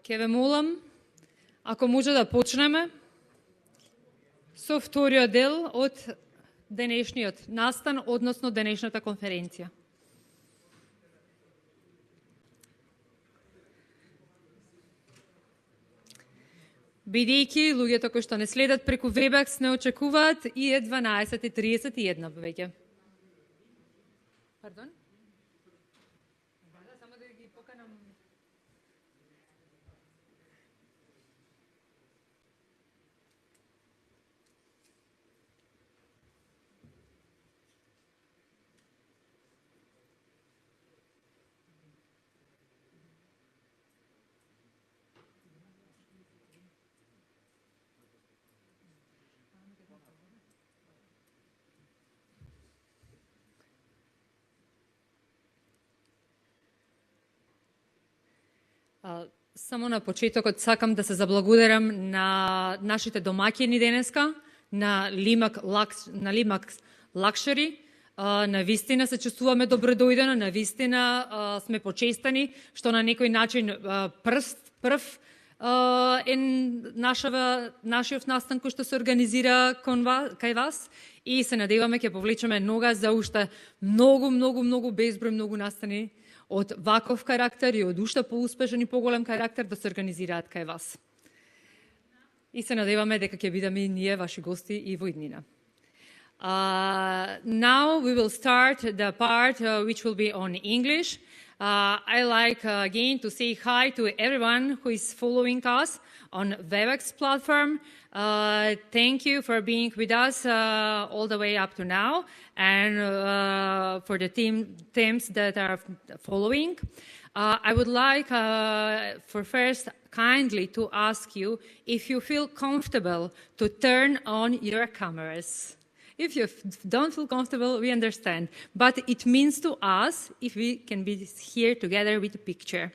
Ќе ве молам, ако може да почнеме со вториот дел од денешниот настан, односно денешната конференција. Бидејќи луѓето кои што не следат преку Webex не очекуваат и е 12:31 веќе. Пардон? Само да ги поканам. Само на почетокот сакам да се заблагодарам на нашите домаќини денеска, на Limac Luxury. На вистина се чувствуваме добродојдено, на вистина сме почестени што на некој начин прв е нашиот настан кој што се организира кај вас и се надеваме ќе повлечеме нога за уште многу безброј многу настани од ваков карактер и од уште поуспешен и поголем карактер да се организираат кај вас. И се надеваме дека ќе бидеме и ние ваши гости и во иднина. Now we will start the part which will be on English. I like again to say hi to everyone who is following us on Webex platform. Thank you for being with us all the way up to now, and for the teams that are following. I would like for first kindly to ask you if you feel comfortable to turn on your cameras. If you don't feel comfortable, we understand. But it means to us if we can be here together with a picture.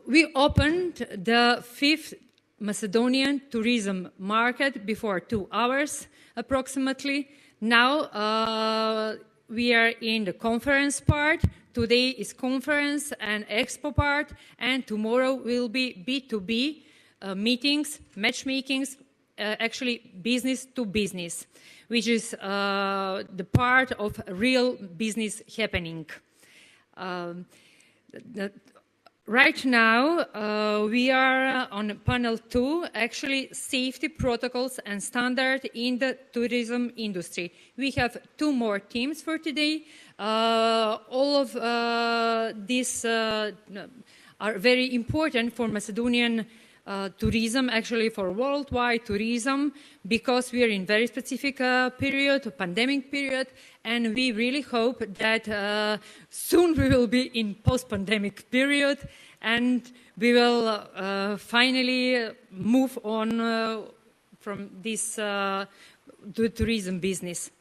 We opened the 5th Macedonian tourism market before 2 hours approximately. Now we are in the conference part. Today is conference and expo part, and tomorrow will be B2B meetings, matchmakings, actually business to business, which is the part of real business happening. Right now, we are on panel 2, actually safety protocols and standard in the tourism industry. We have 2 more teams for today. All of these are very important for Macedonian tourism, actually for worldwide tourism, because we are in very specific period, pandemic period, and we really hope that soon we will be in post-pandemic period and we will finally move on from this tourism business.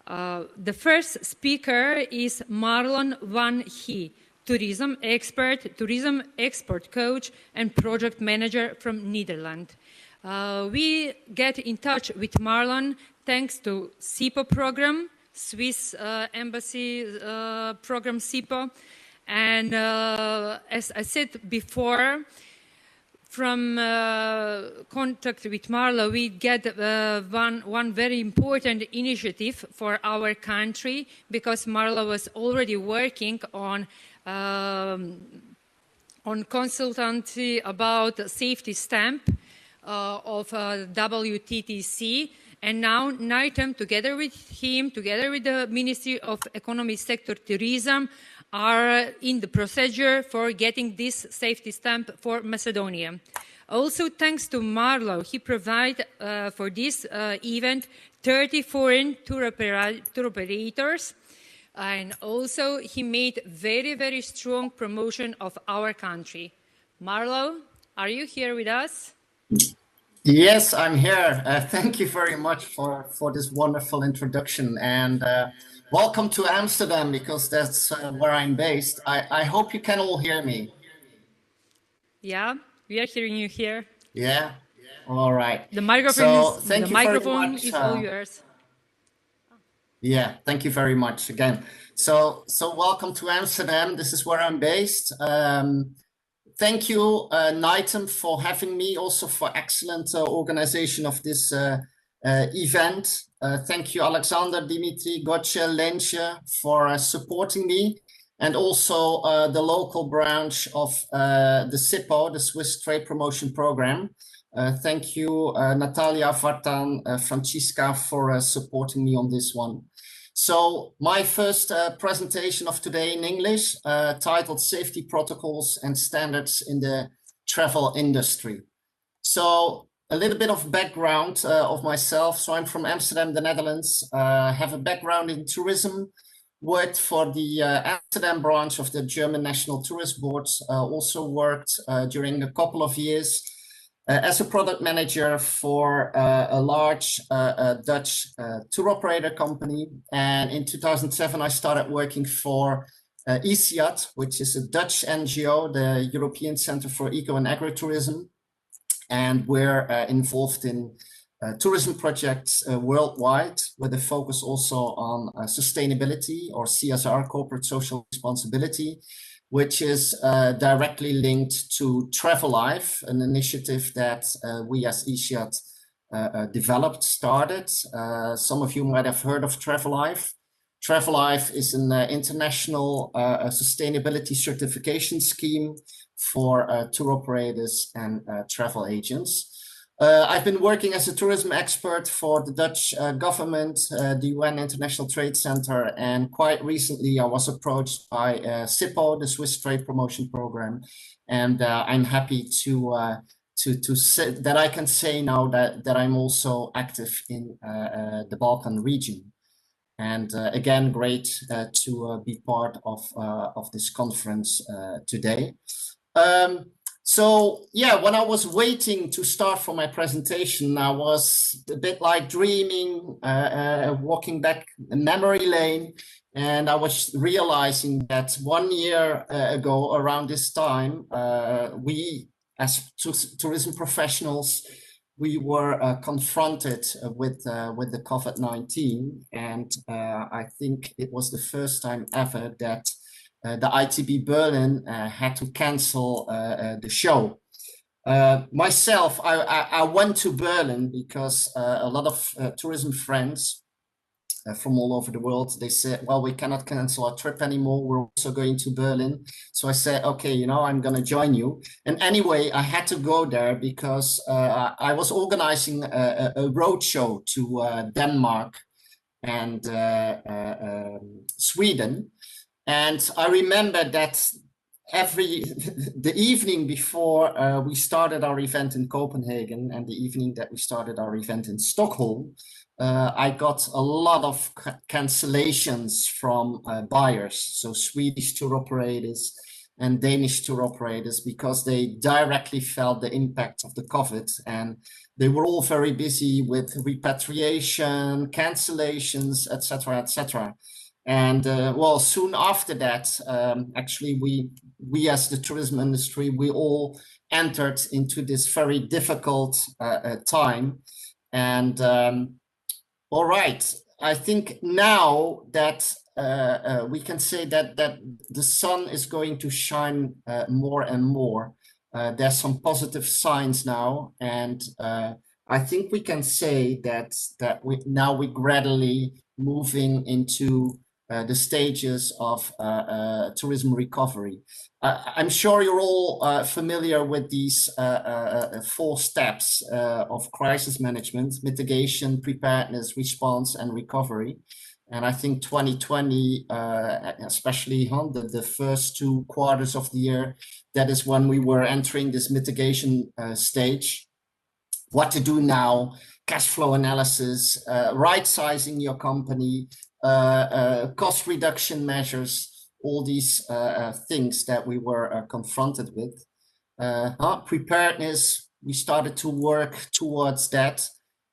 The first speaker is Marlon Van He, tourism expert, tourism export coach, and project manager from Netherlands. We get in touch with Marlon thanks to SIPO program, Swiss Embassy program SIPO. And as I said before, from contact with Marlo, we get one very important initiative for our country, because Marlo was already working on consultancy about safety stamp of WTTC, and now NITEM, together with him, together with the Ministry of Economy Sector Tourism, are in the procedure for getting this safety stamp for Macedonia. Also, thanks to Marlo, he provided for this event 30 foreign tour operators. And also, he made very strong promotion of our country. Marlo, are you here with us? Yes, I'm here. Thank you very much for this wonderful introduction. And welcome to Amsterdam, because that's where I'm based. I hope you can all hear me. Yeah, we are hearing you here. Yeah. All right. The microphone So is thank you very much. all yours. Yeah, thank you very much again. So welcome to Amsterdam. This is where I'm based. Thank you, NITEM, for having me, also for excellent organization of this event. Thank you, Alexander, Dimitri, Gotcha, Lensje, for supporting me, and also the local branch of the SIPO, the Swiss Trade Promotion Program. Thank you, Natalia, Vartan, Francisca, for supporting me on this one. So my first presentation of today in English, titled Safety Protocols and Standards in the Travel Industry. So a little bit of background of myself. So I'm from Amsterdam, the Netherlands, have a background in tourism, worked for the Amsterdam branch of the German National Tourist Board, also worked during a couple of years as a product manager for a large Dutch tour operator company. And in 2007, I started working for ICIAT, which is a Dutch NGO, the European Center for Eco and Agritourism. And we're involved in tourism projects worldwide, with a focus also on sustainability, or CSR, corporate social responsibility, which is directly linked to TREVEL Life, an initiative that we as ICIAT developed, started. Some of you might have heard of TREVEL Life. TREVEL Life is an international sustainability certification scheme for tour operators and travel agents. I've been working as a tourism expert for the Dutch government, the UN International Trade Center, and quite recently I was approached by SIPO, the Swiss Trade Promotion Program, and I'm happy to say that I can say now that I'm also active in the Balkan region. And again, great to be part of this conference today. So yeah, when I was waiting to start for my presentation, I was a bit like dreaming, walking back memory lane, and I was realizing that 1 year ago, around this time, we as tourism professionals, we were confronted with the COVID-19, and I think it was the first time ever that the ITB Berlin had to cancel the show. Myself, I went to Berlin because a lot of tourism friends from all over the world, they said, well, we cannot cancel our trip anymore. We're also going to Berlin. So I said, okay, you know, I'm going to join you. And anyway, I had to go there because I was organizing a roadshow to Denmark and Sweden. And I remember that the evening before we started our event in Copenhagen, and the evening that we started our event in Stockholm, I got a lot of cancellations from buyers, so Swedish tour operators and Danish tour operators, because they directly felt the impact of the COVID, and they were all very busy with repatriation, cancellations, etc., etc. And well, soon after that, actually, we as the tourism industry, we all entered into this very difficult time. And all right, I think now that we can say that the sun is going to shine more and more. There's some positive signs now, and I think we can say that we're gradually moving into the stages of tourism recovery. I'm sure you're all familiar with these 4 steps of crisis management: mitigation, preparedness, response, and recovery. And I think 2020, especially the first 2 quarters of the year, that is when we were entering this mitigation stage. What to do now, cash flow analysis, right-sizing your company, cost reduction measures, all these things that we were confronted with. Preparedness, we started to work towards that.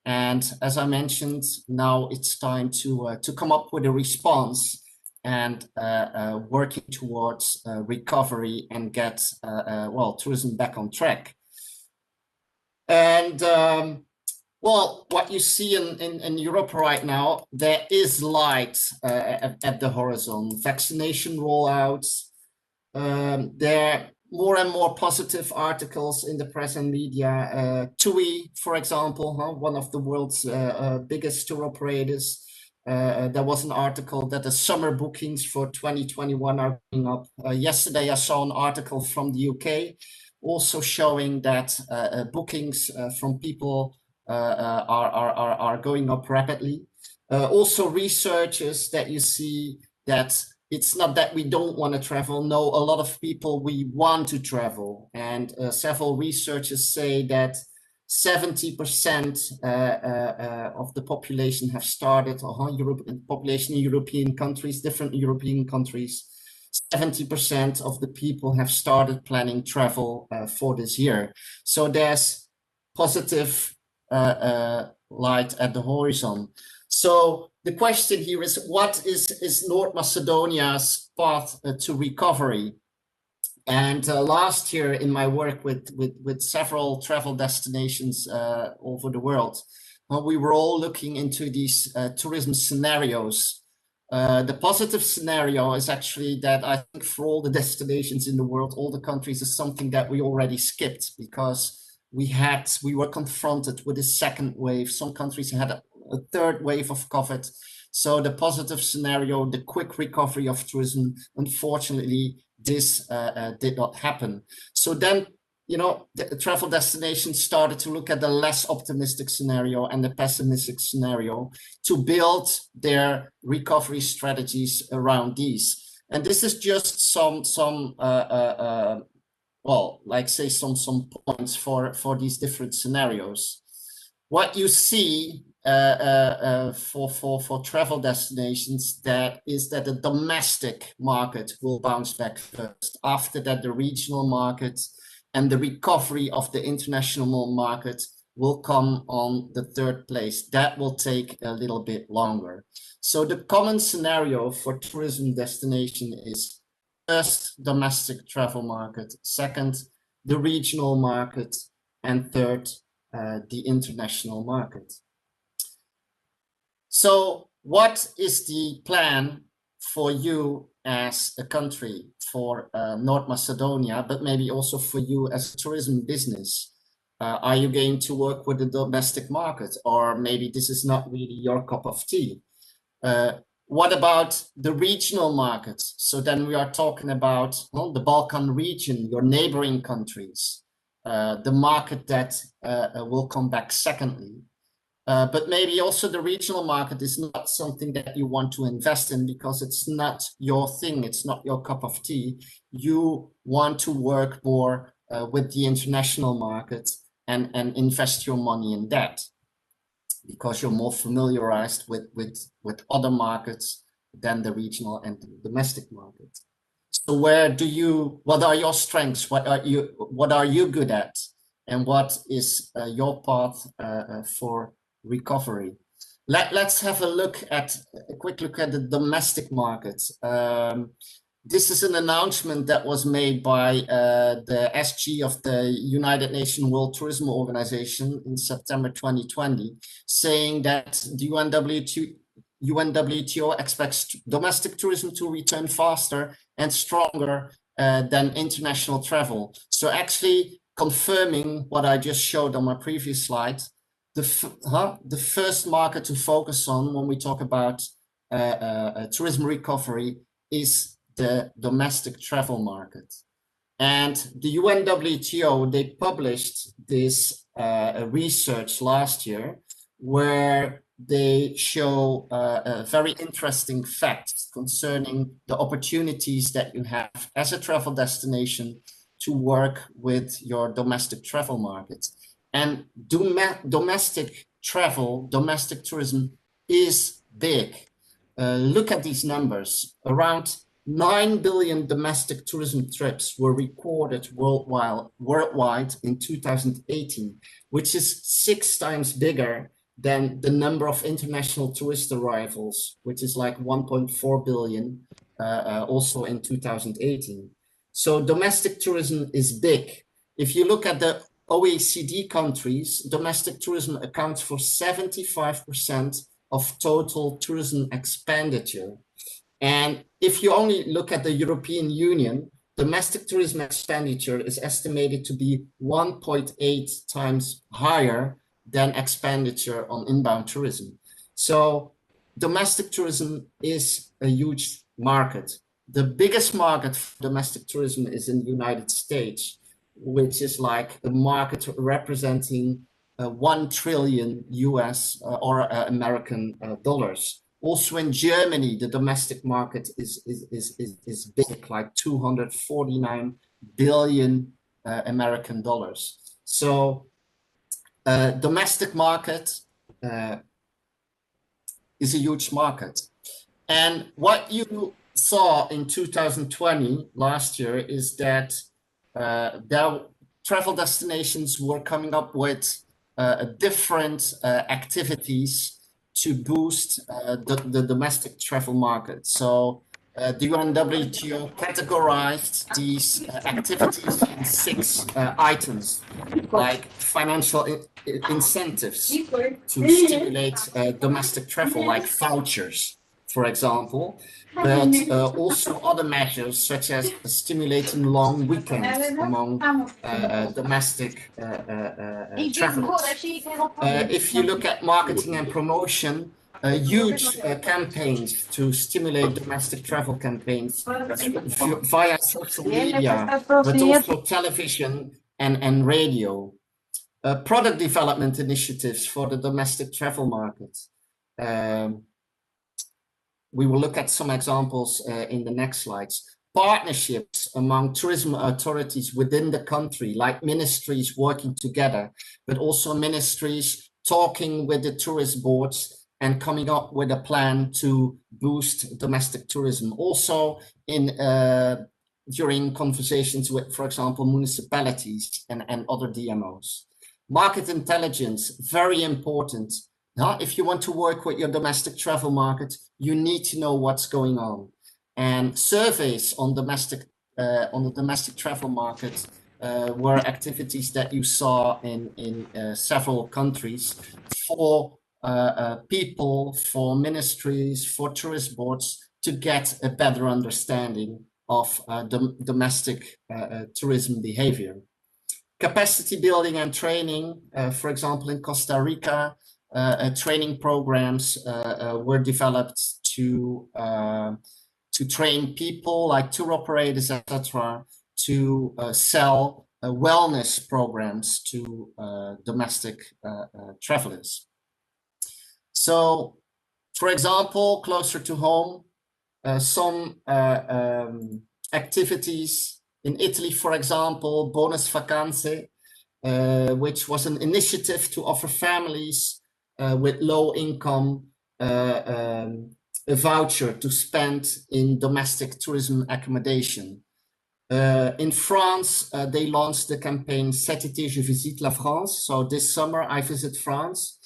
And as I mentioned, now it's time to come up with a response. and working towards recovery and get well, tourism back on track. And well, what you see in Europe right now, there is light at the horizon. Vaccination rollouts. There are more and more positive articles in the press and media. TUI, for example, one of the world's biggest tour operators. There was an article that the summer bookings for 2021 are going up. Yesterday, I saw an article from the UK also showing that bookings from people are going up rapidly. Also, researchers that you see that it's not that we don't want to travel. No, a lot of people, we want to travel. And several researchers say that 70% of the population have started, population in European countries, different European countries, 70% of the people have started planning travel for this year. So there's positive light at the horizon. So the question here is, what is North Macedonia's path to recovery? And last year, in my work with several travel destinations over the world, we were all looking into these tourism scenarios. The positive scenario is actually that I think for all the destinations in the world, all the countries, is something that we already skipped, because we were confronted with a second wave. Some countries had a third wave of COVID. So the positive scenario, the quick recovery of tourism, unfortunately, this did not happen. So then, you know, the travel destinations started to look at the less optimistic scenario and the pessimistic scenario to build their recovery strategies around these. And this is just some well, like say some points for these different scenarios. What you see for travel destinations is that the domestic market will bounce back first. After that, the regional market and the recovery of the international market will come on the third place. That will take a little bit longer. So the common scenario for tourism destination is first, domestic travel market, second, the regional market, and third, the international market. So what is the plan for you as a country, for North Macedonia, but maybe also for you as a tourism business? Are you going to work with the domestic market, or maybe this is not really your cup of tea? What about the regional markets? So then we are talking about, well, the Balkan region, your neighboring countries, the market that will come back secondly. But maybe also the regional market is not something that you want to invest in because it's not your thing, it's not your cup of tea. You want to work more with the international market and invest your money in that, because you're more familiarized with other markets than the regional and the domestic market. So what are your strengths? What are you good at? And what is your path for recovery? Let's have a quick look at the domestic market. This is an announcement that was made by the SG of the United Nations World Tourism Organization in September 2020, saying that the UNWTO expects domestic tourism to return faster and stronger than international travel. So actually confirming what I just showed on my previous slide, the first market to focus on when we talk about tourism recovery is the domestic travel market. And the UNWTO, they published this research last year where they show very interesting facts concerning the opportunities that you have as a travel destination to work with your domestic travel market. And domestic travel, domestic tourism is big. Look at these numbers. Around 9 billion domestic tourism trips were recorded worldwide in 2018, which is 6 times bigger than the number of international tourist arrivals, which is like 1.4 billion also in 2018. So domestic tourism is big. If you look at the OECD countries, domestic tourism accounts for 75% of total tourism expenditure. And if you only look at the European Union, domestic tourism expenditure is estimated to be 1.8 times higher than expenditure on inbound tourism. So domestic tourism is a huge market. The biggest market for domestic tourism is in the United States, which is like a market representing 1 trillion US or American dollars. Also in Germany, the domestic market is big, like 249 billion American dollars. So domestic market is a huge market. And what you saw in 2020, last year, is that travel destinations were coming up with different activities to boost the domestic travel market. So the UNWTO categorized these activities in 6 items, like financial incentives to stimulate domestic travel, like vouchers, for example, but also other measures such as stimulating long weekends among domestic travelers. If you look at marketing and promotion, huge campaigns to stimulate domestic travel campaigns via social media, but also television and radio. Product development initiatives for the domestic travel market. We will look at some examples in the next slides. Partnerships among tourism authorities within the country, like ministries working together, but also ministries talking with the tourist boards and coming up with a plan to boost domestic tourism. Also during conversations with, for example, municipalities and other DMOs. Market intelligence, very important. If you want to work with your domestic travel market, you need to know what's going on. And surveys on the domestic travel market were activities that you saw in several countries for people, for ministries, for tourist boards to get a better understanding of domestic tourism behavior. Capacity building and training, for example, in Costa Rica, training programs were developed to train people like tour operators, etc., to sell wellness programs to domestic travelers. So, for example, closer to home, some activities in Italy, for example, Bonus Vacanze, which was an initiative to offer families with low income a voucher to spend in domestic tourism accommodation. In France, they launched the campaign Cet été, je visite la France. So this summer, I visit France,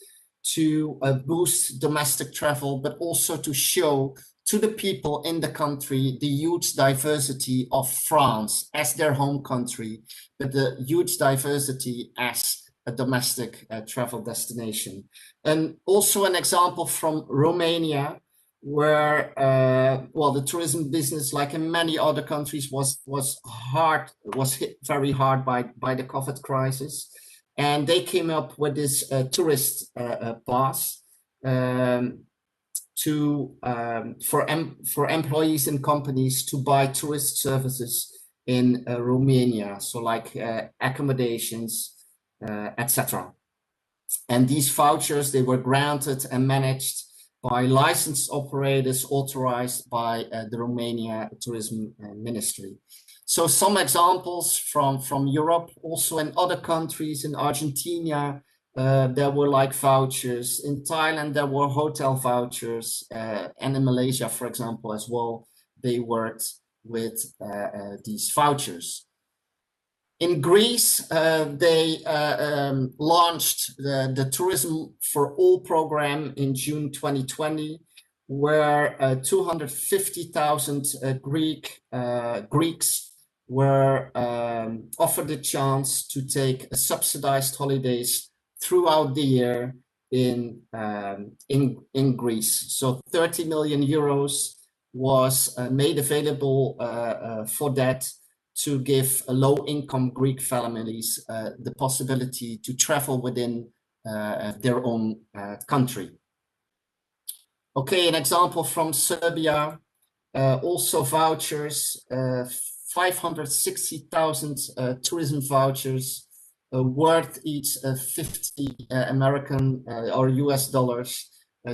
to boost domestic travel, but also to show to the people in the country the huge diversity of France as their home country, but the huge diversity as a domestic travel destination. And also an example from Romania, where well, the tourism business, like in many other countries, was hit very hard by the COVID crisis, and they came up with this tourist pass for employees and companies to buy tourist services in Romania, so like accommodations, etc. And these vouchers, they were granted and managed by licensed operators authorized by the Romania Tourism Ministry. So some examples from Europe, also in other countries. In Argentina, there were like vouchers. In Thailand, there were hotel vouchers. And in Malaysia, for example, as well, they worked with these vouchers. In Greece, they launched the Tourism for All program in June 2020, where 250,000 Greeks were offered the chance to take subsidized holidays throughout the year in Greece. So 30 million euros was made available for that, to give low-income Greek families the possibility to travel within their own country. Okay, an example from Serbia, also vouchers, 560,000 tourism vouchers worth each 50 American or US dollars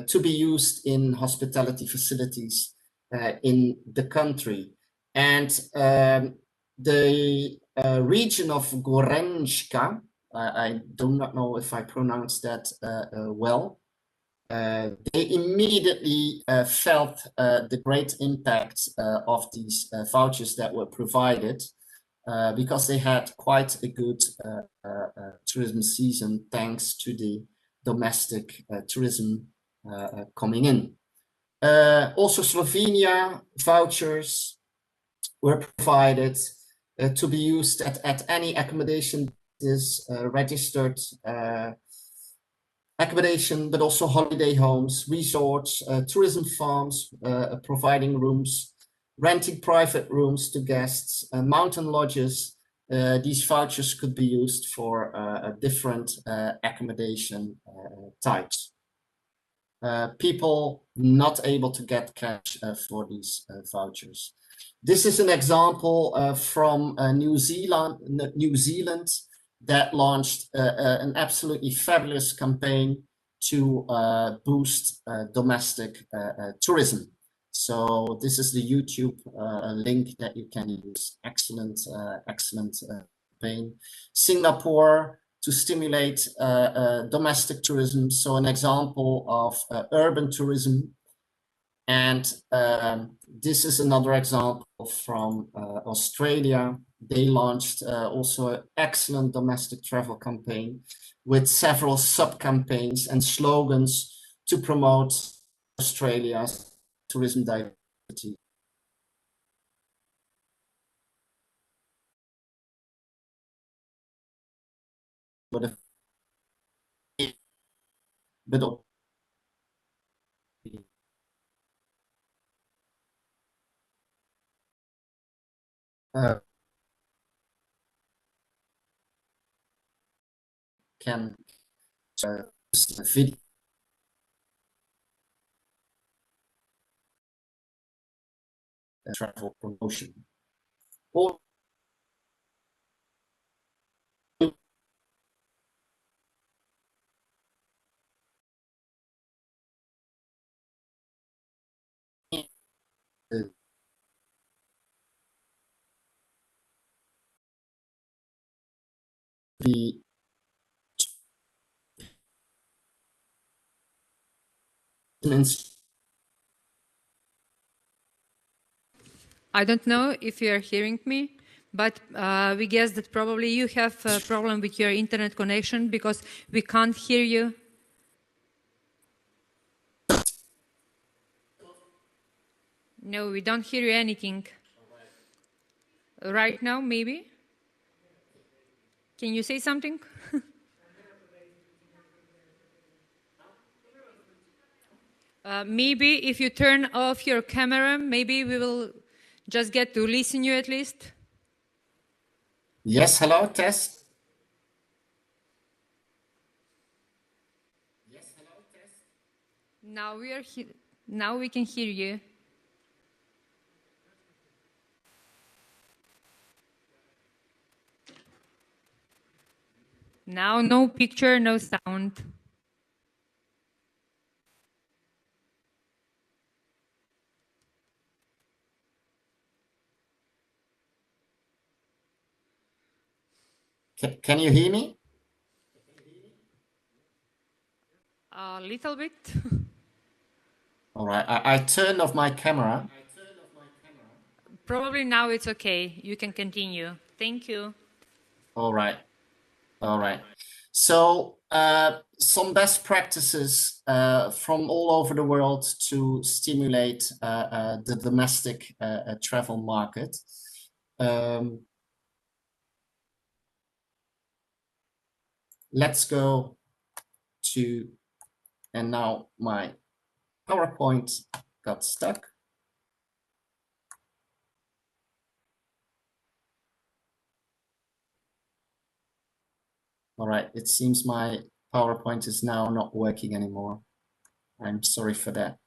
to be used in hospitality facilities in the country. And the region of Gorenjka, I do not know if I pronounced that well, they immediately felt the great impact of these vouchers that were provided, because they had quite a good tourism season thanks to the domestic tourism coming in. Also, Slovenia vouchers were provided to be used at any accommodation is registered accommodation, but also holiday homes, resorts, tourism farms, providing rooms, renting private rooms to guests, mountain lodges. These vouchers could be used for different accommodation types. People not able to get cash for these vouchers. This is an example from New Zealand that launched an absolutely fabulous campaign to boost domestic tourism. So this is the YouTube link that you can use. Excellent, excellent campaign. Singapore, to stimulate domestic tourism. So an example of urban tourism. And this is another example from Australia. They launched also an excellent domestic travel campaign with several sub-campaigns and slogans to promote Australia's tourism diversity. But can video travel promotion. Or the I don't know if you are hearing me, but we guess that probably you have a problem with your internet connection because we can't hear you. No, we don't hear you anything. Right now, maybe? Can you say something? Maybe if you turn off your camera, maybe we will just get to listen you at least. Yes, hello, test. Yes, hello, test. Now now we can hear you. Now no picture, no sound. Can you hear me? A little bit. All right, I turned off my camera. Probably now it's okay. You can continue. Thank you. All right. All right. So some best practices from all over the world to stimulate the domestic travel market. Let's go to, and now my PowerPoint got stuck. All right, it seems my PowerPoint is now not working anymore. I'm sorry for that.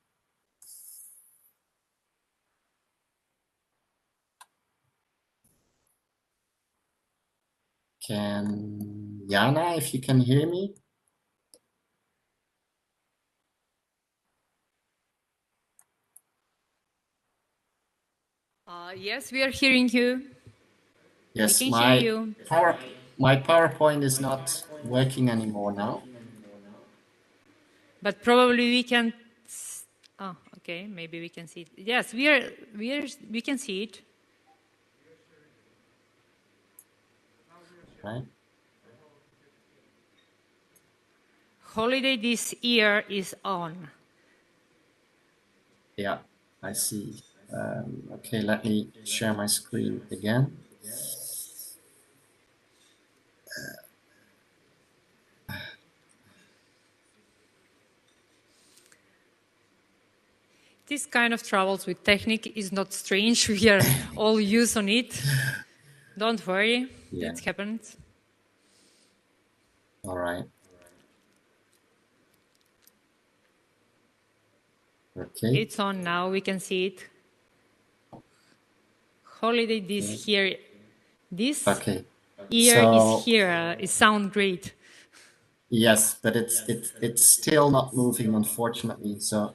Jana, if you can hear me? Yes, we are hearing you. Yes, we can hear you. My PowerPoint is not working anymore now. But probably we can. Oh, okay. Maybe we can see it. Yes, we can see it. Right. Holiday this year is on. Yeah, I see. Okay, let me share my screen again. This kind of travels with technique is not strange. We are all used on it. Don't worry, Yeah. it happens. All right. Okay. It's on now, we can see it. Holiday this year. This year is here. It sounds great. Yes, but it's still not moving, unfortunately. So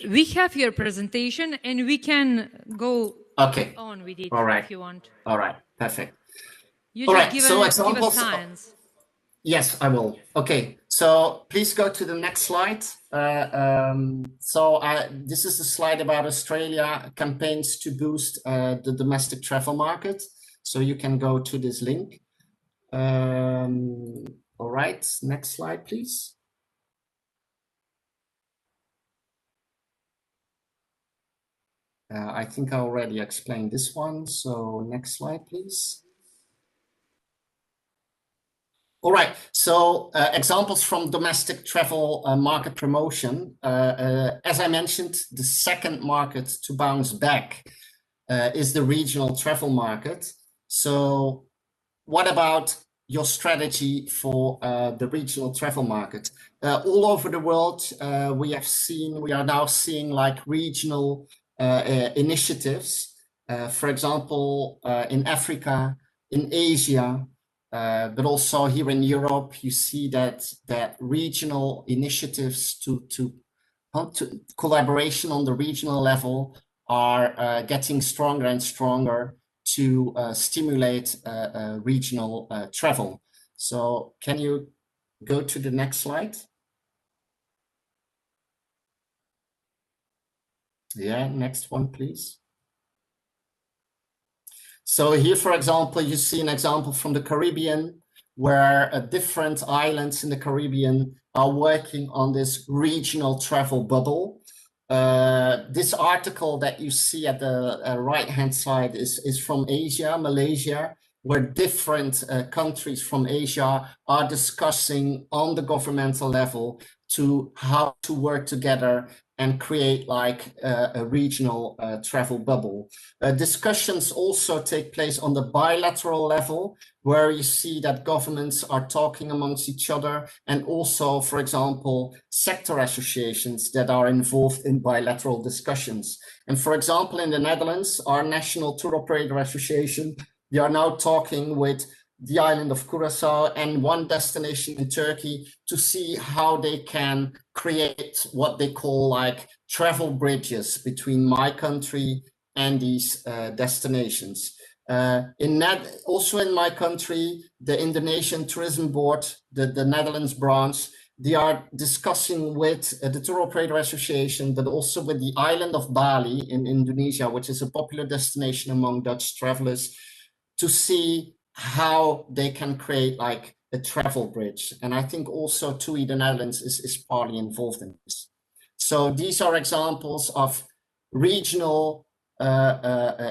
we have your presentation and we can go on with it if you want. All right, perfect. You just give us signs. Yes, I will. Okay, so please go to the next slide. This is a slide about Australia campaigns to boost the domestic travel market. So you can go to this link. All right, next slide, please. I think I already explained this one. So next slide, please. All right, so examples from domestic travel market promotion. As I mentioned, the second market to bounce back is the regional travel market. So what about your strategy for the regional travel market? All over the world, we are now seeing like regional initiatives. For example, in Africa, in Asia, but also here in Europe, you see that regional initiatives to collaboration on the regional level are getting stronger and stronger to stimulate regional travel. So can you go to the next slide? Yeah, next one, please. So here, for example, you see an example from the Caribbean where different islands in the Caribbean are working on this regional travel bubble. This article that you see at the right-hand side is from Asia, Malaysia, where different countries from Asia are discussing on the governmental level to how to work together and create like a regional travel bubble. Discussions also take place on the bilateral level, where you see that governments are talking amongst each other, and also, for example, sector associations that are involved in bilateral discussions. And for example, in the Netherlands, our National Tour Operator Association, they are now talking with the island of Curacao and one destination in Turkey to see how they can create what they call like travel bridges between my country and these destinations. Also in my country, the Indonesian Tourism Board, the Netherlands branch, they are discussing with the Tour Operator Association, but also with the island of Bali in Indonesia, which is a popular destination among Dutch travelers, to see how they can create like a travel bridge. And I think also TUI the Netherlands is partly involved in this. So these are examples of regional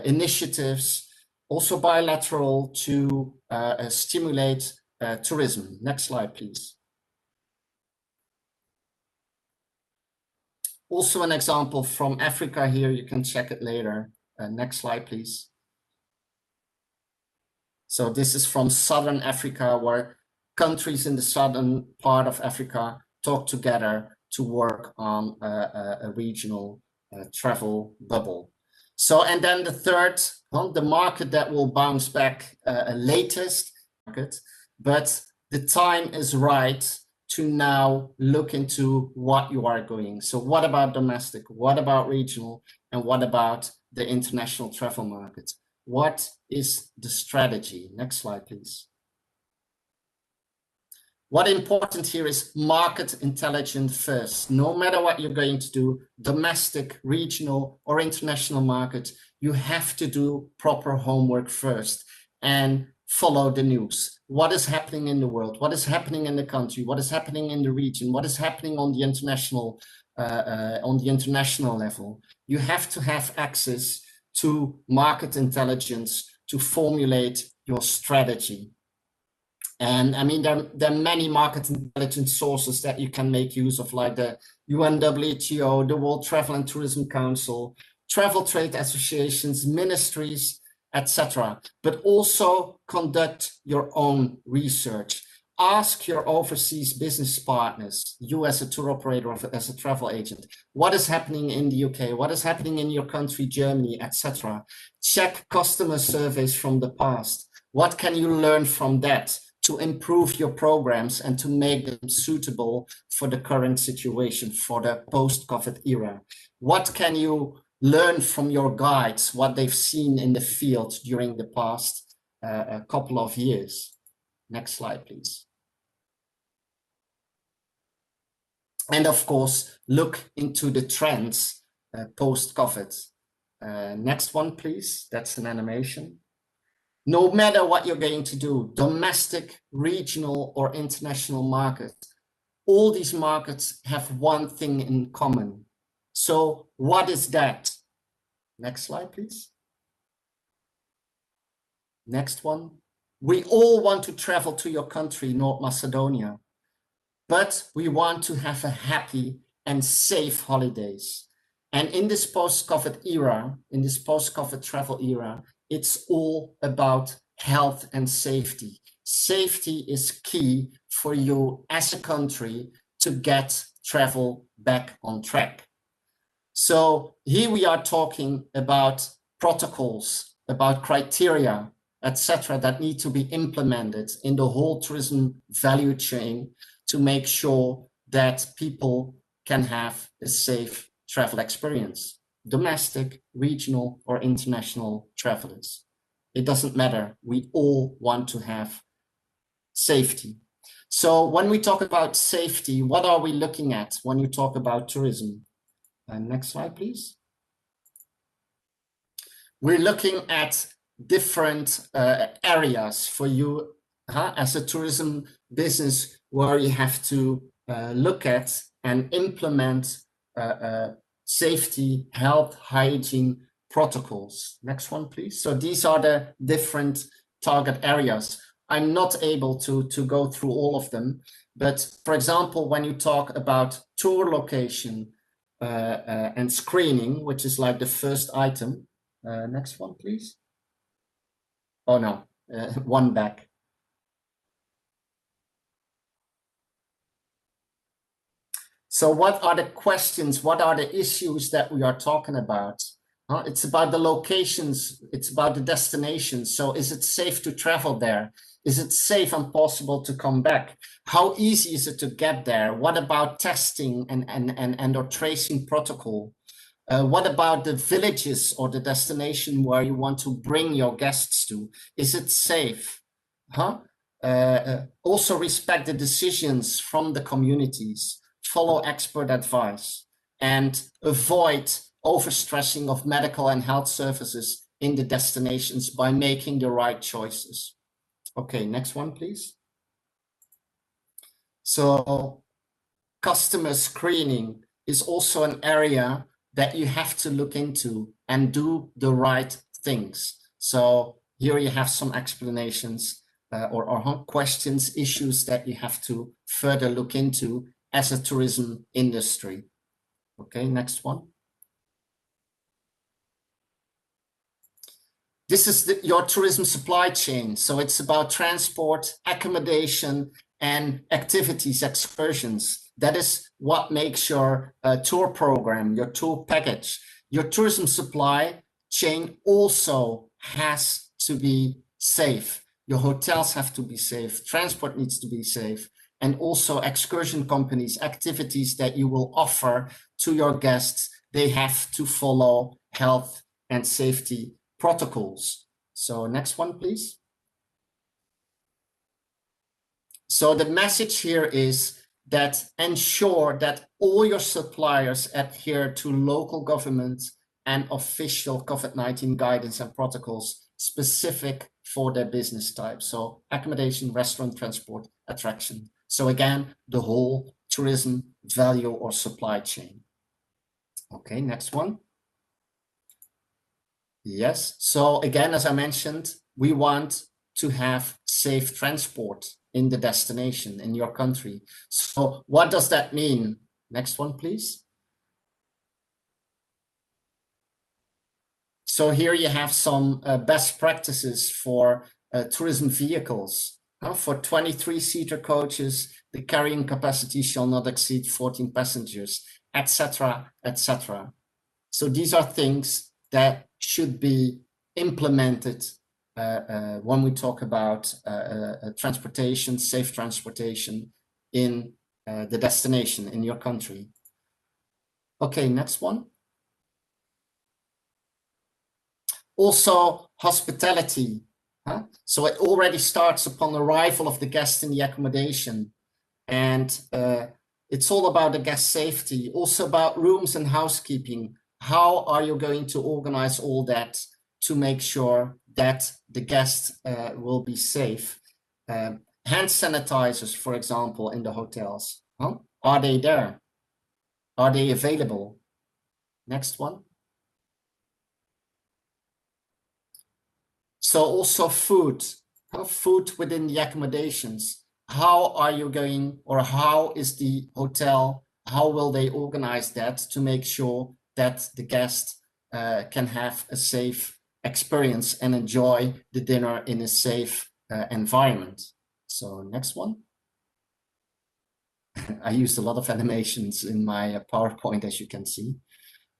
initiatives, also bilateral, to stimulate tourism. Next slide, please. Also an example from Africa here, you can check it later. Next slide, please. So this is from Southern Africa, where countries in the southern part of Africa talk together to work on a regional travel bubble. So, and then the third, the market that will bounce back latest market, but the time is right to now look into what you are doing. So what about domestic? What about regional? And what about the international travel market? What is the strategy? Next slide, please. What important here is market intelligence first. No matter what you're going to do, domestic, regional, or international market, you have to do proper homework first and follow the news. What is happening in the world? What is happening in the country? What is happening in the region? What is happening on the international level? You have to have access to market intelligence to formulate your strategy. And I mean, there are many market intelligence sources that you can make use of, like the UNWTO, the World Travel and Tourism Council, travel trade associations, ministries, etc. But also conduct your own research. Ask your overseas business partners, you as a tour operator or as a travel agent, what is happening in the UK, what is happening in your country, Germany, etc. Check customer surveys from the past. What can you learn from that to improve your programs and to make them suitable for the current situation, for the post-COVID era? What can you learn from your guides, what they've seen in the field during the past couple of years? Next slide, please. And of course, look into the trends post-COVID. Next one, please. That's an animation. No matter what you're going to do, domestic, regional, or international markets, all these markets have one thing in common. So what is that? Next slide, please. Next one. We all want to travel to your country, North Macedonia, but we want to have a happy and safe holidays. And in this post-COVID era, in this post-COVID travel era, it's all about health and safety. Safety is key for you as a country to get travel back on track. So here we are talking about protocols, about criteria, etc., that need to be implemented in the whole tourism value chain to make sure that people can have a safe travel experience. Domestic, regional, or international travelers. It doesn't matter. We all want to have safety. So when we talk about safety, what are we looking at when you talk about tourism? Next slide, please. We're looking at different areas for you as a tourism business, where you have to look at and implement safety, health, hygiene protocols. Next one, please. So these are the different target areas. I'm not able to go through all of them, but for example, when you talk about tour location and screening, which is like the first item. Next one, please. Oh no, one back. So what are the questions? What are the issues that we are talking about? It's about the locations. It's about the destinations. So is it safe to travel there? Is it safe and possible to come back? How easy is it to get there? What about testing and or tracing protocol? What about the villages or the destination where you want to bring your guests to? Is it safe? also respect the decisions from the communities, follow expert advice, and avoid overstressing of medical and health services in the destinations by making the right choices. Okay, next one, please. So customer screening is also an area that you have to look into and do the right things. So here you have some explanations or questions, issues that you have to further look into as a tourism industry. Okay, next one. This is your tourism supply chain. So it's about transport, accommodation, and activities, excursions. That is what makes your tour program, your tour package. Your tourism supply chain also has to be safe. Your hotels have to be safe. Transport needs to be safe. And also excursion companies, activities that you will offer to your guests, they have to follow health and safety protocols. So next one, please. So the message here is that ensure that all your suppliers adhere to local government and official COVID-19 guidance and protocols specific for their business type. So accommodation, restaurant, transport, attraction. So again, the whole tourism value or supply chain. Okay, next one. Yes, so again, as I mentioned, we want to have safe transport in the destination, in your country. So what does that mean? Next one, please. So here you have some best practices for tourism vehicles. For 23-seater coaches, the carrying capacity shall not exceed 14 passengers, etc., etc. So these are things that should be implemented when we talk about transportation, safe transportation in the destination, in your country. Okay, next one. Also, hospitality. So it already starts upon arrival of the guest in the accommodation. And it's all about the guest safety, also about rooms and housekeeping. How are you going to organize all that to make sure that the guests will be safe? Hand sanitizers, for example, in the hotels. Are they there? Are they available? Next one. So also food, food within the accommodations. How are you going, or how is the hotel, how will they organize that to make sure that the guest can have a safe experience and enjoy the dinner in a safe environment? So next one. I used a lot of animations in my PowerPoint, as you can see.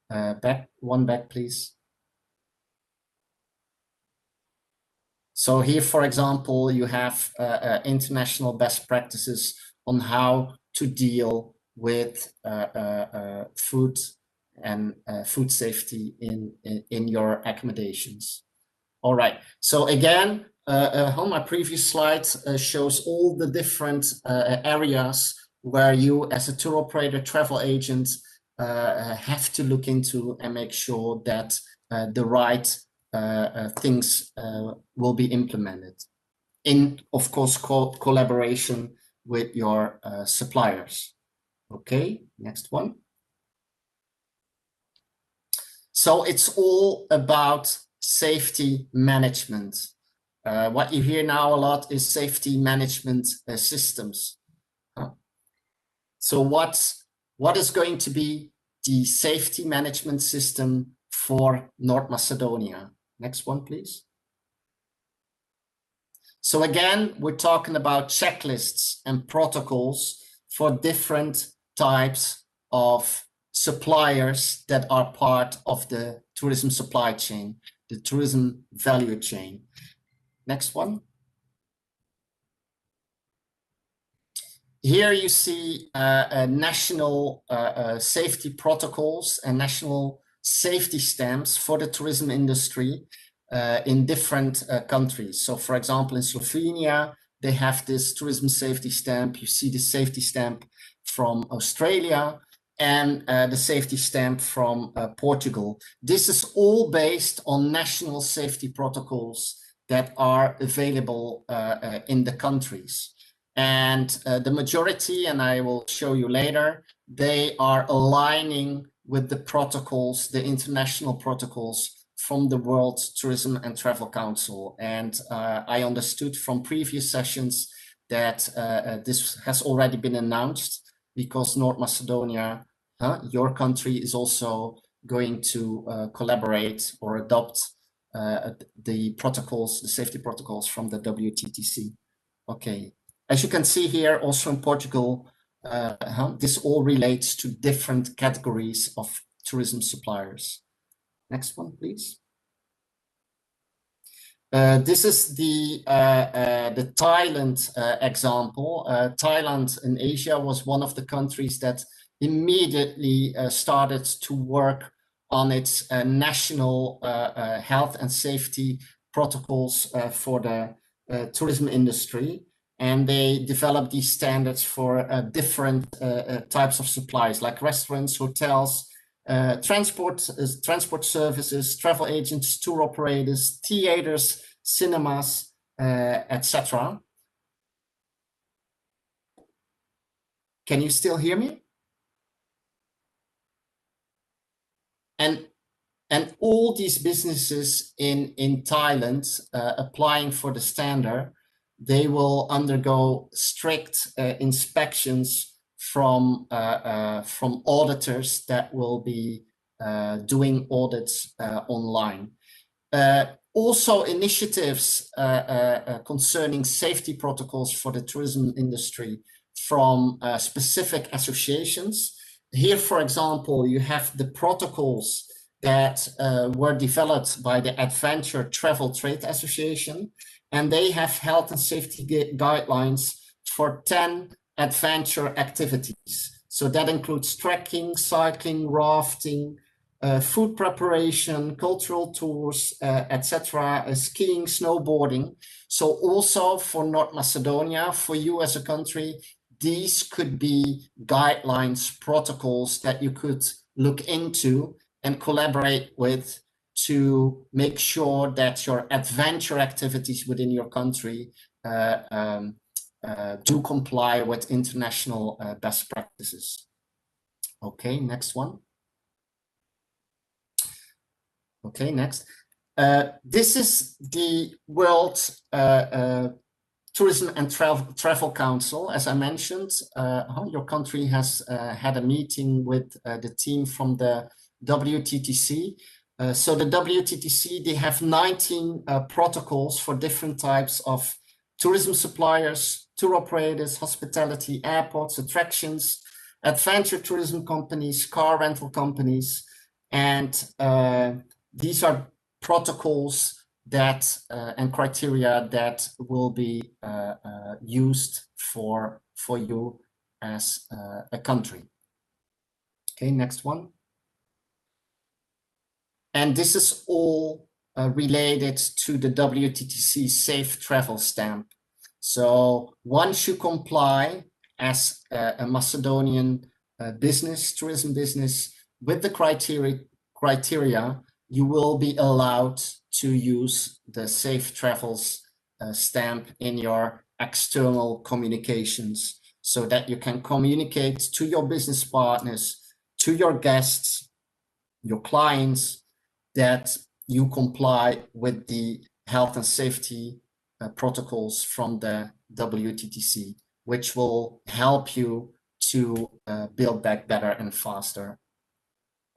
Back, please. So here, for example, you have international best practices on how to deal with food and food safety in your accommodations. All right. So again, on my previous slide shows all the different areas where you, as a tour operator, travel agent, have to look into and make sure that the right things will be implemented in, of course, collaboration with your suppliers. Okay, next one. So it's all about safety management. What you hear now a lot is safety management systems. So what is going to be the safety management system for North Macedonia? Next one, please. So again, we're talking about checklists and protocols for different types of suppliers that are part of the tourism supply chain, the tourism value chain. Next one. Here you see national safety protocols and national safety stamps for the tourism industry in different countries. So for example, in Slovenia, they have this tourism safety stamp. You see the safety stamp from Australia and the safety stamp from Portugal. This is all based on national safety protocols that are available in the countries. And the majority, and I will show you later, they are aligning with the protocols, the international protocols from the World Tourism and Travel Council. And I understood from previous sessions that this has already been announced, because North Macedonia, your country, is also going to collaborate or adopt the protocols, the safety protocols from the WTTC. Okay, as you can see here, also in Portugal, this all relates to different categories of tourism suppliers. Next one, please. This is the Thailand example. Thailand in Asia was one of the countries that immediately started to work on its national health and safety protocols for the tourism industry. And they developed these standards for different types of supplies, like restaurants, hotels, transport services, travel agents, tour operators, theaters, cinemas, etc. Can you still hear me? And all these businesses in Thailand applying for the standard, they will undergo strict inspections from auditors that will be doing audits online. Also initiatives concerning safety protocols for the tourism industry from specific associations. Here, for example, you have the protocols that were developed by the Adventure Travel Trade Association, and they have health and safety guidelines for 10 adventure activities. So that includes trekking, cycling, rafting, food preparation, cultural tours, etc., skiing, snowboarding. So also for North Macedonia, for you as a country, these could be guidelines, protocols that you could look into and collaborate with to make sure that your adventure activities within your country do comply with international best practices. Okay, next one. Okay, next. This is the World Tourism and Travel Council. As I mentioned, your country has had a meeting with the team from the WTTC. So the WTTC, they have 19 protocols for different types of tourism suppliers, tour operators, hospitality, airports, attractions, adventure tourism companies, car rental companies. And these are protocols that and criteria that will be used for you as a country. Okay, next one. And this is all related to the WTTC Safe Travel Stamp. So once you comply as a Macedonian tourism business with the criteria, you will be allowed to use the Safe Travels stamp in your external communications, so that you can communicate to your business partners, to your guests, your clients, that you comply with the health and safety protocols from the WTTC, which will help you to build back better and faster.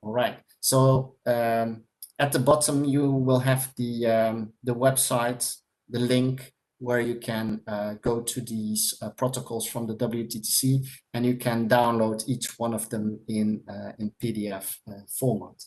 All right, so at the bottom you will have the website, the link where you can go to these protocols from the WTTC, and you can download each one of them in PDF format.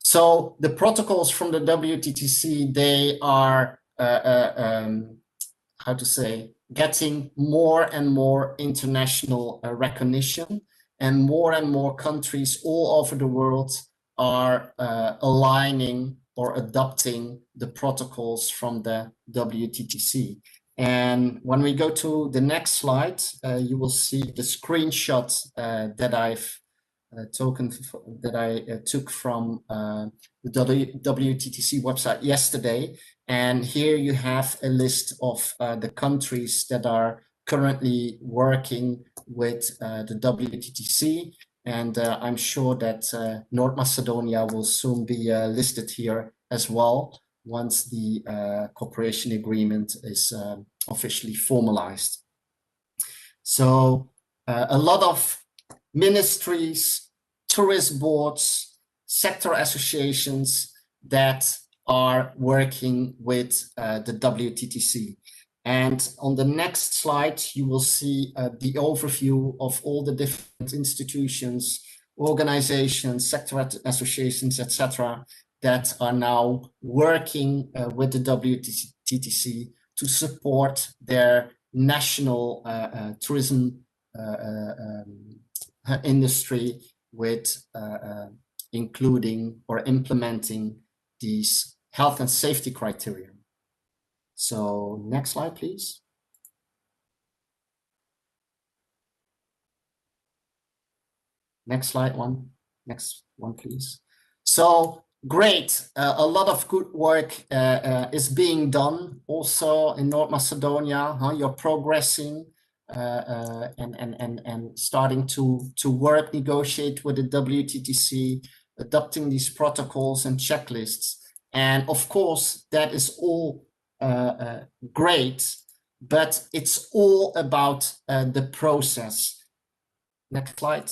So the protocols from the WTTC, they are, how to say, getting more and more international recognition, and more countries all over the world are aligning or adopting the protocols from the WTTC. And when we go to the next slide, you will see the screenshot that I've took from the WTTC website yesterday. And here you have a list of the countries that are currently working with the WTTC. And I'm sure that North Macedonia will soon be listed here as well once the cooperation agreement is officially formalized. So a lot of ministries, tourist boards, sector associations that are working with the WTTC. And on the next slide, you will see the overview of all the different institutions, organizations, sector associations, etc., that are now working with the WTTC to support their national tourism industry with including or implementing these health and safety criteria. So next slide, please. Next slide, next one, please. So great, a lot of good work is being done also in North Macedonia. You're progressing and starting to work, negotiate with the WTTC, adopting these protocols and checklists. And of course, that is all great, but it's all about the process. Next slide.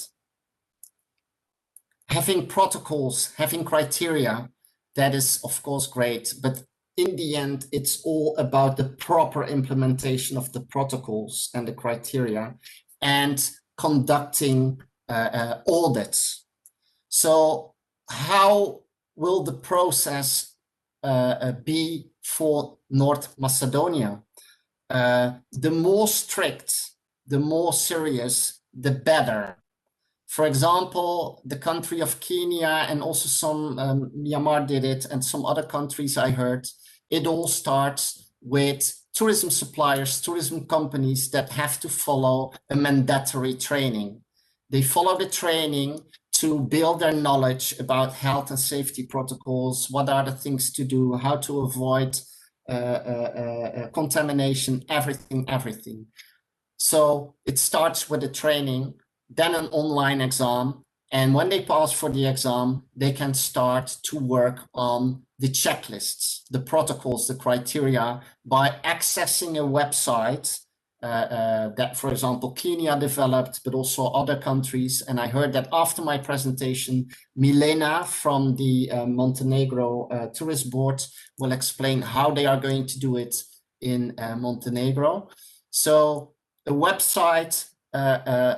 Having protocols, having criteria, that is of course great, but in the end, it's all about the proper implementation of the protocols and the criteria and conducting audits. So how will the process be for North Macedonia? The more strict, the more serious, the better. For example, the country of Kenya and also some Myanmar did it, and some other countries I heard, it all starts with tourism suppliers, tourism companies that have to follow a mandatory training. They follow the training to build their knowledge about health and safety protocols, what are the things to do, how to avoid contamination, everything. So it starts with the training, then an online exam. And when they pass for the exam, they can start to work on the checklists, the protocols, the criteria by accessing a website that, for example, Kenya developed, but also other countries. And I heard that after my presentation, Milena from the Montenegro Tourist Board will explain how they are going to do it in Montenegro. So a website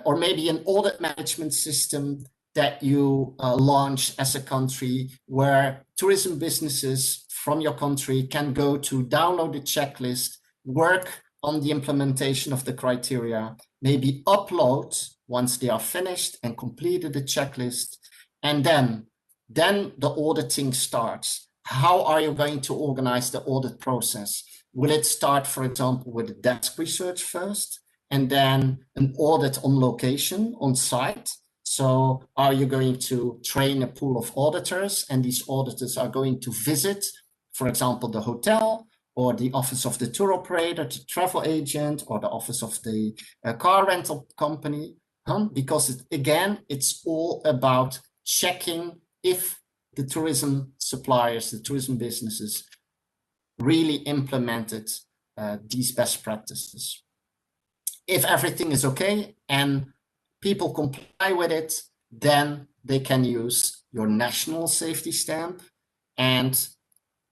or maybe an audit management system that you launch as a country where tourism businesses from your country can go to download the checklist, work on the implementation of the criteria, maybe upload once they are finished and completed the checklist, and then the auditing starts. How are you going to organize the audit process? Will it start, for example, with a desk research first, and then an audit on location, on site? So are you going to train a pool of auditors, and these auditors are going to visit, for example, the hotel or the office of the tour operator, the travel agent, or the office of the car rental company? Because again, it's all about checking if the tourism suppliers, the tourism businesses really implemented these best practices. If everything is okay and people comply with it, then they can use your national safety stamp. And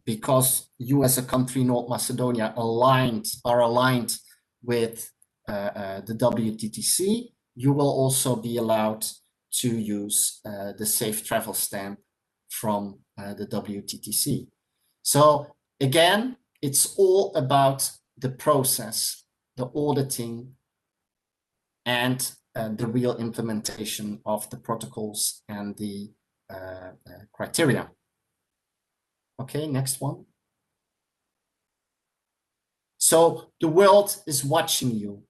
because you as a country, North Macedonia, are aligned with the WTTC, you will also be allowed to use the safe travel stamp from the WTTC. So again, it's all about the process, the auditing, and the real implementation of the protocols and the criteria. Okay, next one. So the world is watching you.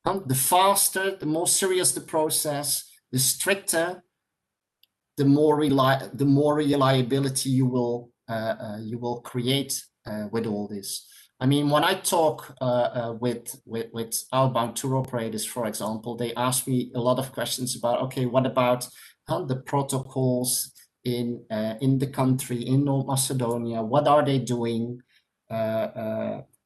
The faster, the more serious the process, the stricter, the more reliability you will create with all this. I mean, when I talk with outbound tour operators, for example, they ask me a lot of questions about, okay, what about the protocols in the country, in North Macedonia? What are they doing?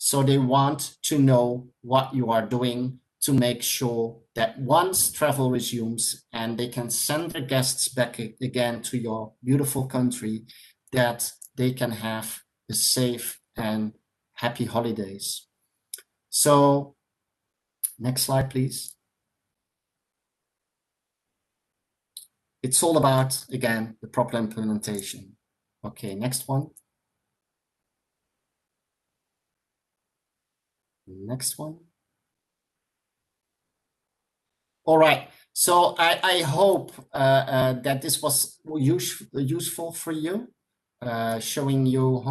So they want to know what you are doing to make sure that once travel resumes and they can send their guests back again to your beautiful country, that they can have a safe and happy holidays. So next slide, please. It's all about, again, the proper implementation. Okay, next one. Next one. All right. So I hope that this was useful for you, showing you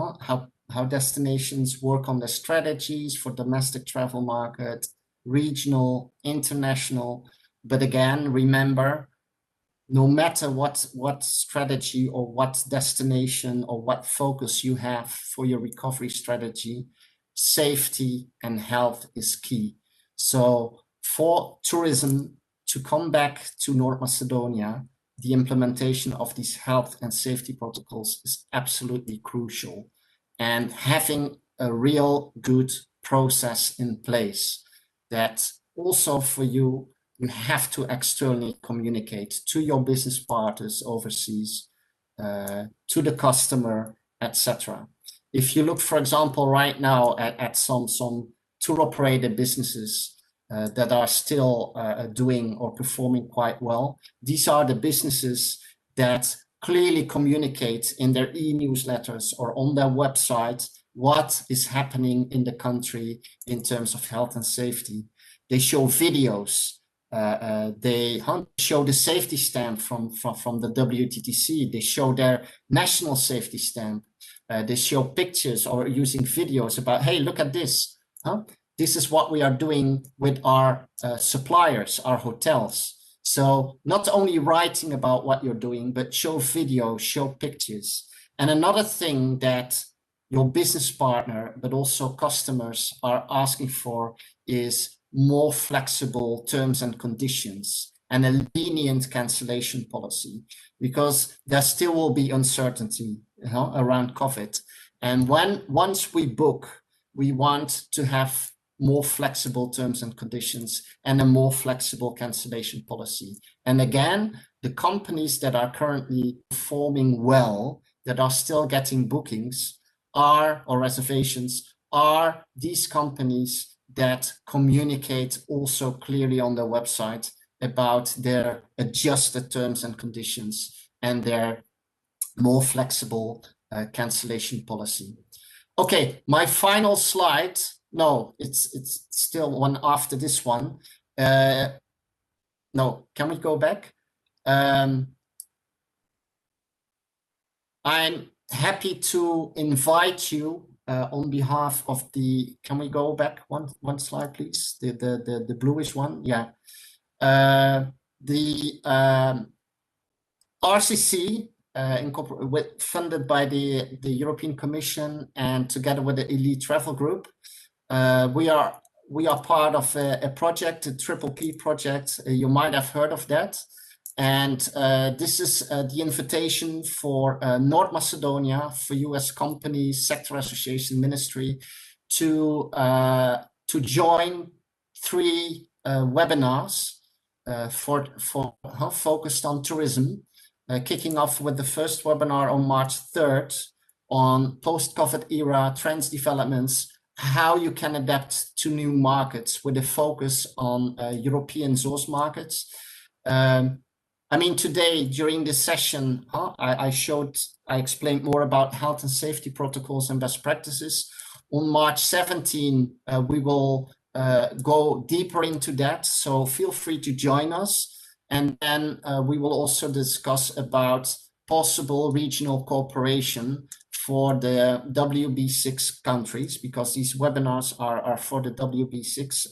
how destinations work on the strategies for domestic travel market, regional, international. But again, remember, no matter what strategy or what destination or what focus you have for your recovery strategy, safety and health is key. So for tourism to come back to North Macedonia, the implementation of these health and safety protocols is absolutely crucial. And having a real good process in place that also for you, you have to externally communicate to your business partners overseas, to the customer, etc. If you look, for example, right now at some tour operator businesses that are still doing or performing quite well, these are the businesses that clearly communicate in their e-newsletters or on their website what is happening in the country in terms of health and safety. They show videos. They show the safety stamp from the WTTC. They show their national safety stamp. They show pictures or using videos about, hey, look at this. This is what we are doing with our suppliers, our hotels. So not only writing about what you're doing, but show videos, show pictures. And another thing that your business partner, but also customers are asking for is more flexible terms and conditions and a lenient cancellation policy, because there still will be uncertainty around COVID. And once we book, we want to have more flexible terms and conditions and a more flexible cancellation policy. And again, the companies that are currently performing well, that are still getting bookings or reservations, are these companies that communicate also clearly on their website about their adjusted terms and conditions and their more flexible cancellation policy. Okay, my final slide. No, it's still one after this one. No, can we go back? I'm happy to invite you on behalf of the, can we go back one slide, please? The bluish one, yeah. The RCC, funded by the European Commission and together with the Elite Travel Group, we are part of a project, a TPP project. You might have heard of that. And this is the invitation for North Macedonia, for US companies, sector association, ministry, to join 3 webinars focused on tourism, kicking off with the first webinar on March 3rd on post-COVID era trends, developments, how you can adapt to new markets with a focus on European source markets. I mean, today during this session, I explained more about health and safety protocols and best practices. On March 17, we will go deeper into that. So feel free to join us. And then we will also discuss about possible regional cooperation for the WB6 countries, because these webinars are for the WB6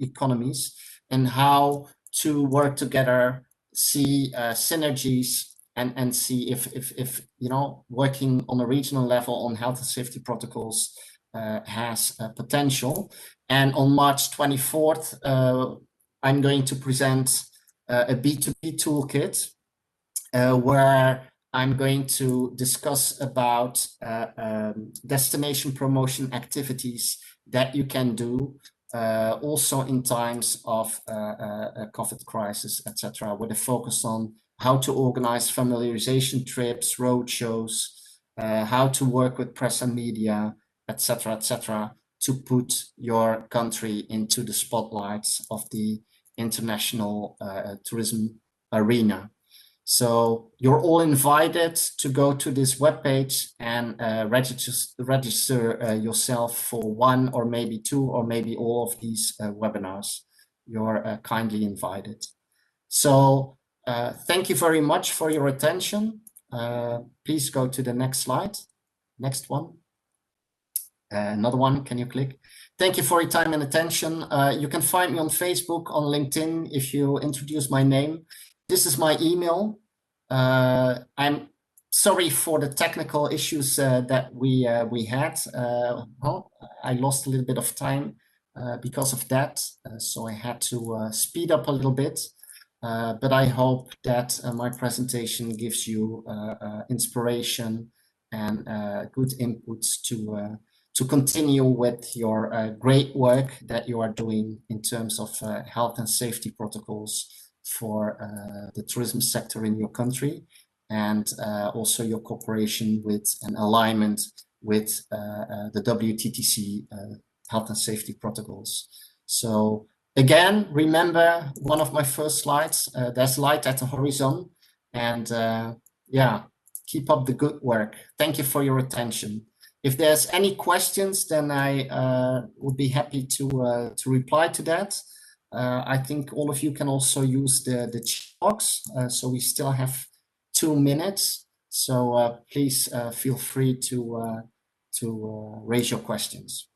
economies, and how to work together, see synergies, and see if you know, working on a regional level on health and safety protocols has potential. And on March 24th, I'm going to present a B2B toolkit where I'm going to discuss about destination promotion activities that you can do also in times of a COVID crisis, etc., with a focus on how to organize familiarization trips, road shows, how to work with press and media, etc., to put your country into the spotlights of the international tourism arena. So you're all invited to go to this webpage and register yourself for one or maybe two or maybe all of these webinars. You're kindly invited. So thank you very much for your attention. Please go to the next slide. Next one. Another one, can you click? Thank you for your time and attention. You can find me on Facebook, on LinkedIn, if you introduce my name. This is my email. I'm sorry for the technical issues that we had. Well, I lost a little bit of time because of that, so I had to speed up a little bit. But I hope that my presentation gives you inspiration and good inputs to continue with your great work that you are doing in terms of health and safety protocols for the tourism sector in your country, and also your cooperation with and alignment with the WTTC health and safety protocols. So again, remember one of my first slides, there's light at the horizon, and yeah, keep up the good work. Thank you for your attention. If there's any questions, then I would be happy to reply to that. I think all of you can also use the chat box, so we still have 2 minutes. So please feel free to raise your questions.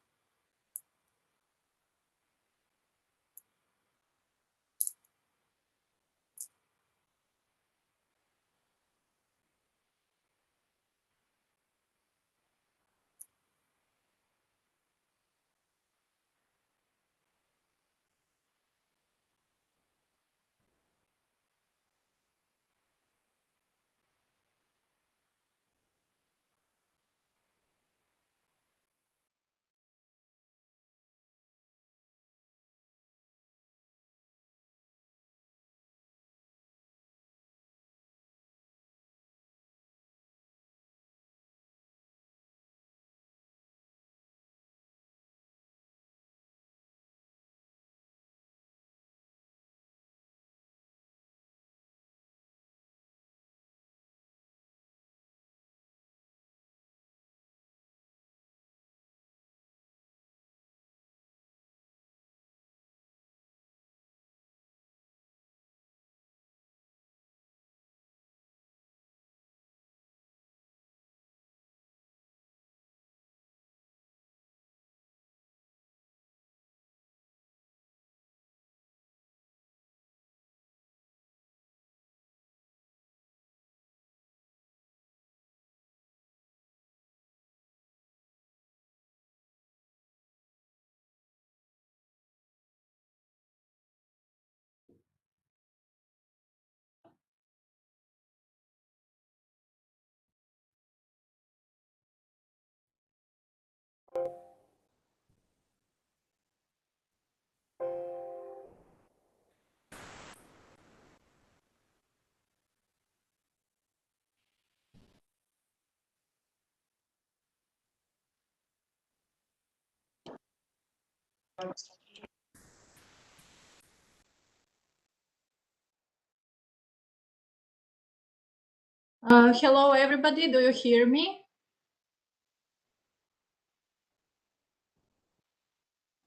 Hello, everybody. Do you hear me?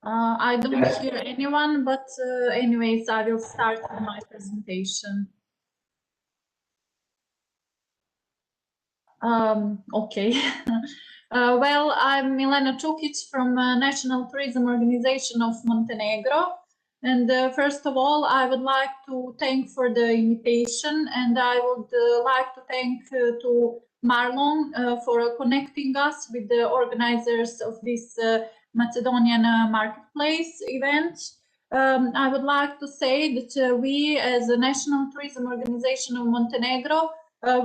I don't hear anyone, but anyways, I will start my presentation. Okay. Well, I'm Milena Čukić from National Tourism Organization of Montenegro. And first of all, I would like to thank for the invitation, and I would like to thank to Marlon for connecting us with the organizers of this Macedonian marketplace event. I would like to say that we, as a National Tourism Organization of Montenegro,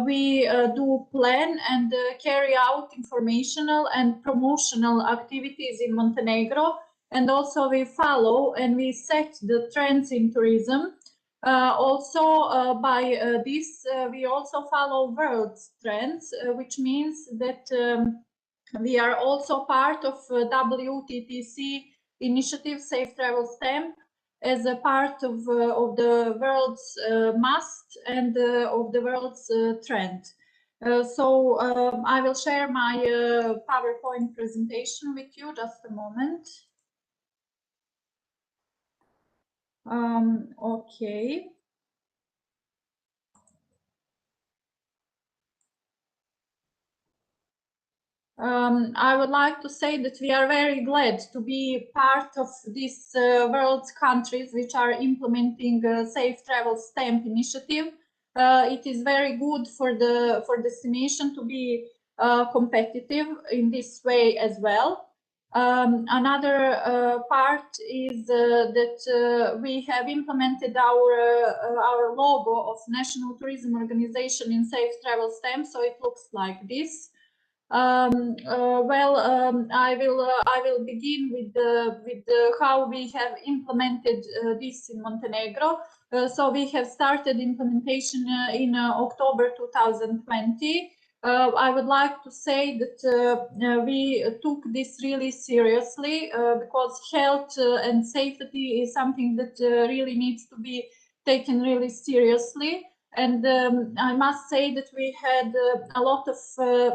we do plan and carry out informational and promotional activities in Montenegro, and also we follow and we set the trends in tourism. By this, we also follow world trends, which means that we are also part of WTTC initiative Safe Travel Stamp, as a part of the world's must and of the world's trend. I will share my PowerPoint presentation with you. Just a moment. Okay. I would like to say that we are very glad to be part of these world's countries which are implementing Safe Travel Stamp initiative. It is very good for destination to be competitive in this way as well. Another part is that we have implemented our logo of National Tourism Organization in Safe Travel Stamp, so it looks like this. I will begin with how we have implemented this in Montenegro. So we have started implementation in October 2020. I would like to say that we took this really seriously because health and safety is something that really needs to be taken really seriously. And I must say that we had a lot of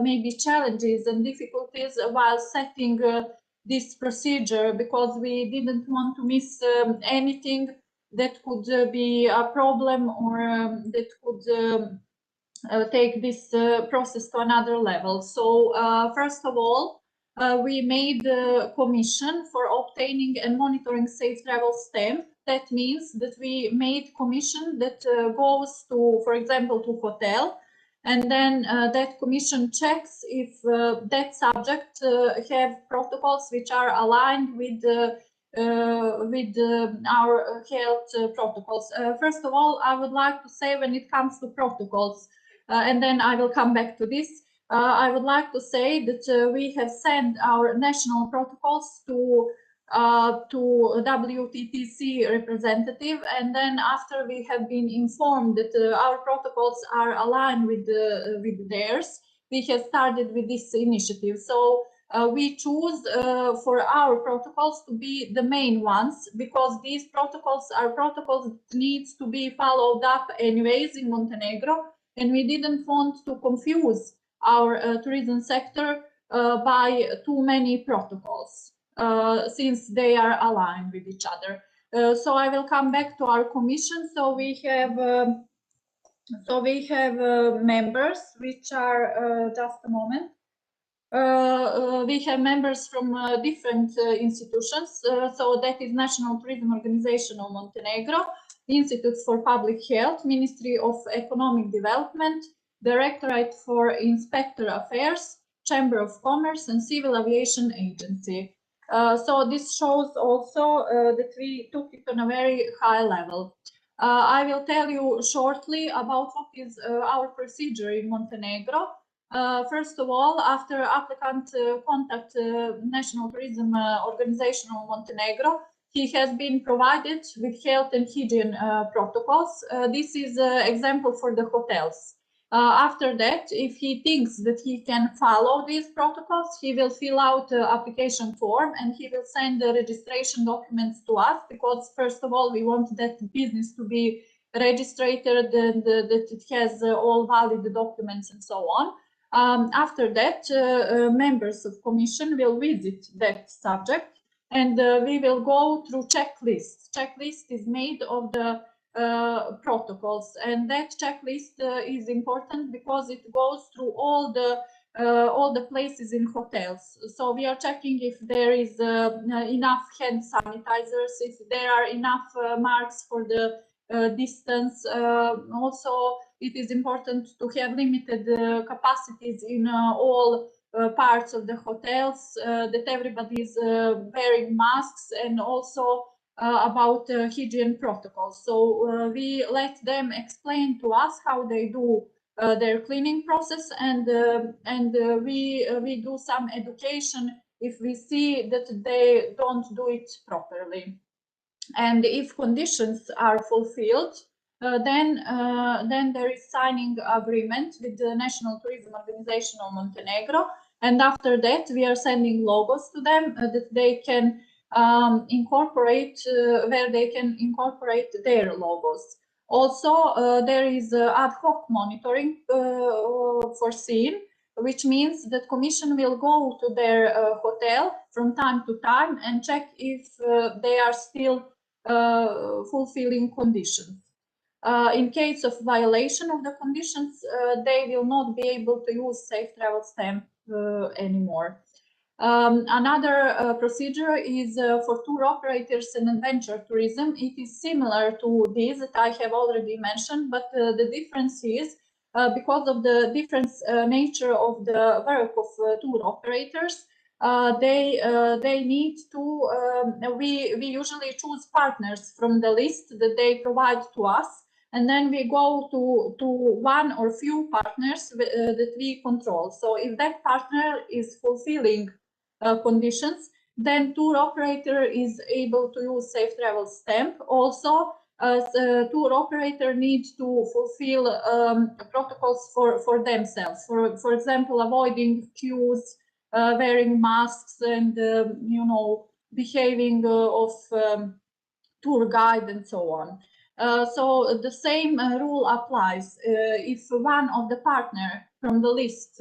maybe challenges and difficulties while setting this procedure, because we didn't want to miss anything that could be a problem or that could take this process to another level. So first of all, we made a commission for obtaining and monitoring Safe Travel Stamp. That means that we made commission that goes to, for example, to hotel, and then that commission checks if that subject have protocols which are aligned with our health protocols. First of all, I would like to say, when it comes to protocols, and then I will come back to this. I would like to say that we have sent our national protocols to WTTC representative, and then after we have been informed that our protocols are aligned with theirs, we have started with this initiative. So we choose for our protocols to be the main ones, because these protocols are protocols that needs to be followed up anyways in Montenegro, and we didn't want to confuse our tourism sector by too many protocols, since they are aligned with each other. So I will come back to our commission. So we have members which are just a moment. We have members from different institutions. So that is National Tourism Organization of Montenegro, Institute for Public Health, Ministry of Economic Development, Directorate for Inspector Affairs, Chamber of Commerce, and Civil Aviation Agency. So this shows also that we took it on a very high level. I will tell you shortly about what is our procedure in Montenegro. First of all, after applicant contact National Tourism Organization of Montenegro, he has been provided with health and hygiene protocols. This is an example for the hotels. After that, if he thinks that he can follow these protocols, he will fill out the application form and he will send the registration documents to us, because first of all, we want that business to be registered and that it has all valid documents and so on. After that, members of commission will visit that subject, and we will go through checklist. Checklist is made of the protocols, and that checklist is important because it goes through all the places in hotels. So we are checking if there is enough hand sanitizers, if there are enough marks for the distance. Also, it is important to have limited capacities in all parts of the hotels, that everybody is wearing masks, and also about hygiene protocols. So we let them explain to us how they do their cleaning process, and we do some education if we see that they don't do it properly. And if conditions are fulfilled, then there is signing agreement with the National Tourism Organization of Montenegro, and after that we are sending logos to them that they can incorporate, where they can incorporate their logos. Also, there is ad hoc monitoring foreseen, which means that Commission will go to their hotel from time to time and check if they are still fulfilling conditions. In case of violation of the conditions, they will not be able to use Safe Travel Stamp anymore. Another procedure is for tour operators and adventure tourism. It is similar to this that I have already mentioned, but the difference is because of the different nature of the work of tour operators, they need to, we usually choose partners from the list that they provide to us, and then we go to one or few partners that we control. So if that partner is fulfilling conditions, then tour operator is able to use Safe Travel Stamp. Also, the tour operator needs to fulfill protocols for themselves. For example, avoiding queues, wearing masks, and you know, behaving of tour guide and so on. So the same rule applies. If one of the partner from the list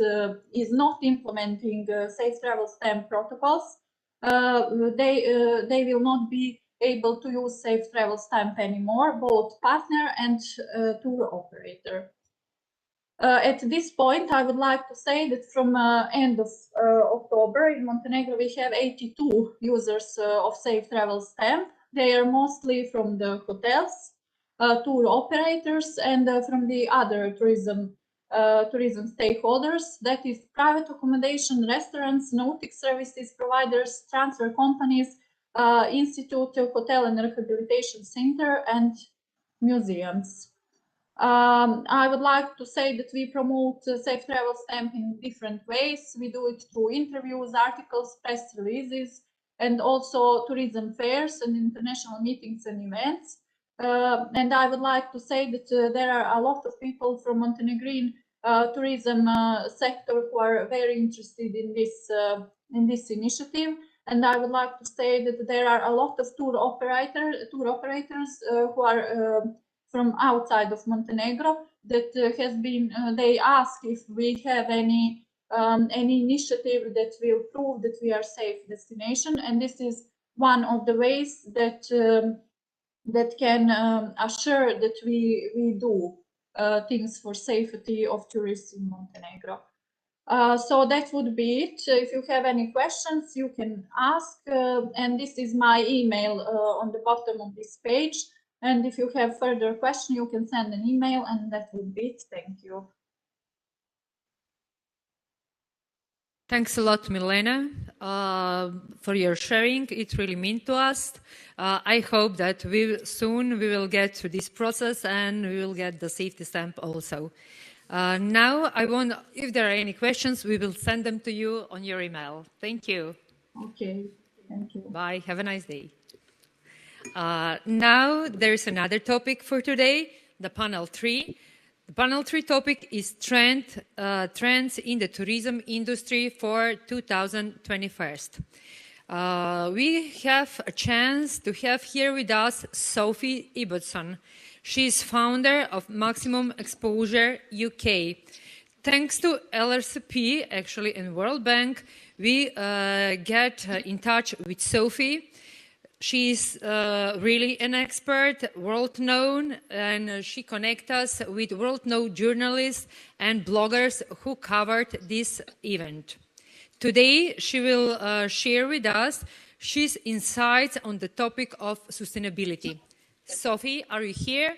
is not implementing Safe Travel Stamp protocols, they will not be able to use Safe Travel Stamp anymore, both partner and tour operator. At this point, I would like to say that from end of October in Montenegro, we have 82 users of Safe Travel Stamp. They are mostly from the hotels, tour operators, and from the other tourism stakeholders, that is private accommodation, restaurants, nautic services providers, transfer companies, institute, hotel and rehabilitation center, and museums. I would like to say that we promote Safe Travel Stamp in different ways. We do it through interviews, articles, press releases, and also tourism fairs and international meetings and events. And I would like to say that there are a lot of people from Montenegrin tourism sector who are very interested in this initiative. And I would like to say that there are a lot of tour operators who are from outside of Montenegro that has been. They ask if we have any initiative that will prove that we are safe destination, and this is one of the ways that that can assure that we do things for safety of tourists in Montenegro. So that would be it. If you have any questions, you can ask, and this is my email on the bottom of this page. And if you have further questions, you can send an email, and that would be it. Thank you. Thanks a lot, Milena, for your sharing. It really means to us. I hope that soon we will get through this process and we will get the safety stamp also. Now, if there are any questions, we will send them to you on your email. Thank you. Okay, thank you. Bye. Have a nice day. Now, there is another topic for today, the panel 3. The panel 3 topic is trends in the tourism industry for 2021. We have a chance to have here with us Sophie Ibbotson. She is founder of Maximum Exposure UK. Thanks to LRCP, actually, and World Bank, we get in touch with Sophie. She's really an expert, world-known, and she connects us with world-known journalists and bloggers who covered this event. Today, she will share with us she's insights on the topic of sustainability. Sophie, are you here?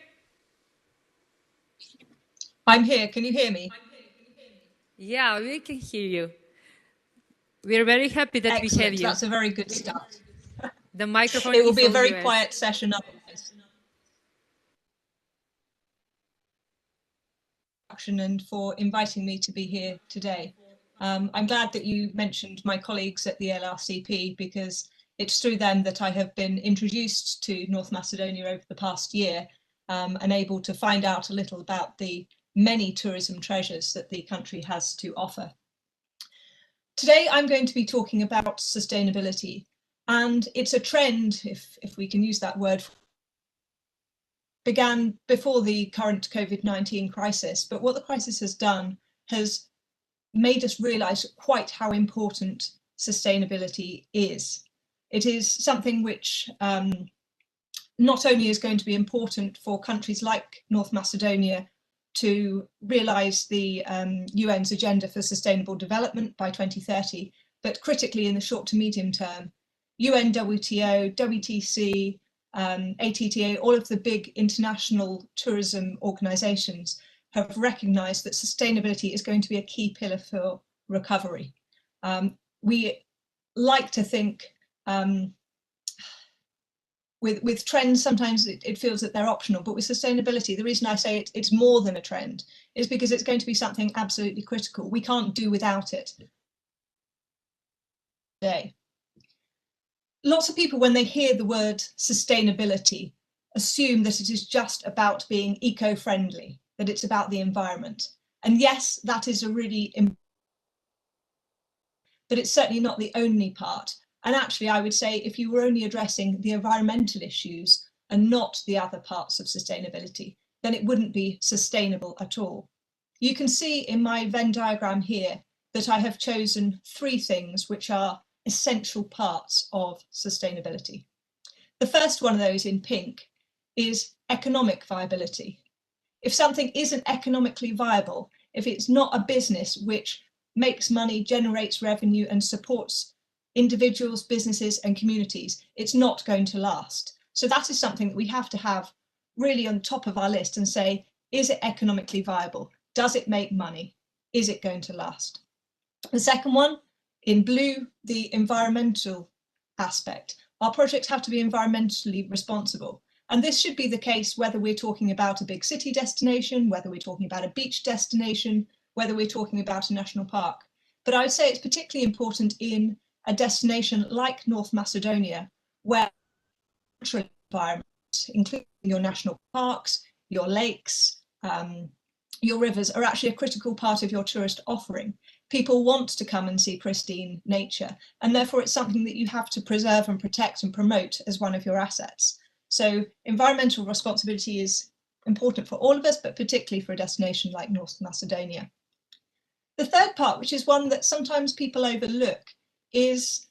I'm here. Can you hear me? Yeah, we can hear you. We're very happy that Excellent. we have you. That's a very good start. The microphone It will is be a all very yours. quiet session otherwise. And for inviting me to be here today. I'm glad that you mentioned my colleagues at the LRCP, because it's through them that I have been introduced to North Macedonia over the past year, and able to find out a little about the many tourism treasures that the country has to offer. Today, I'm going to be talking about sustainability, and it's a trend, if we can use that word, began before the current COVID-19 crisis, but what the crisis has done has made us realise quite how important sustainability is. It is something which not only is going to be important for countries like North Macedonia to realise the UN's agenda for sustainable development by 2030, but critically in the short to medium term, UN, WTO, WTC, ATTA, all of the big international tourism organisations have recognised that sustainability is going to be a key pillar for recovery. We like to think with trends, sometimes it feels that they're optional, but with sustainability, the reason I say it's more than a trend is because it's going to be something absolutely critical. We can't do without it today. Lots of people, when they hear the word sustainability, assume that it is just about being eco-friendly, that it's about the environment. And yes, that is a really important, but it's certainly not the only part. And actually, I would say if you were only addressing the environmental issues and not the other parts of sustainability, then it wouldn't be sustainable at all. You can see in my Venn diagram here that I have chosen 3 things which are essential parts of sustainability. The first one of those in pink is economic viability. If something isn't economically viable, if it's not a business which makes money, generates revenue and supports individuals, businesses and communities, it's not going to last. So that is something that we have to have really on top of our list and say, is it economically viable? Does it make money? Is it going to last? The second one, in blue, the environmental aspect. Our projects have to be environmentally responsible. And this should be the case whether we're talking about a big city destination, whether we're talking about a beach destination, whether we're talking about a national park. But I would say it's particularly important in a destination like North Macedonia, where natural environment, including your national parks, your lakes, your rivers, are actually a critical part of your tourist offering. People want to come and see pristine nature, and therefore it's something that you have to preserve and protect and promote as one of your assets. So environmental responsibility is important for all of us, but particularly for a destination like North Macedonia. The third part, which is one that sometimes people overlook, is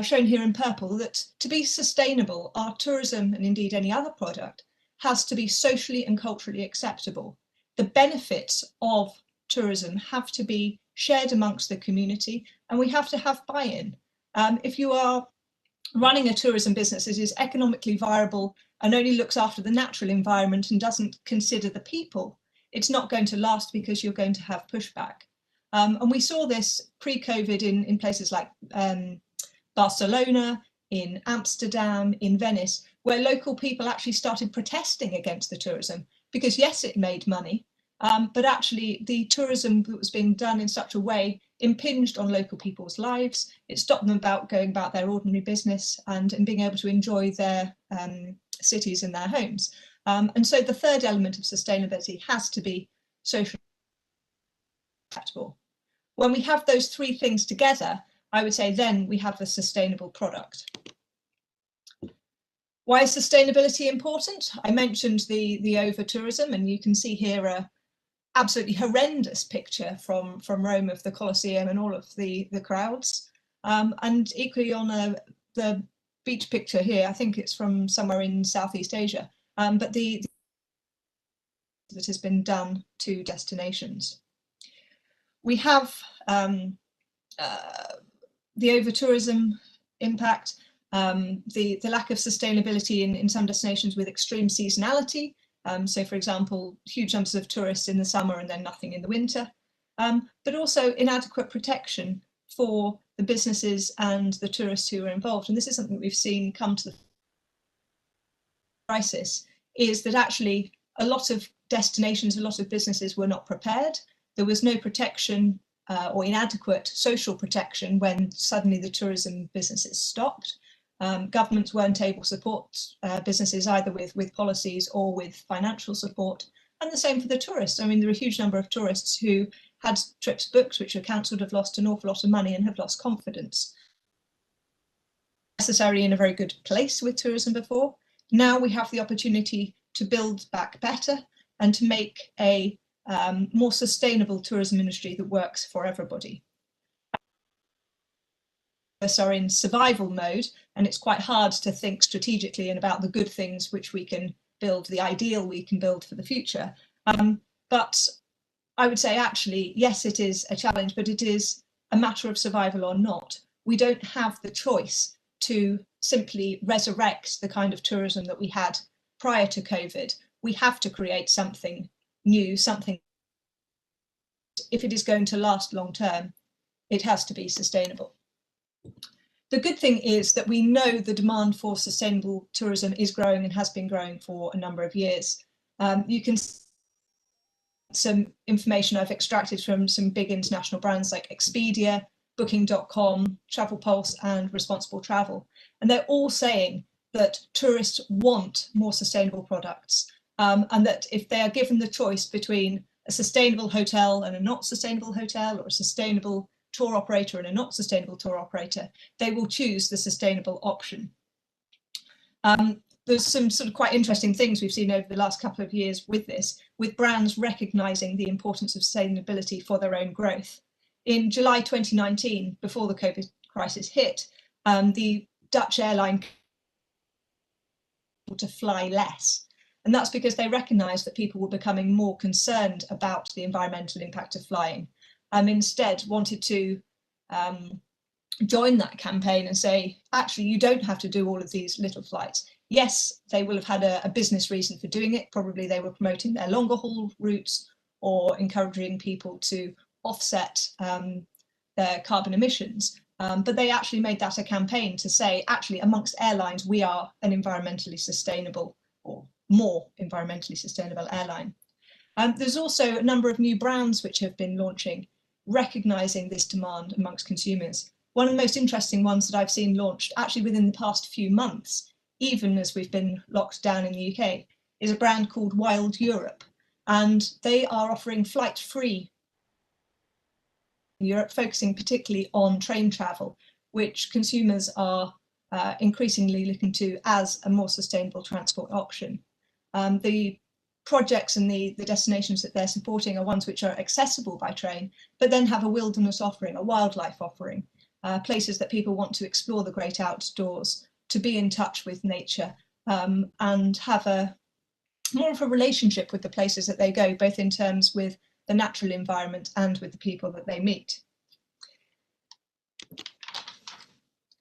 shown here in purple, that to be sustainable, our tourism, and indeed any other product, has to be socially and culturally acceptable. The benefits of tourism have to be shared amongst the community, and we have to have buy-in. If you are running a tourism business that is economically viable and only looks after the natural environment and doesn't consider the people, it's not going to last because you're going to have pushback. And we saw this pre-COVID in places like Barcelona, in Amsterdam, in Venice, where local people actually started protesting against the tourism because yes, it made money, but actually the tourism that was being done in such a way impinged on local people's lives. It stopped them going about their ordinary business and being able to enjoy their cities and their homes. And so the third element of sustainability has to be socially acceptable. When we have those 3 things together, I would say then we have the sustainable product. Why is sustainability important? I mentioned the over-tourism, and you can see here a absolutely horrendous picture from Rome of the Colosseum and all of the crowds. And equally on the beach picture here, I think it's from somewhere in Southeast Asia, but that has been done to destinations. We have the over-tourism impact, the lack of sustainability in some destinations with extreme seasonality. So, for example, huge numbers of tourists in the summer and then nothing in the winter, but also inadequate protection for the businesses and the tourists who are involved. And this is something we've seen come to the crisis, is that actually a lot of destinations, a lot of businesses were not prepared. There was no protection or inadequate social protection when suddenly the tourism businesses stopped. Governments weren't able to support businesses either with policies or with financial support. And the same for the tourists. I mean, there are a huge number of tourists who had trips booked which were cancelled, have lost an awful lot of money and have lost confidence. Necessarily in a very good place with tourism before. Now we have the opportunity to build back better and to make a more sustainable tourism industry that works for everybody. Are in survival mode, and it's quite hard to think strategically and about the good things which we can build, the ideal we can build for the future. But I would say actually, yes, it is a challenge, but it is a matter of survival or not. We don't have the choice to simply resurrect the kind of tourism that we had prior to COVID. We have to create something new, something, if it is going to last long term, it has to be sustainable. The good thing is that we know the demand for sustainable tourism is growing and has been growing for a number of years. You can see some information I've extracted from some big international brands like Expedia, Booking.com, Travel Pulse and Responsible Travel. And they're all saying that tourists want more sustainable products, and that if they are given the choice between a sustainable hotel and a not sustainable hotel, or a sustainable tour operator and a not sustainable tour operator, they will choose the sustainable option. There's some sort of quite interesting things we've seen over the last couple of years with this, with brands recognizing the importance of sustainability for their own growth. In July 2019, before the COVID crisis hit, the Dutch airline to fly less. And that's because they recognized that people were becoming more concerned about the environmental impact of flying. Instead wanted to join that campaign and say, actually, you don't have to do all of these little flights. Yes, they will have had a business reason for doing it. Probably they were promoting their longer haul routes or encouraging people to offset their carbon emissions. But they actually made that a campaign to say, actually, amongst airlines, we are an environmentally sustainable or more environmentally sustainable airline. There's also a number of new brands which have been launching, recognizing this demand amongst consumers. One of the most interesting ones that I've seen launched actually within the past few months, even as we've been locked down in the UK, is a brand called Wild Europe. And they are offering flight-free in Europe, focusing particularly on train travel, which consumers are increasingly looking to as a more sustainable transport option. The projects and the destinations that they're supporting are ones which are accessible by train, but then have a wilderness offering, a wildlife offering, places that people want to explore the great outdoors, to be in touch with nature, and have a more of a relationship with the places that they go, both in terms with the natural environment and with the people that they meet.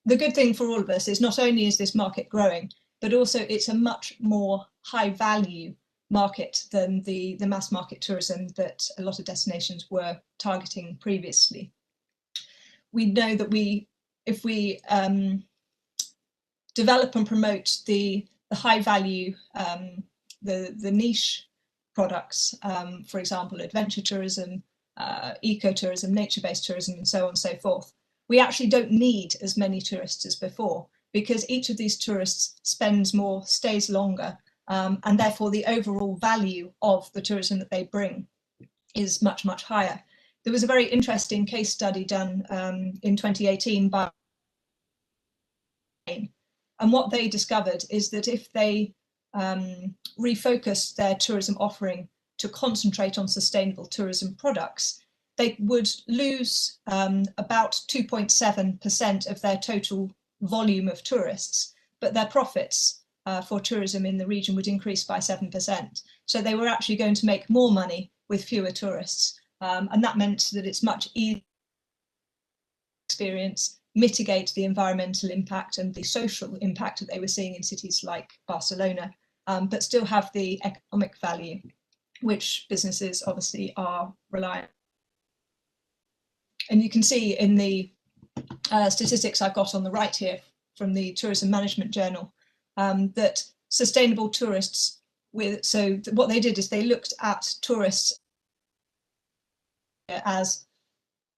The good thing for all of us is not only is this market growing, but also it's a much more high value market than the mass market tourism that a lot of destinations were targeting previously. We know that if we develop and promote the high value, the niche products, for example, adventure tourism, ecotourism, nature-based tourism, and so on and so forth, we actually don't need as many tourists as before, because each of these tourists spends more, stays longer, and therefore the overall value of the tourism that they bring is much, much higher. There was a very interesting case study done in 2018 by, and what they discovered is that if they refocused their tourism offering to concentrate on sustainable tourism products, they would lose about 2.7% of their total volume of tourists. but their profits for tourism in the region would increase by 7%. So they were actually going to make more money with fewer tourists. And that meant that it's much easier to experience, mitigate the environmental impact and the social impact that they were seeing in cities like Barcelona, but still have the economic value, which businesses obviously are reliant on. And you can see in the statistics I've got on the right here from the Tourism Management Journal that sustainable tourists so what they did is they looked at tourists as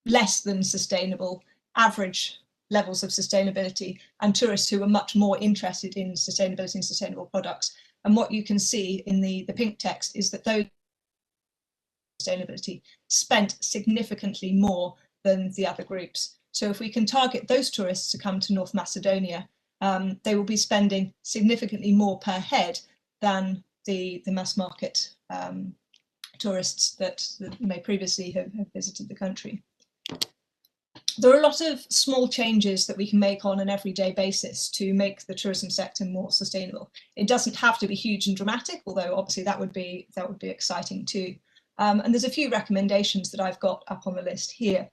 less than sustainable, average levels of sustainability, and tourists who were much more interested in sustainability and sustainable products. And what you can see in the pink text is that those sustainability spent significantly more than the other groups. So if we can target those tourists to come to North Macedonia, they will be spending significantly more per head than the mass market tourists that may previously have visited the country. There are a lot of small changes that we can make on an everyday basis to make the tourism sector more sustainable. It doesn't have to be huge and dramatic, although obviously that would be exciting too. And there's a few recommendations that I've got up on the list here.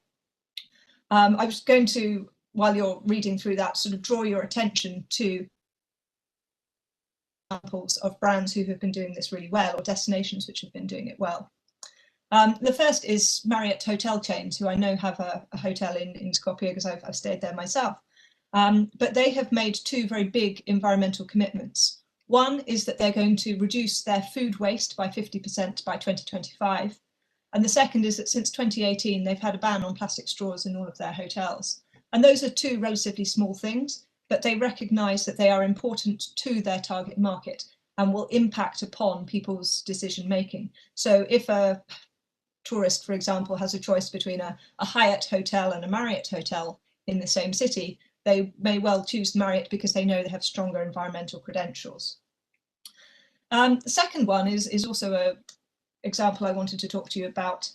I was going to, while you're reading through that, sort of draw your attention to examples of brands who have been doing this really well, or destinations which have been doing it well. The first is Marriott hotel chains, who I know have a hotel in Skopje because I've stayed there myself. But they have made two very big environmental commitments. One is that they're going to reduce their food waste by 50% by 2025. And the second is that since 2018, they've had a ban on plastic straws in all of their hotels. And those are two relatively small things, but they recognise that they are important to their target market and will impact upon people's decision making. So if a tourist, for example, has a choice between a Hyatt hotel and a Marriott hotel in the same city, they may well choose Marriott because they know they have stronger environmental credentials. The second one is also an example I wanted to talk to you about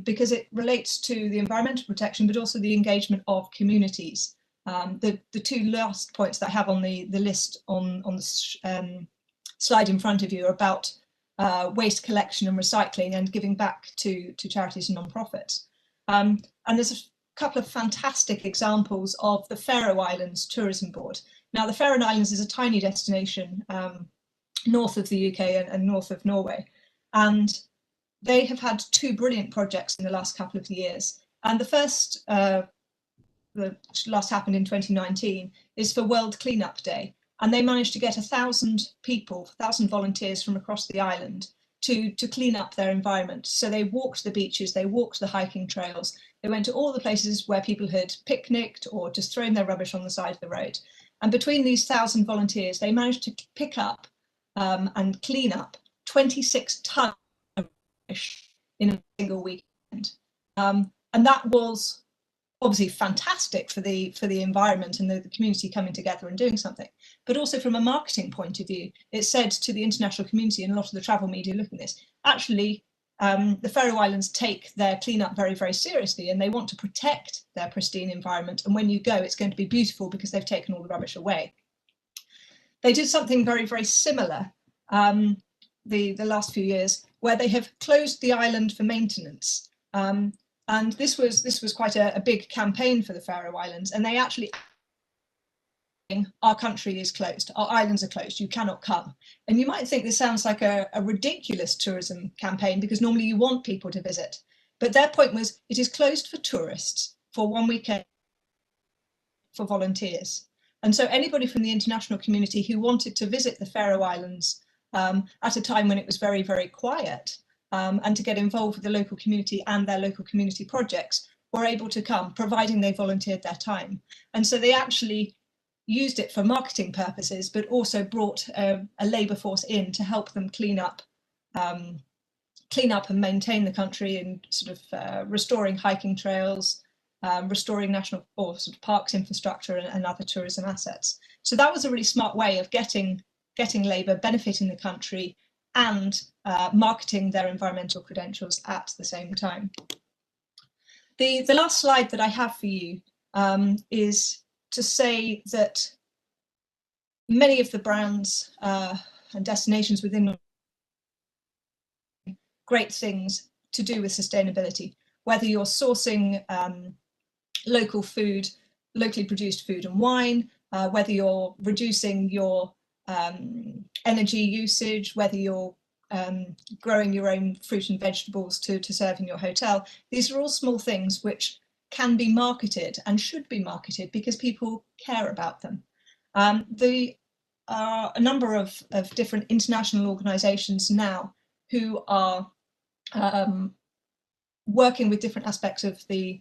because it relates to the environmental protection, but also the engagement of communities. The two last points that I have on the list on the slide in front of you are about waste collection and recycling and giving back to charities and non-profits. And there's a couple of fantastic examples of the Faroe Islands Tourism Board. Now, the Faroe Islands is a tiny destination north of the UK and north of Norway. And they have had two brilliant projects in the last couple of years. And the first, the last happened in 2019, is for World Cleanup Day. And they managed to get 1,000 people, 1,000 volunteers from across the island to clean up their environment. So they walked the beaches, they walked the hiking trails, they went to all the places where people had picnicked or just thrown their rubbish on the side of the road. And between these 1,000 volunteers, they managed to pick up and clean up 26 tons of rubbish in a single weekend. And that was obviously fantastic for the environment and the community coming together and doing something. But also from a marketing point of view, it said to the international community and a lot of the travel media looking at this, actually, the Faroe Islands take their cleanup very, very seriously and they want to protect their pristine environment. And when you go, it's going to be beautiful because they've taken all the rubbish away. They did something very, very similar the last few years where they have closed the island for maintenance. And this was quite a big campaign for the Faroe Islands, and they actually, our country is closed, our islands are closed, you cannot come. And you might think this sounds like a ridiculous tourism campaign because normally you want people to visit. But their point was it is closed for tourists for one weekend for volunteers. And so anybody from the international community who wanted to visit the Faroe Islands at a time when it was very, very quiet, and to get involved with the local community and their local community projects were able to come, providing they volunteered their time. And so they actually used it for marketing purposes, but also brought a labour force in to help them clean up and maintain the country and sort of restoring hiking trails, restoring national or sort of parks infrastructure and other tourism assets. So that was a really smart way of getting labour, benefiting the country, and marketing their environmental credentials at the same time. The last slide that I have for you is to say that many of the brands and destinations within great things to do with sustainability, whether you're sourcing local food, locally produced food and wine, whether you're reducing your energy usage, whether you're growing your own fruit and vegetables to serve in your hotel. These are all small things which can be marketed and should be marketed because people care about them. There are a number of different international organisations now who are working with different aspects of the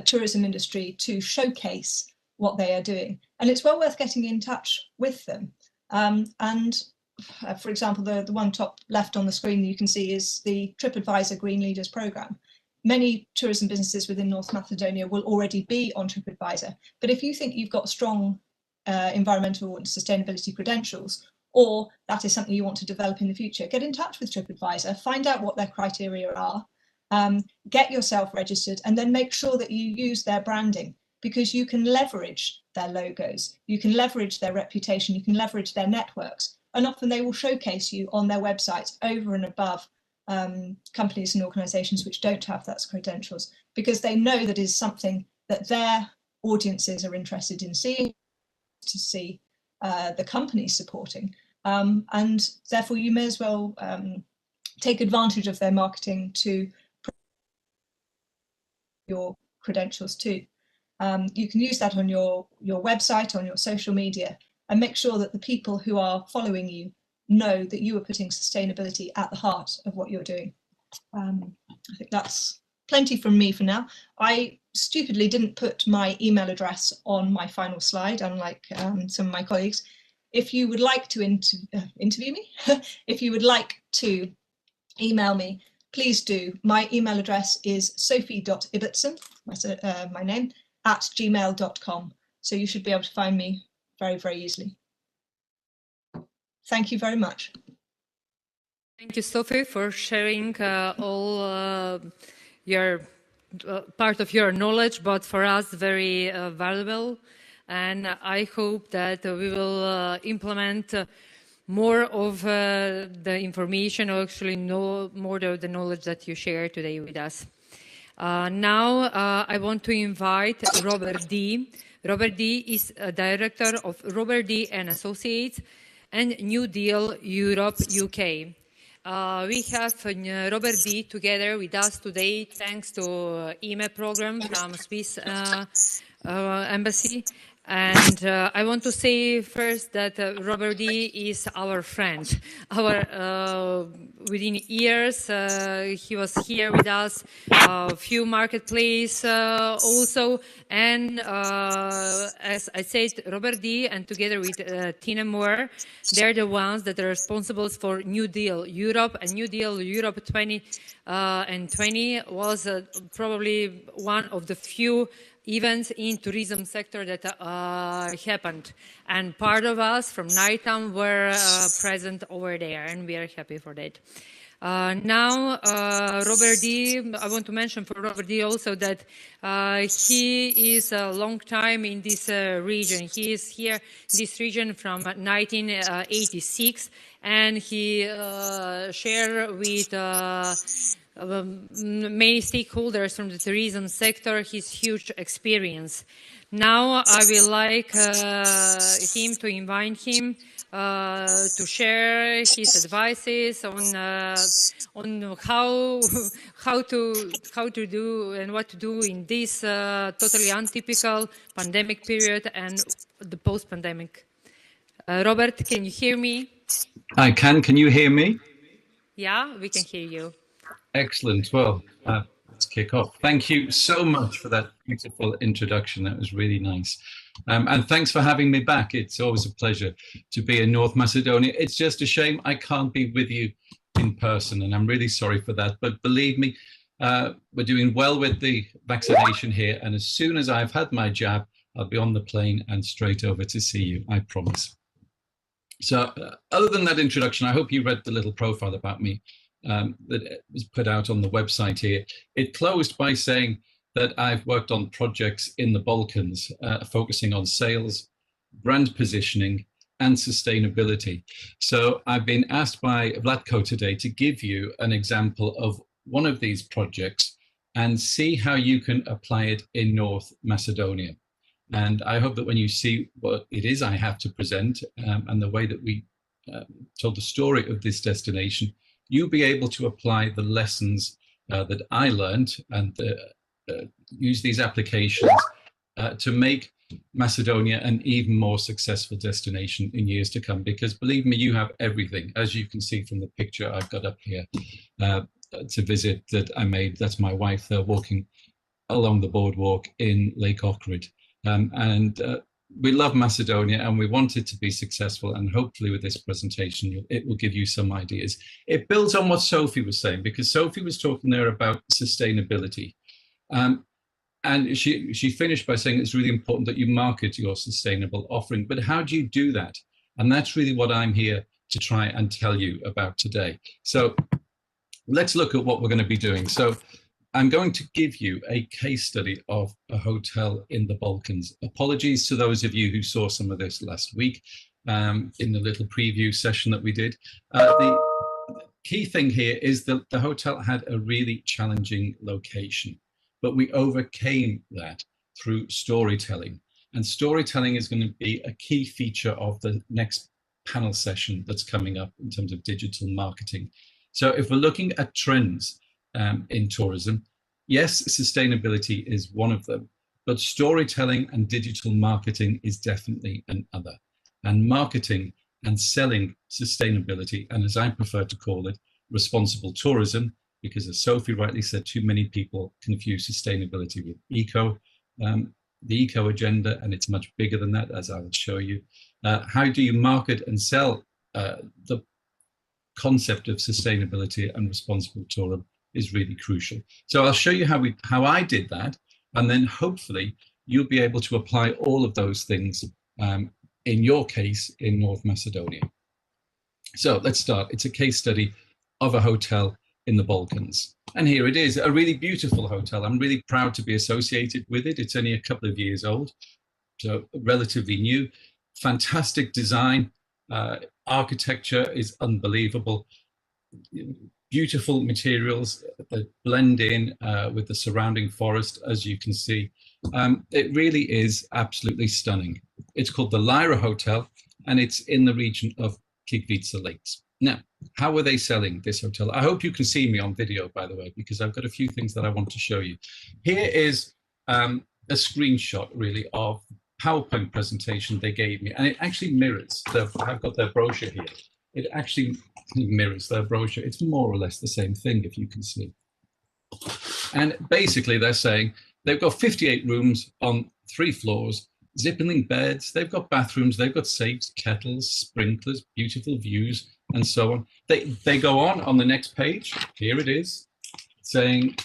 tourism industry to showcase what they are doing. And it's well worth getting in touch with them. For example, the one top left on the screen you can see is the TripAdvisor Green Leaders programme. Many tourism businesses within North Macedonia will already be on TripAdvisor, but if you think you've got strong environmental and sustainability credentials, or that is something you want to develop in the future, get in touch with TripAdvisor, find out what their criteria are, get yourself registered, and then make sure that you use their branding, because you can leverage their logos, you can leverage their reputation, you can leverage their networks, and often they will showcase you on their websites over and above companies and organisations which don't have that credentials, because they know that is something that their audiences are interested in seeing, to see the company supporting, and therefore you may as well take advantage of their marketing to your credentials too. You can use that on your website, on your social media, and make sure that the people who are following you know that you are putting sustainability at the heart of what you're doing. I think that's plenty from me for now. I stupidly didn't put my email address on my final slide, unlike some of my colleagues. If you would like to interview me, if you would like to email me, please do. My email address is sophie.ibbotson, my name, @gmail.com. So you should be able to find me very, very easily. Thank you very much. Thank you, Sophie, for sharing all your part of your knowledge, but for us very valuable. And I hope that we will implement more of the information, or actually know more of the knowledge that you share today with us. Now I want to invite Robert D. Robert D. is a director of Robert D. and Associates and New Deal Europe UK. We have Robert D. together with us today thanks to email program from Swiss Embassy. And I want to say first that Robert D. is our friend. Within years, he was here with us, a few marketplace also. And as I said, Robert D. and together with Tina Moore, they're the ones that are responsible for New Deal Europe. And New Deal Europe 2020 was probably one of the few events in tourism sector that happened, and part of us from NITAM were present over there, and we are happy for that. Now, Robert D., I want to mention for Robert D. also that he is a long time in this region. He is here in this region from 1986, and he shared with many stakeholders from the tourism sector his huge experience. Now I will like him to invite him to share his advices on how to do and what to do in this totally untypical pandemic period and the post-pandemic. Robert, can you hear me? I can. Can you hear me? Yeah, we can hear you. Excellent. Well, let's kick off. Thank you so much for that beautiful introduction. That was really nice. And thanks for having me back. It's always a pleasure to be in North Macedonia. It's just a shame I can't be with you in person, and I'm really sorry for that. But believe me, we're doing well with the vaccination here. And as soon as I've had my jab, I'll be on the plane and straight over to see you, I promise. So other than that introduction, I hope you read the little profile about me that was put out on the website here. It closed by saying that I've worked on projects in the Balkans, focusing on sales, brand positioning, and sustainability. So I've been asked by Vlatko today to give you an example of one of these projects and see how you can apply it in North Macedonia. And I hope that when you see what it is I have to present and the way that we told the story of this destination, you'll be able to apply the lessons that I learned and use these applications to make Macedonia an even more successful destination in years to come. Because believe me, you have everything, as you can see from the picture I've got up here to visit that I made. That's my wife there walking along the boardwalk in Lake Ohrid. We love Macedonia and we want it to be successful, and hopefully with this presentation it will give you some ideas. It builds on what Sophie was saying, because Sophie was talking there about sustainability. And she finished by saying it's really important that you market your sustainable offering, but how do you do that? And that's really what I'm here to try and tell you about today. So let's look at what we're going to be doing. So I'm going to give you a case study of a hotel in the Balkans. Apologies to those of you who saw some of this last week in the little preview session that we did. The key thing here is that the hotel had a really challenging location, but we overcame that through storytelling. And storytelling is going to be a key feature of the next panel session that's coming up in terms of digital marketing. So if we're looking at trends in tourism, yes, sustainability is one of them, but storytelling and digital marketing is definitely another. And marketing and selling sustainability, and as I prefer to call it, responsible tourism, because as Sophie rightly said, too many people confuse sustainability with the eco agenda, and it's much bigger than that, as I will show you. How do you market and sell the concept of sustainability and responsible tourism is really crucial. So I'll show you how I did that, and then hopefully you'll be able to apply all of those things in your case in North Macedonia. So let's start. It's a case study of a hotel in the Balkans. And here it is, a really beautiful hotel. I'm really proud to be associated with it. It's only a couple of years old, so relatively new. Fantastic design. Architecture is unbelievable. Beautiful materials that blend in with the surrounding forest, as you can see. It really is absolutely stunning. It's called the Lyra Hotel, and it's in the region of Kikvica Lakes. Now, how are they selling this hotel? I hope you can see me on video, by the way, because I've got a few things that I want to show you. Here is a screenshot, really, of PowerPoint presentation they gave me, and it actually mirrors. I've got their brochure here. It actually mirrors their brochure. It's more or less the same thing, if you can see. And basically, they're saying they've got 58 rooms on 3 floors, zip-link beds, they've got bathrooms, they've got safes, kettles, sprinklers, beautiful views, and so on. They go on the next page. Here it is, saying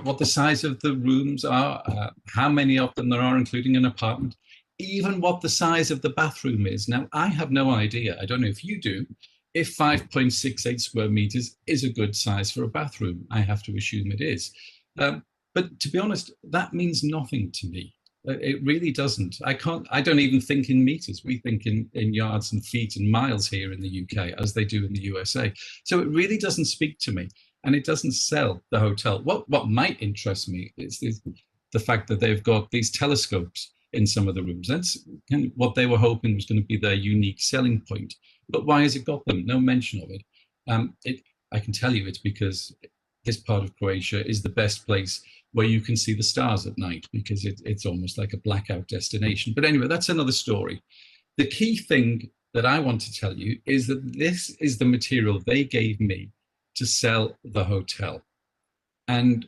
what the size of the rooms are, how many of them there are, including an apartment, even what the size of the bathroom is. Now, I have no idea, I don't know if you do, if 5.68 square meters is a good size for a bathroom. I have to assume it is. But to be honest, that means nothing to me. It really doesn't. I don't even think in meters. We think in yards and feet and miles here in the UK, as they do in the USA. So it really doesn't speak to me, and it doesn't sell the hotel. What might interest me is the fact that they've got these telescopes in some of the rooms. That's kind of what they were hoping was going to be their unique selling point. But why has it got them? No mention of it. I can tell you it's because this part of Croatia is the best place where you can see the stars at night, because it's almost like a blackout destination. But anyway, that's another story. The key thing that I want to tell you is that this is the material they gave me to sell the hotel. And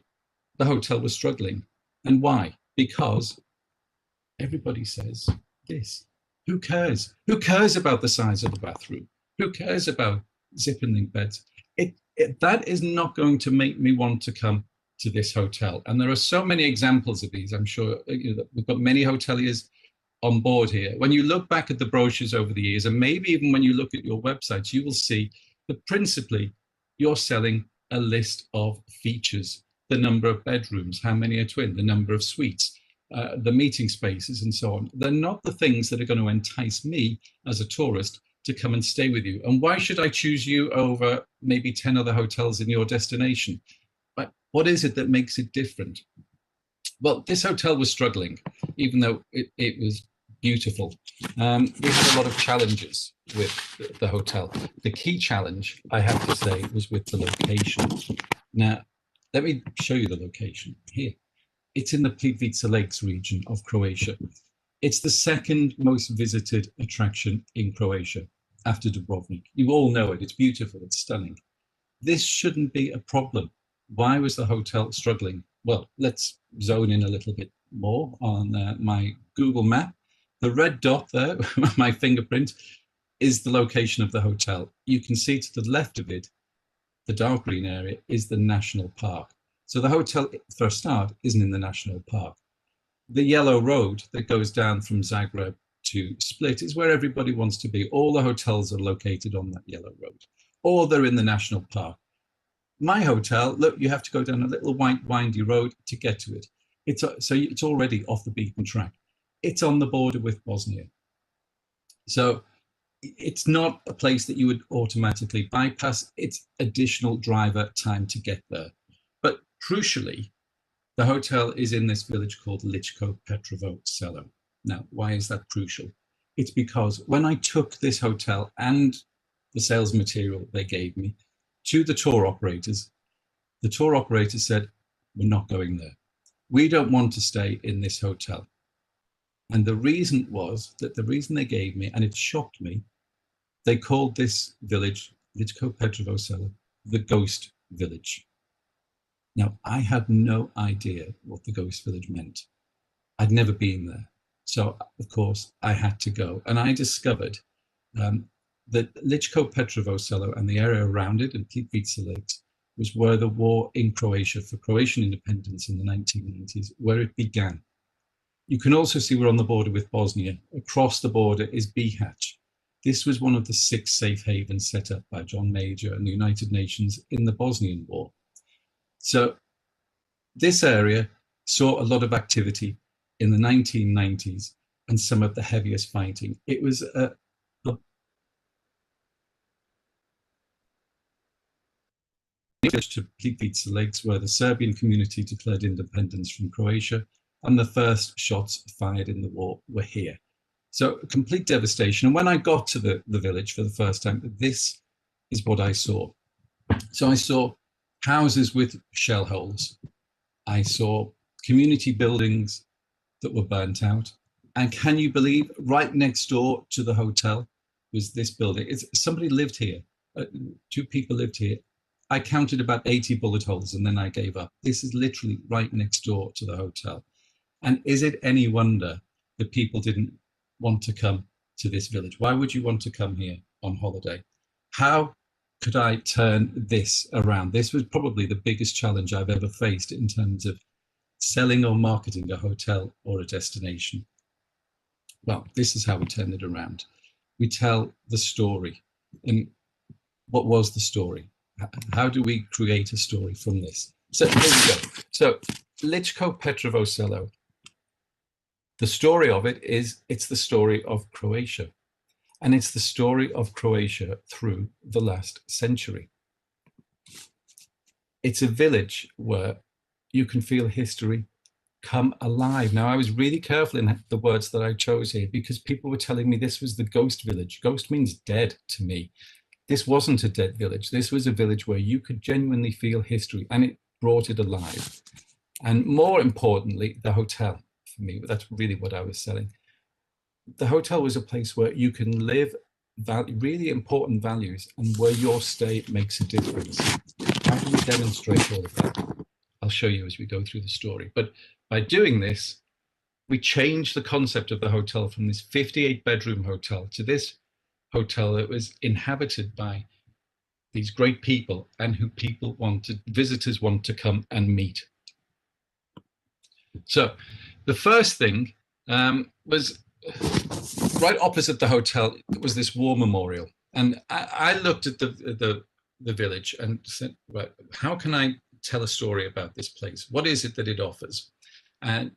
the hotel was struggling. And why? Because everybody says this. Who cares? Who cares about the size of the bathroom? Who cares about zip-and-link beds? That is not going to make me want to come to this hotel. And there are so many examples of these. I'm sure we've got many hoteliers on board here. When you look back at the brochures over the years, and maybe even when you look at your websites, you will see that principally you're selling a list of features, the number of bedrooms, how many are twin, the number of suites. the meeting spaces and so on. They're not the things that are going to entice me as a tourist to come and stay with you. And why should I choose you over maybe 10 other hotels in your destination? But what is it that makes it different? Well, this hotel was struggling, even though it was beautiful. We had a lot of challenges with the hotel. The key challenge, I have to say, was with the location. Now, let me show you the location here. It's in the Plitvice Lakes region of Croatia. It's the second most visited attraction in Croatia after Dubrovnik. You all know it. It's beautiful. It's stunning. This shouldn't be a problem. Why was the hotel struggling? Well, let's zone in a little bit more on my Google map. The red dot there, my fingerprint, is the location of the hotel. You can see to the left of it, the dark green area is the national park. So the hotel, for a start, isn't in the national park. The yellow road that goes down from Zagreb to Split is where everybody wants to be. All the hotels are located on that yellow road, or they're in the national park. My hotel, look, you have to go down a little windy road to get to it. So it's already off the beaten track. It's on the border with Bosnia. So it's not a place that you would automatically bypass. It's additional driver time to get there. But crucially, the hotel is in this village called Ličko Petrovo Selo. Now, why is that crucial? It's because when I took this hotel and the sales material they gave me to the tour operators said, we're not going there. We don't want to stay in this hotel. And the reason was that the reason they gave me, and it shocked me, they called this village, Ličko Petrovo Selo, the ghost village. Now, I had no idea what the ghost village meant. I'd never been there. So, of course, I had to go. And I discovered that Ličko Petrovo Selo and the area around it in Plitvice Lakes was where the war in Croatia for Croatian independence in the 1990s, where it began. You can also see we're on the border with Bosnia. Across the border is Bihać. This was one of the 6 safe havens set up by John Major and the United Nations in the Bosnian War. So this area saw a lot of activity in the 1990s and some of the heaviest fighting. It was to Plitvice Lakes, where the Serbian community declared independence from Croatia, and the first shots fired in the war were here. So complete devastation. And when I got to the village for the first time, this is what I saw. So I saw houses with shell holes. I saw community buildings that were burnt out. And can you believe, right next door to the hotel was this building. Somebody lived here. 2 people lived here. I counted about 80 bullet holes and then I gave up. This is literally right next door to the hotel. And is it any wonder that people didn't want to come to this village? Why would you want to come here on holiday? How could I turn this around? This was probably the biggest challenge I've ever faced in terms of selling or marketing a hotel or a destination. Well, this is how we turn it around. We tell the story. And what was the story? How do we create a story from this? So here we go. So Ličko Petrovo Selo. The story of it is, it's the story of Croatia. And it's the story of Croatia through the last century. It's a village where you can feel history come alive. Now, I was really careful in the words that I chose here because people were telling me this was the ghost village. Ghost means dead to me. This wasn't a dead village. This was a village where you could genuinely feel history, and it brought it alive. And more importantly, the hotel, for me, that's really what I was selling. The hotel was a place where you can live really important values and where your stay makes a difference. How do we demonstrate all of that? I'll show you as we go through the story. But by doing this, we changed the concept of the hotel from this 58-bedroom hotel to this hotel that was inhabited by these great people and who visitors want to come and meet. So the first thing was right opposite the hotel was this war memorial. And I looked at the village and said, well, how can I tell a story about this place? What is it that it offers? And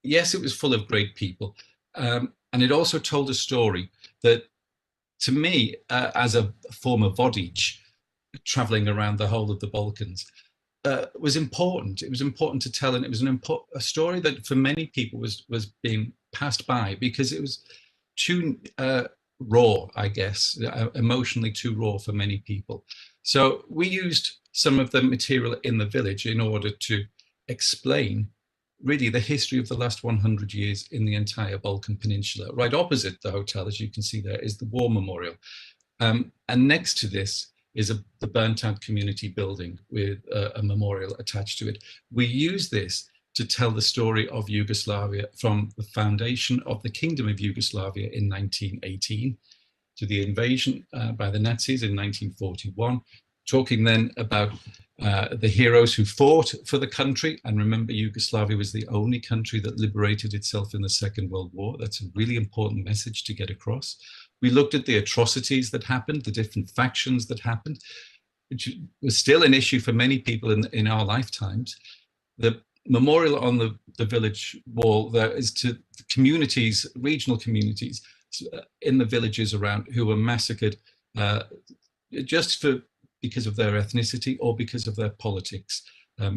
yes, it was full of great people. And it also told a story that, to me, as a former Vodic, traveling around the whole of the Balkans, was important. It was important to tell, and it was a story that for many people was being passed by because it was too raw, I guess, emotionally too raw for many people. So we used some of the material in the village in order to explain really the history of the last 100 years in the entire Balkan Peninsula. Right opposite the hotel, as you can see there, is the War Memorial. And next to this is the burnt out community building with a memorial attached to it. We use this to tell the story of Yugoslavia from the foundation of the Kingdom of Yugoslavia in 1918 to the invasion by the Nazis in 1941, talking then about the heroes who fought for the country. And remember, Yugoslavia was the only country that liberated itself in the Second World War. That's a really important message to get across. We looked at the atrocities that happened, the different factions that happened, which was still an issue for many people in our lifetimes. The memorial on the village wall there is to communities, regional communities in the villages around who were massacred just because of their ethnicity or because of their politics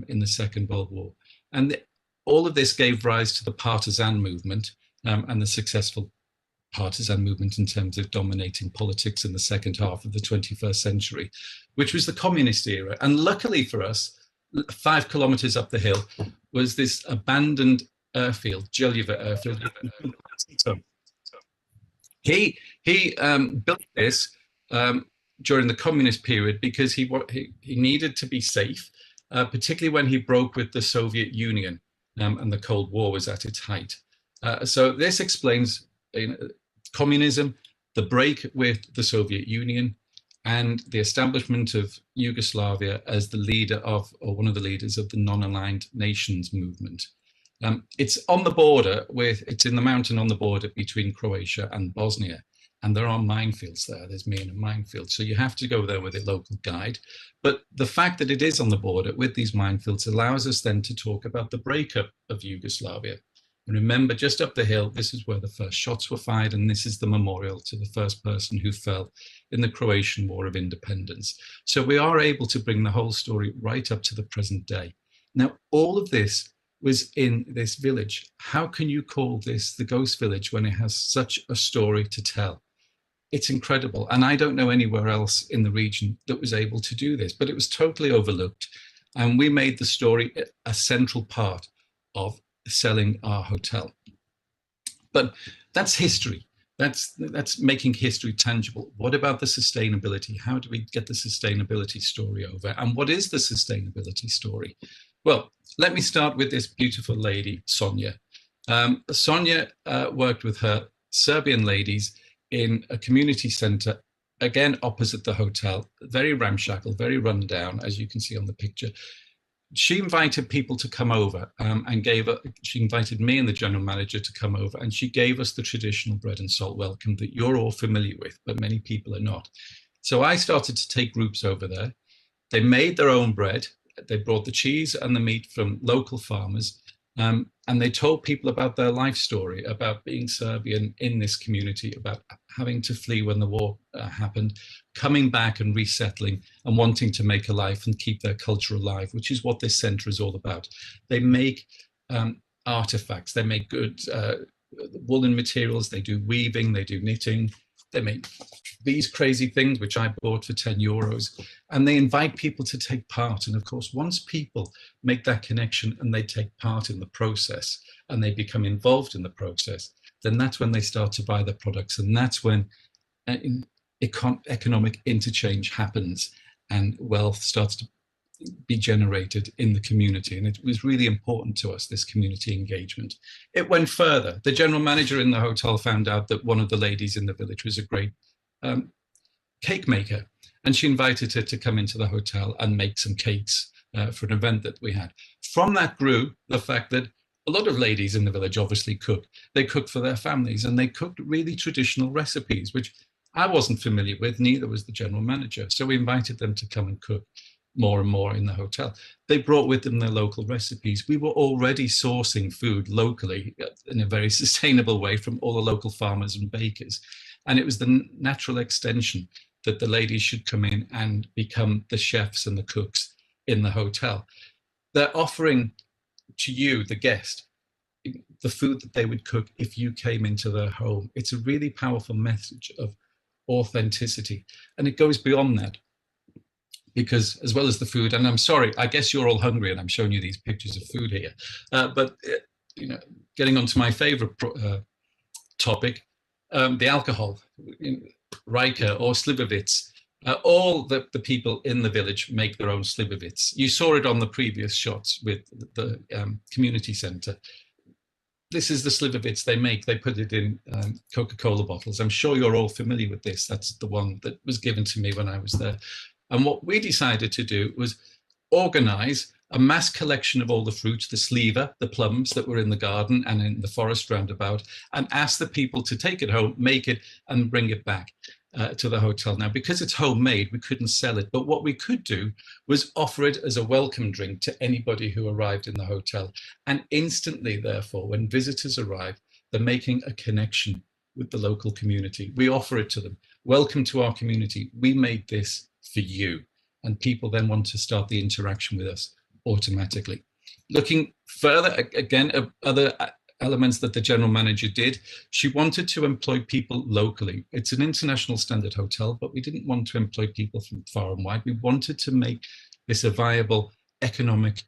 in the Second World War. And all of this gave rise to the partisan movement and the successful partisan movement in terms of dominating politics in the second half of the 21st century, which was the communist era. And luckily for us, 5 kilometers up the hill was this abandoned airfield, Jeljiva airfield. He built this during the communist period because he needed to be safe, particularly when he broke with the Soviet Union and the Cold War was at its height. So this explains communism, the break with the Soviet Union, and the establishment of Yugoslavia as the leader of, or one of the leaders of, the non-aligned nations movement. It's on the border it's in the mountain on the border between Croatia and Bosnia. And there are minefields there. There's Mirna minefield. So you have to go there with a local guide. But the fact that it is on the border with these minefields allows us then to talk about the breakup of Yugoslavia. And remember, just up the hill, this is where the first shots were fired, and this is the memorial to the first person who fell in the Croatian War of Independence. So we are able to bring the whole story right up to the present day. Now, all of this was in this village. How can you call this the ghost village when it has such a story to tell? It's incredible. And I don't know anywhere else in the region that was able to do this, but it was totally overlooked. And we made the story a central part of selling our hotel. But that's history. That's making history tangible. What about the sustainability? How do we get the sustainability story over? And what is the sustainability story? Well, let me start with this beautiful lady, Sonia. Sonia worked with her Serbian ladies in a community center, again, opposite the hotel, very ramshackle, very run down, as you can see on the picture. She invited people to come over and she invited me and the general manager to come over, and she gave us the traditional bread and salt welcome that you're all familiar with, but many people are not. So I started to take groups over there. They made their own bread. They brought the cheese and the meat from local farmers, and they told people about their life story, about being Serbian in this community, about having to flee when the war happened, coming back and resettling and wanting to make a life and keep their culture alive, which is what this center is all about. They make artifacts, they make good woolen materials, they do weaving, they do knitting, they make these crazy things, which I bought for 10 euros, and they invite people to take part. And of course, once people make that connection and they take part in the process and they become involved in the process, then that's when they start to buy the products. And that's when economic interchange happens and wealth starts to be generated in the community. And it was really important to us, this community engagement. It went further. The general manager in the hotel found out that one of the ladies in the village was a great cake maker, and she invited her to come into the hotel and make some cakes for an event that we had. From that grew the fact that a lot of ladies in the village obviously cook. They cooked for their families, and they cooked really traditional recipes, which I wasn't familiar with, neither was the general manager. So we invited them to come and cook. more and more in the hotel. They brought with them their local recipes. We were already sourcing food locally in a very sustainable way from all the local farmers and bakers. And it was the natural extension that the ladies should come in and become the chefs and the cooks in the hotel. They're offering to you, the guest, the food that they would cook if you came into their home. It's a really powerful message of authenticity. And it goes beyond that, because as well as the food, and I'm sorry, I guess you're all hungry and I'm showing you these pictures of food here, but you know, getting on to my favorite topic, the alcohol, Riker or Slivovitz. All the people in the village make their own Slivovitz. You saw it on the previous shots with the community centre. This is the Slivovitz they make. They put it in Coca-Cola bottles. I'm sure you're all familiar with this. That's the one that was given to me when I was there. And what we decided to do was organise a mass collection of all the fruits, the sliva, the plums that were in the garden and in the forest roundabout, and ask the people to take it home, make it, and bring it back to the hotel. Now, because it's homemade, we couldn't sell it, but what we could do was offer it as a welcome drink to anybody who arrived in the hotel. And instantly, therefore, when visitors arrive, they're making a connection with the local community. We offer it to them. Welcome to our community. We made this for you. And people then want to start the interaction with us automatically. Looking further, again, other elements that the general manager did, she wanted to employ people locally. It's an international standard hotel, but we didn't want to employ people from far and wide. We wanted to make this a viable economic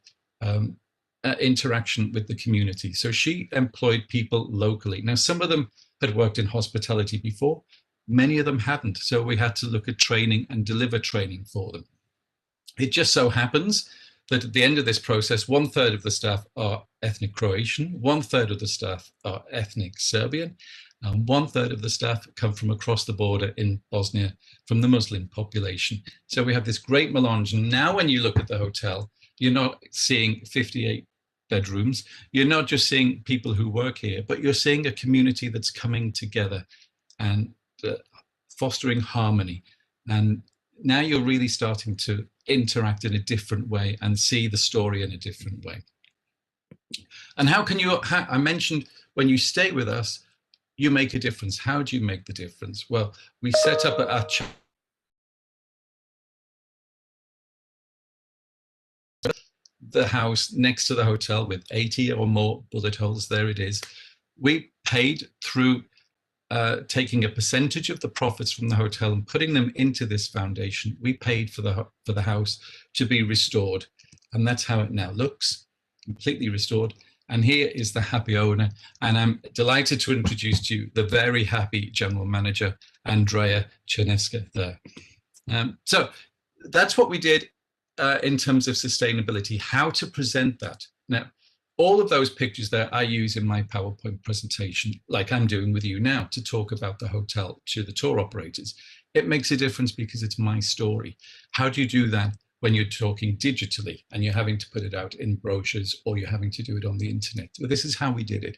interaction with the community. So she employed people locally. Now, some of them had worked in hospitality before, many of them hadn't. So we had to look at training and deliver training for them. It just so happens that at the end of this process, 1/3 of the staff are ethnic Croatian, 1/3 of the staff are ethnic Serbian, and 1/3 of the staff come from across the border in Bosnia from the Muslim population. So we have this great melange. And now when you look at the hotel, you're not seeing 58 bedrooms. You're not just seeing people who work here, but you're seeing a community that's coming together and fostering harmony. And now you're really starting to interact in a different way and see the story in a different way. And how can you, I mentioned when you stay with us, you make a difference. How do you make the difference? Well, we set up the house next to the hotel with 80 or more bullet holes. There it is. We paid through taking a percentage of the profits from the hotel and putting them into this foundation. We paid for the house to be restored, and that's how it now looks, completely restored. And here is the happy owner, and I'm delighted to introduce to you the very happy general manager, Andrea Cerneska there. So that's what we did in terms of sustainability, how to present that. Now, all of those pictures there I use in my PowerPoint presentation, like I'm doing with you now, to talk about the hotel to the tour operators. It makes a difference because it's my story. How do you do that when you're talking digitally and you're having to put it out in brochures or you're having to do it on the internet? Well, this is how we did it.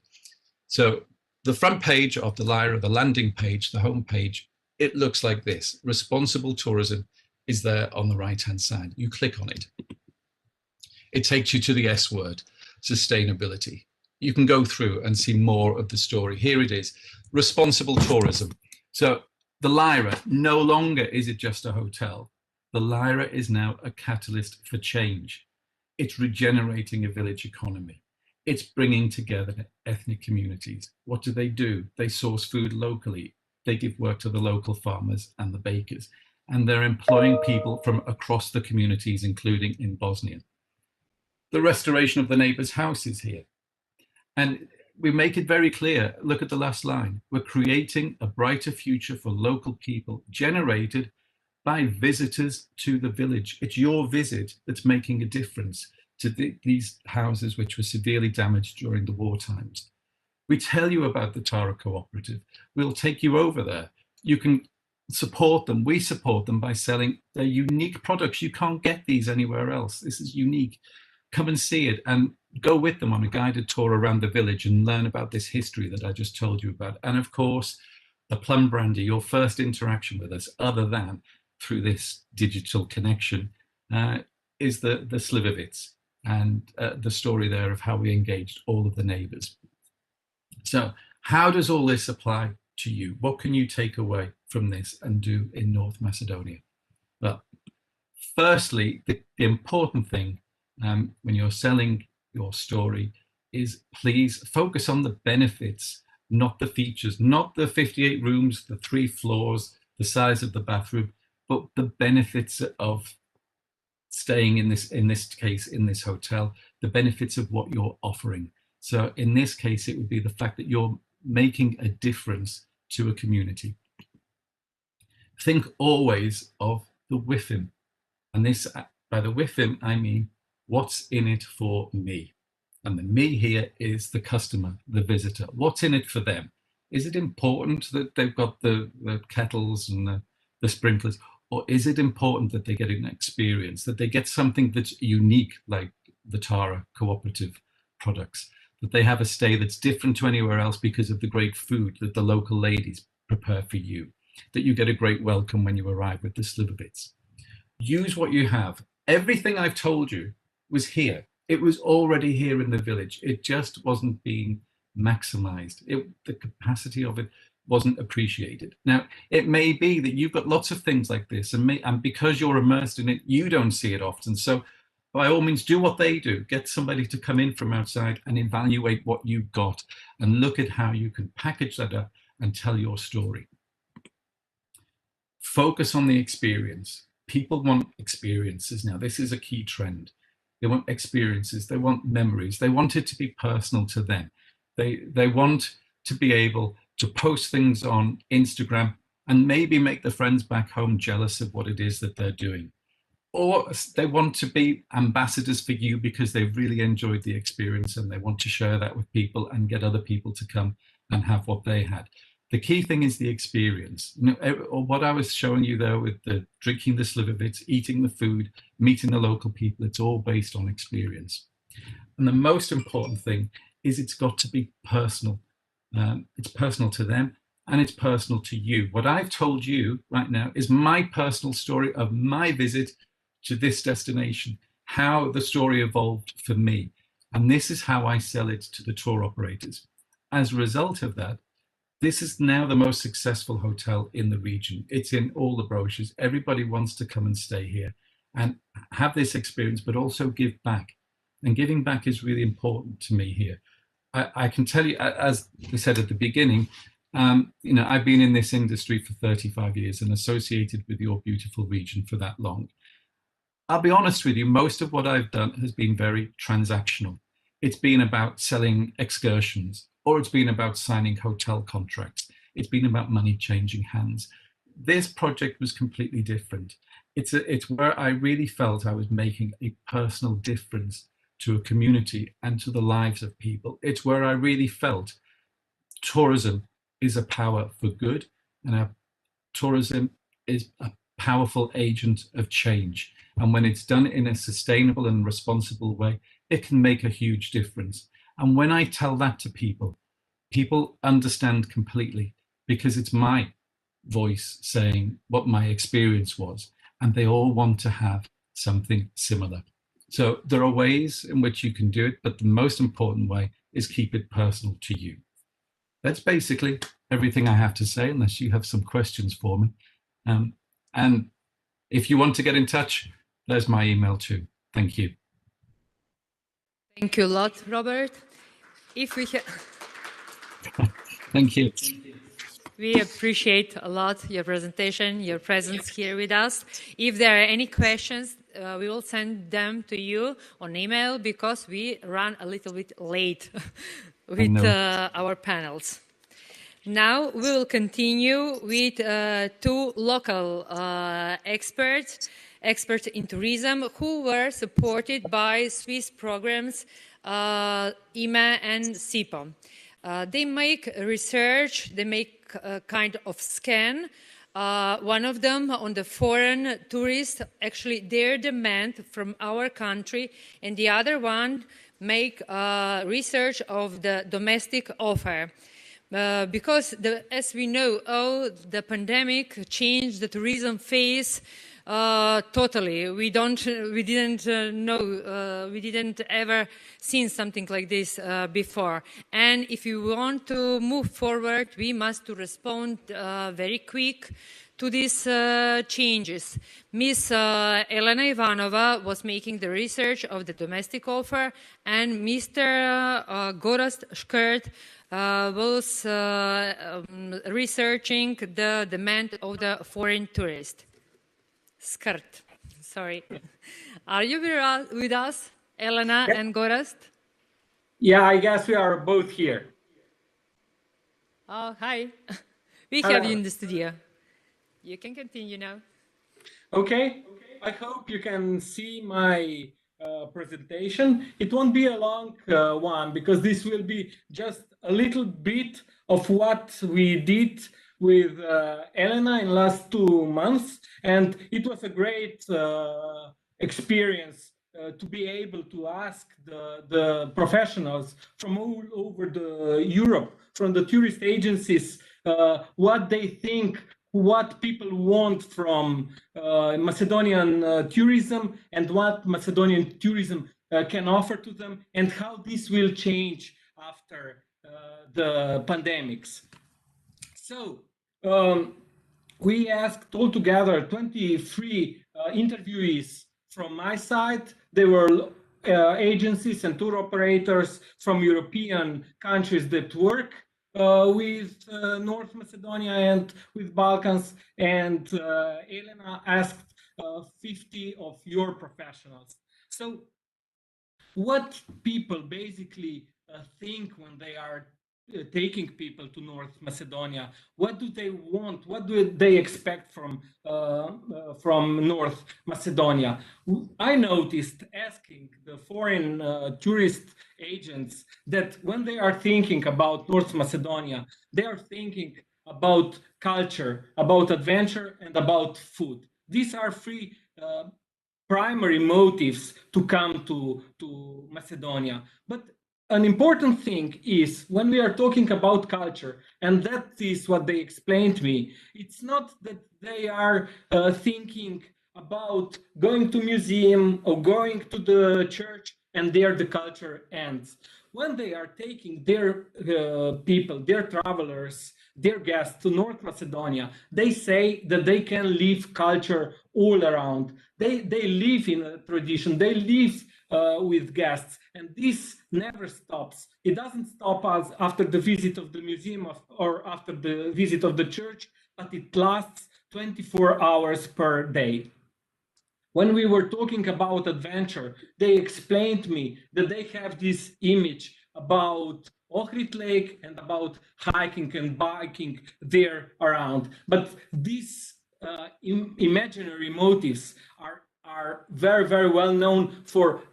So the front page of the Lyra, the landing page, the home page, it looks like this. Responsible tourism is there on the right-hand side. You click on it. It takes you to the S word. Sustainability. You can go through and see more of the story. Here it is, responsible tourism. So the Lyra, no longer is it just a hotel. The Lyra is now a catalyst for change. It's regenerating a village economy. It's bringing together ethnic communities. What do? They source food locally. They give work to the local farmers and the bakers. And they're employing people from across the communities, including in Bosnia. The restoration of the neighbours' houses here. And we make it very clear, look at the last line, we're creating a brighter future for local people generated by visitors to the village. It's your visit that's making a difference to these houses which were severely damaged during the war times. We tell you about the Tara Cooperative. We'll take you over there. You can support them. We support them by selling their unique products. You can't get these anywhere else. This is unique. Come and see it and go with them on a guided tour around the village and learn about this history that I just told you about. And of course, the plum brandy, your first interaction with us, other than through this digital connection, is the Slivovitz and the story there of how we engaged all of the neighbors. So how does all this apply to you? What can you take away from this and do in North Macedonia? Well, firstly, the important thing when you're selling your story is please focus on the benefits, not the features, not the 58 rooms, the 3 floors, the size of the bathroom, but the benefits of staying in this hotel, the benefits of what you're offering. So in this case, it would be the fact that you're making a difference to a community. Think always of the WIFIM. And this, by the WIFIM, I mean, what's in it for me? And the me here is the customer, the visitor. What's in it for them? Is it important that they've got the kettles and the sprinklers? Or is it important that they get an experience, that they get something that's unique, like the Tara cooperative products, that they have a stay that's different to anywhere else because of the great food that the local ladies prepare for you, that you get a great welcome when you arrive with the Slivovitz. Use what you have. Everything I've told you was here. It was already here in the village. It just wasn't being maximized. The capacity of it wasn't appreciated. Now, it may be that you've got lots of things like this, and because you're immersed in it, you don't see it often. So by all means, do what they do. Get somebody to come in from outside and evaluate what you've got and look at how you can package that up and tell your story. Focus on the experience. People want experiences now. This is a key trend. They want experiences. They want memories. They want it to be personal to them. They want to be able to post things on Instagram and maybe make the friends back home jealous of what it is that they're doing. Or they want to be ambassadors for you because they've really enjoyed the experience and they want to share that with people and get other people to come and have what they had. The key thing is the experience. You know, what I was showing you there with the drinking the Slivovitz, eating the food, meeting the local people, it's all based on experience. And the most important thing is it's got to be personal. It's personal to them and it's personal to you. What I've told you right now is my personal story of my visit to this destination, how the story evolved for me. And this is how I sell it to the tour operators. As a result of that, this is now the most successful hotel in the region. It's in all the brochures. Everybody wants to come and stay here and have this experience, but also give back. And giving back is really important to me here. I can tell you, as we said at the beginning, you know, I've been in this industry for 35 years and associated with your beautiful region for that long. I'll be honest with you, most of what I've done has been very transactional. It's been about selling excursions, or it's been about signing hotel contracts. It's been about money changing hands. This project was completely different. It's where I really felt I was making a personal difference to a community and to the lives of people. It's where I really felt tourism is a power for good, and tourism is a powerful agent of change. And when it's done in a sustainable and responsible way, it can make a huge difference. And when I tell that to people, people understand completely because it's my voice saying what my experience was, and they all want to have something similar. So there are ways in which you can do it, but the most important way is keep it personal to you. That's basically everything I have to say, unless you have some questions for me. And if you want to get in touch, there's my email too. Thank you. Thank you a lot, Robert. If we Thank you. We appreciate a lot your presentation, your presence here with us. If there are any questions, we will send them to you on email because we run a little bit late with our panels. Now we will continue with 2 local experts in tourism who were supported by Swiss programs IMA and SIPO. They make research, they make a kind of scan. One of them on the foreign tourists, actually their demand from our country, and the other one make research of the domestic offer. Because as we know, the pandemic changed the tourism phase Totally. We didn't know, we didn't ever seen something like this before. And if you want to move forward, we must to respond very quick to these changes. Ms. Elena Ivanova was making the research of the domestic offer, and Mr. Gorazd Škrt was researching the demand of the foreign tourist. Skrt, sorry. Are you with us, Elena and Gorazd? Yeah, I guess we are both here. Oh, hi. We Hello. have you in the studio. You can continue now. Okay, I hope you can see my presentation. It won't be a long one because this will be just a little bit of what we did with Elena in the last 2 months. And it was a great experience to be able to ask the professionals from all over Europe, from the tourist agencies, what they think, what people want from Macedonian tourism and what Macedonian tourism can offer to them, and how this will change after the pandemics. So we asked altogether 23 interviewees from my side. They were agencies and tour operators from European countries that work with North Macedonia and with Balkans, and Elena asked 50 of your professionals. So what people basically think when they are taking people to North Macedonia? What do they want? What do they expect from North Macedonia? I noticed asking the foreign tourist agents that when they are thinking about North Macedonia, they are thinking about culture, about adventure, and about food. These are three primary motives to come to Macedonia. But an important thing is when we are talking about culture, and that is what they explained to me, it's not that they are thinking about going to museum or going to the church and there the culture ends. When they are taking their people, their travelers, their guests to North Macedonia, they say that they can live culture all around. They live in a tradition, they live with guests, and this never stops. It doesn't stop us after the visit of the museum or after the visit of the church, but it lasts 24 hours per day. When we were talking about adventure, they explained to me that they have this image about Ohrid Lake and about hiking and biking there around. But these imaginary motives are very, very well known for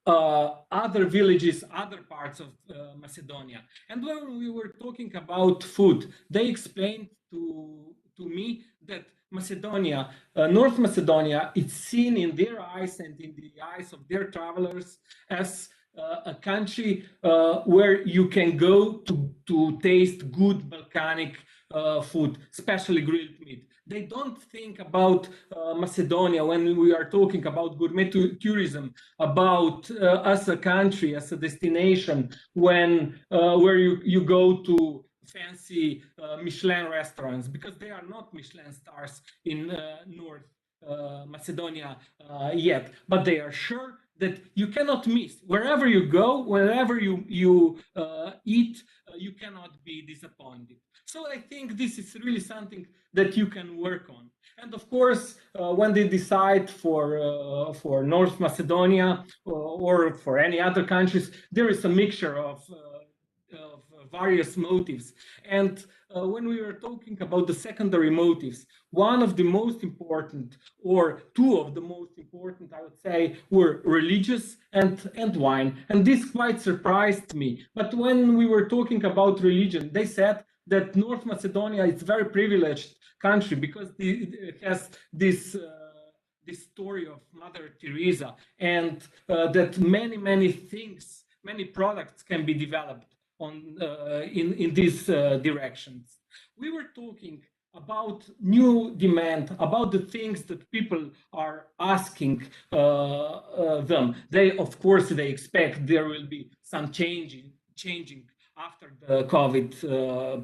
other villages, other parts of Macedonia. And when we were talking about food, they explained to me that Macedonia, North Macedonia, it's seen in their eyes and in the eyes of their travelers as a country where you can go to taste good Balkanic food, especially grilled meat. They don't think about Macedonia when we are talking about gourmet tourism, about as a country, as a destination, when where you go to fancy Michelin restaurants, because they are not Michelin stars in North Macedonia yet, but they are sure that you cannot miss. Wherever you go, wherever you eat, you cannot be disappointed. So I think this is really something that you can work on. And of course, when they decide for North Macedonia or for any other countries, there is a mixture of various motives. And when we were talking about the secondary motives, one of the most important, or two of the most important, I would say, were religious and wine. And this quite surprised me. But when we were talking about religion, they said that North Macedonia is a very privileged country because it has this story of Mother Teresa, and that many things, many products can be developed on in these directions. We were talking about new demand, about the things that people are asking them. They, of course, they expect there will be some changing after the COVID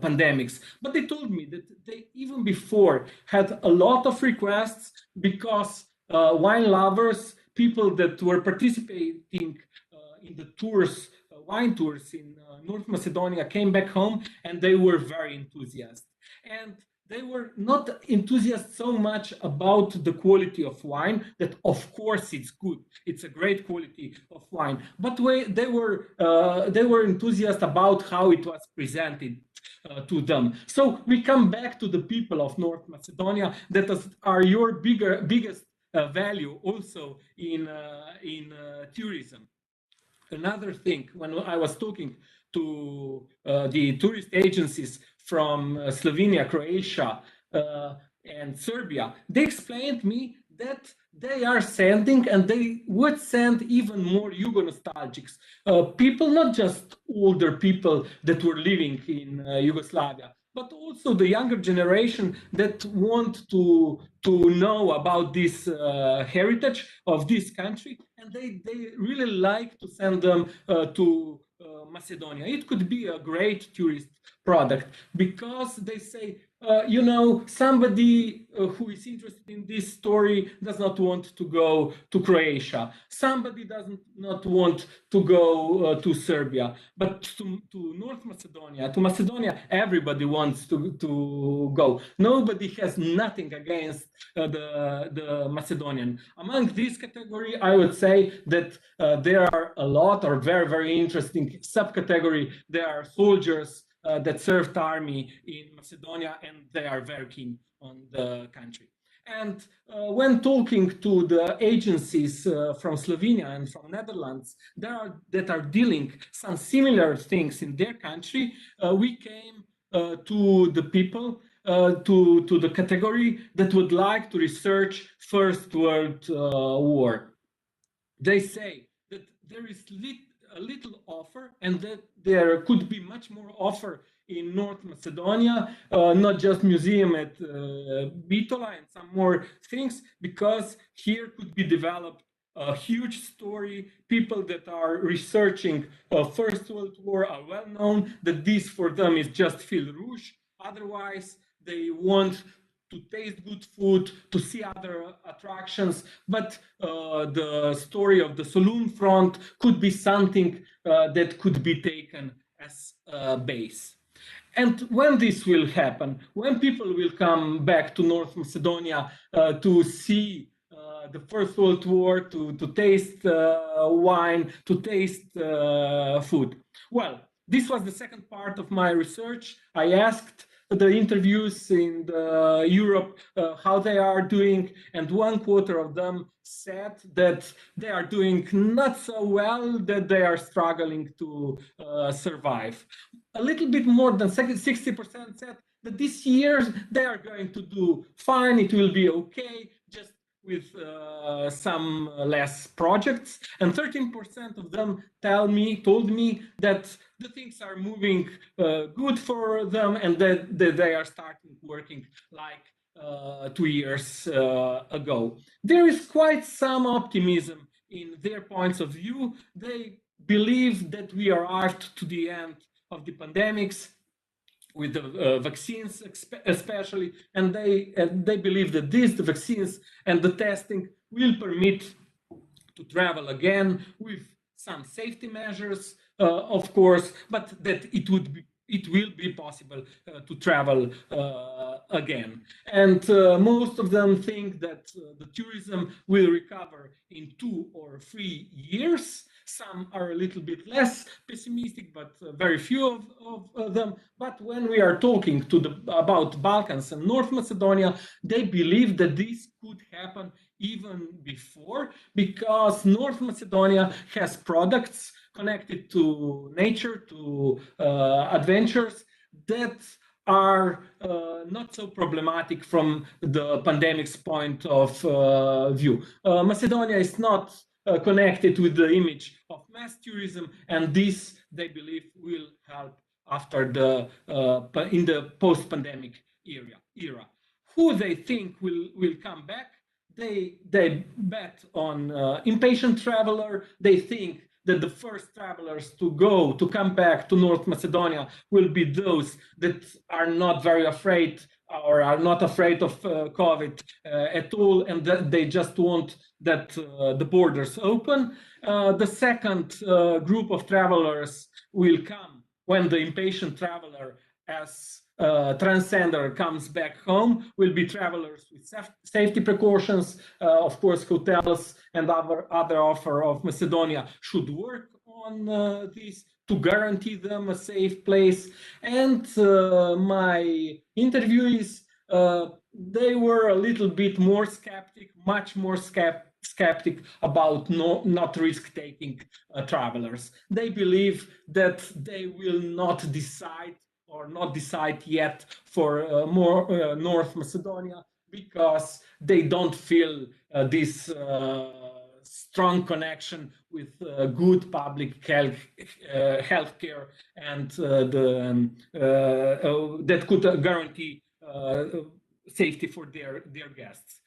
pandemics. But they told me that they even before had a lot of requests because wine lovers, people that were participating in the tours, wine tours in North Macedonia, came back home and they were very enthusiastic. And they were not enthusiastic so much about the quality of wine, that of course it's good, it's a great quality of wine, but they were enthusiastic about how it was presented to them. So we come back to the people of North Macedonia that are your biggest value also in tourism. Another thing, when I was talking to the tourist agencies from Slovenia, Croatia, and Serbia, they explained me that they are sending, and they would send even more Yugo-nostalgics people, not just older people that were living in Yugoslavia, but also the younger generation that want to know about this heritage of this country, and they really like to send them to Macedonia. It could be a great tourist product because they say, you know, somebody who is interested in this story does not want to go to Croatia. Somebody does not want to go to Serbia, but to North Macedonia, to Macedonia, everybody wants to go. Nobody has nothing against the Macedonian. Among this category, I would say that there are a lot or very, very interesting subcategory. There are soldiers that served army in Macedonia, and they are very keen on the country. And when talking to the agencies from Slovenia and from Netherlands that are dealing some similar things in their country, we came to the people, to the category that would like to research First World War. They say that there is a little offer, and that there could be much more offer in North Macedonia, not just museum at Bitola and some more things, because here could be developed a huge story. People that are researching First World War are well known that this for them is just fil rouge. Otherwise, they want to taste good food, to see other attractions, but the story of the saloon front could be something that could be taken as a base. And when this will happen, when people will come back to North Macedonia to see the First World War, to taste wine, to taste food. Well, this was the second part of my research. I asked the interviews in Europe how they are doing, and 1/4 of them said that they are doing not so well, that they are struggling to survive. A little bit more than 60% said that this year they are going to do fine, it will be okay, just with some less projects, and 13% of them told me that the things are moving good for them, and that they are starting working like 2 years ago. There is quite some optimism in their points of view. They believe that we arrived to the end of the pandemics, with the vaccines especially, and they believe that the vaccines and the testing will permit to travel again with some safety measures, of course, but that it will be possible to travel again. And most of them think that the tourism will recover in 2 or 3 years. Some are a little bit less pessimistic, but very few of them. But when we are talking about Balkans and North Macedonia, they believe that this could happen even before, because North Macedonia has products connected to nature, to adventures that are not so problematic from the pandemic's point of view. Macedonia is not connected with the image of mass tourism, and this, they believe, will help after in the post-pandemic era. era. Who they think will come back? They bet on impatient traveler. They think that the first travelers to come back to North Macedonia will be those that are not very afraid or are not afraid of COVID at all, and that they just want that the borders open. The second group of travelers will come when the impatient traveler as transgender comes back home, will be travelers with safety precautions. Of course, hotels and other offer of Macedonia should work on this to guarantee them a safe place. And my interviewees, they were a little bit more skeptic, much more skeptic about not risk-taking travelers. They believe that they will not decide yet for more North Macedonia because they don't feel this strong connection with good public healthcare and that could guarantee safety for their guests.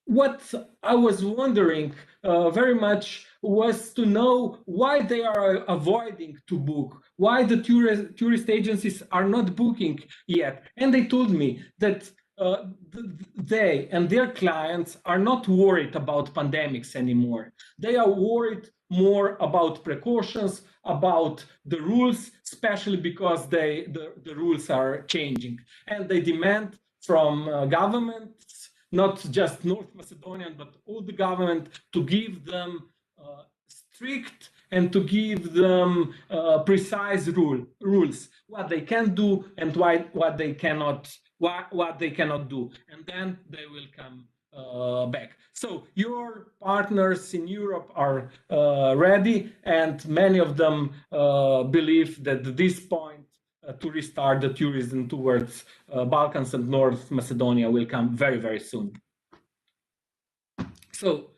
What I was wondering very much was to know why they are avoiding to book, why the tourist agencies are not booking yet. And they told me that they and their clients are not worried about pandemics anymore. They are worried more about precautions, about the rules, especially because the rules are changing. And they demand from governments, not just North Macedonian, but all the government, to give them strict and to give them precise rules, what they can do and what they cannot do, and then they will come back. So your partners in Europe are ready, and many of them believe that at this point to restart the tourism towards Balkans and North Macedonia will come very, very soon. So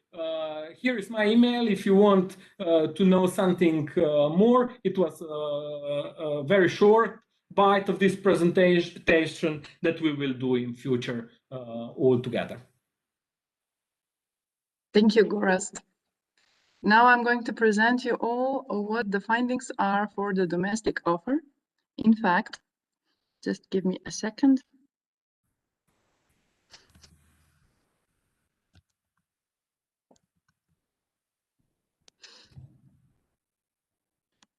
here is my email if you want to know something more. It was a very short bite of this presentation that we will do in future all together. Thank you, Gorazd. Now I'm going to present you all what the findings are for the domestic offer. In fact, just give me a second.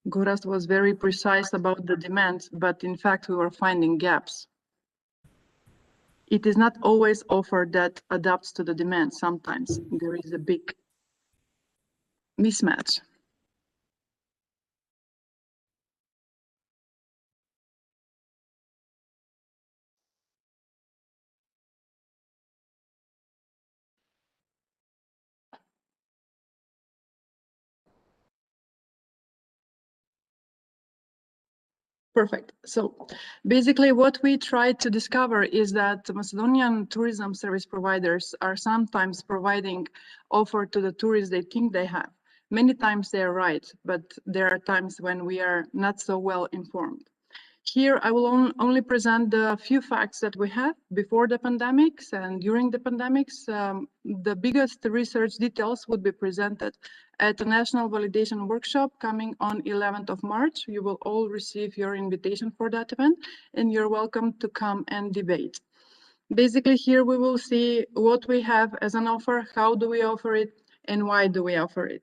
Gorazd was very precise about the demand, but in fact we were finding gaps. It is not always offer that adapts to the demand. Sometimes there is a big mismatch. Perfect. So basically what we try to discover is that Macedonian tourism service providers are sometimes providing offer to the tourists they think they have. Many times they are right, but there are times when we are not so well informed. Here I will only present the few facts that we have before the pandemics and during the pandemics. The biggest research details would be presented at a national validation workshop coming on 11th of March. You will all receive your invitation for that event, and you're welcome to come and debate. Basically, here we will see what we have as an offer, how do we offer it, and why do we offer it.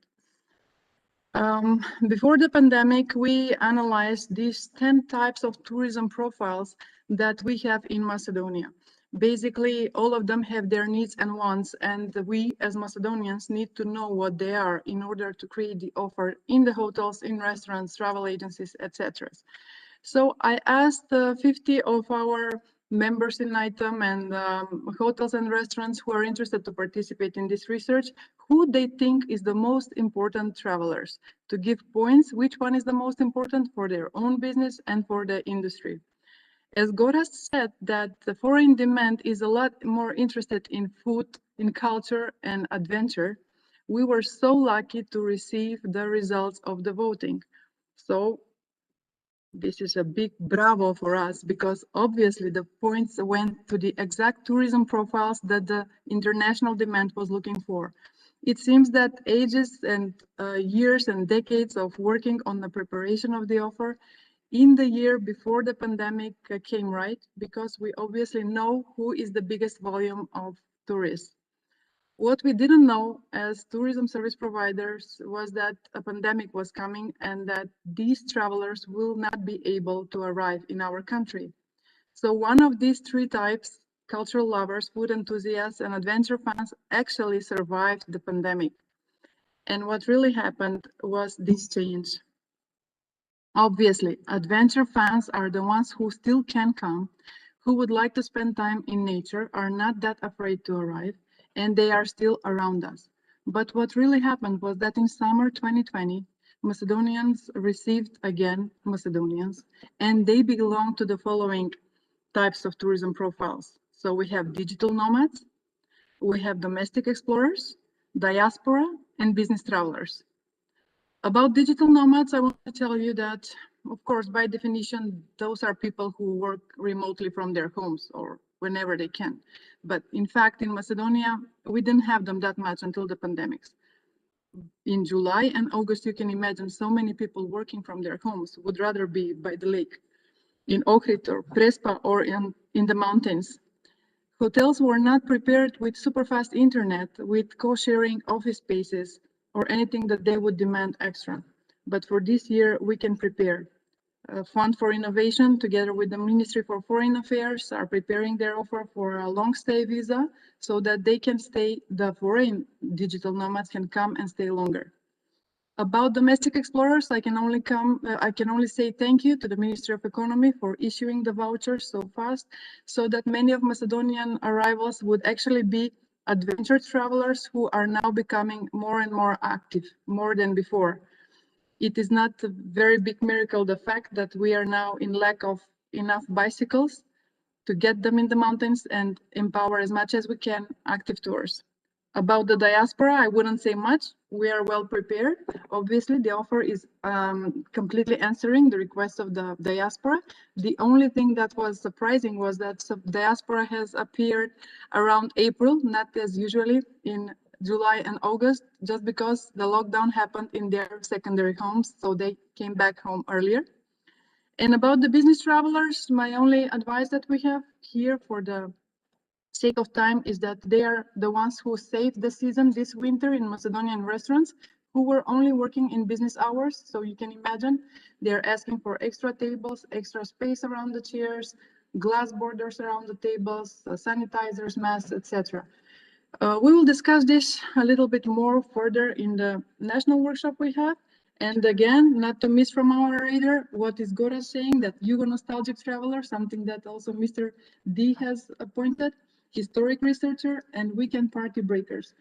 Before the pandemic, we analyzed these 10 types of tourism profiles that we have in Macedonia. Basically, all of them have their needs and wants, and we as Macedonians need to know what they are in order to create the offer in the hotels, in restaurants, travel agencies, etc. So I asked 50 of our members in ITEM and hotels and restaurants who are interested to participate in this research, who they think is the most important travelers, to give points which one is the most important for their own business and for the industry. As Gorazd said, that the foreign demand is a lot more interested in food, in culture and adventure. We were so lucky to receive the results of the voting. So This is a big bravo for us, because obviously the points went to the exact tourism profiles that the international demand was looking for. It seems that ages and years and decades of working on the preparation of the offer in the year before the pandemic came right, because we obviously know who is the biggest volume of tourists. What we didn't know as tourism service providers was that a pandemic was coming and that these travelers will not be able to arrive in our country. So one of these three types, cultural lovers, food enthusiasts, and adventure fans, actually survived the pandemic. And what really happened was this change. Obviously, adventure fans are the ones who still can come, who would like to spend time in nature, are not that afraid to arrive, and they are still around us. But what really happened was that in summer 2020, Macedonians received again Macedonians, and they belong to the following types of tourism profiles. So we have digital nomads, we have domestic explorers, diaspora, and business travelers. About digital nomads, I want to tell you that, of course, by definition, those are people who work remotely from their homes or whenever they can. But in fact, in Macedonia, we didn't have them that much until the pandemics. In July and August, you can imagine so many people working from their homes would rather be by the lake, in Ohrid or Prespa, or in the mountains. Hotels were not prepared with super fast internet, with co-sharing office spaces, or anything that they would demand extra. But for this year, we can prepare. Fund for Innovation, together with the Ministry for Foreign Affairs, are preparing their offer for a long stay visa so that they can stay, the foreign digital nomads can come and stay longer. About domestic explorers, I can only say thank you to the Ministry of Economy for issuing the vouchers so fast, so that many of Macedonian arrivals would actually be adventure travelers who are now becoming more and more active, more than before. It is not a very big miracle, the fact that we are now in lack of enough bicycles to get them in the mountains and empower as much as we can active tours. About the diaspora, I wouldn't say much. We are well prepared. Obviously, the offer is completely answering the requests of the diaspora. The only thing that was surprising was that diaspora has appeared around April, not as usually in July and August, just because the lockdown happened in their secondary homes, so they came back home earlier. And about the business travelers, my only advice that we have here for the sake of time is that they are the ones who saved the season this winter in Macedonian restaurants, who were only working in business hours. So you can imagine they're asking for extra tables, extra space around the chairs, glass borders around the tables, sanitizers, masks, etc. We will discuss this a little bit more further in the national workshop we have. And again, not to miss from our radar, what is Gora saying, that Yugo-nostalgic traveler, something that also Mr. D has appointed, historic researcher, and weekend party breakers.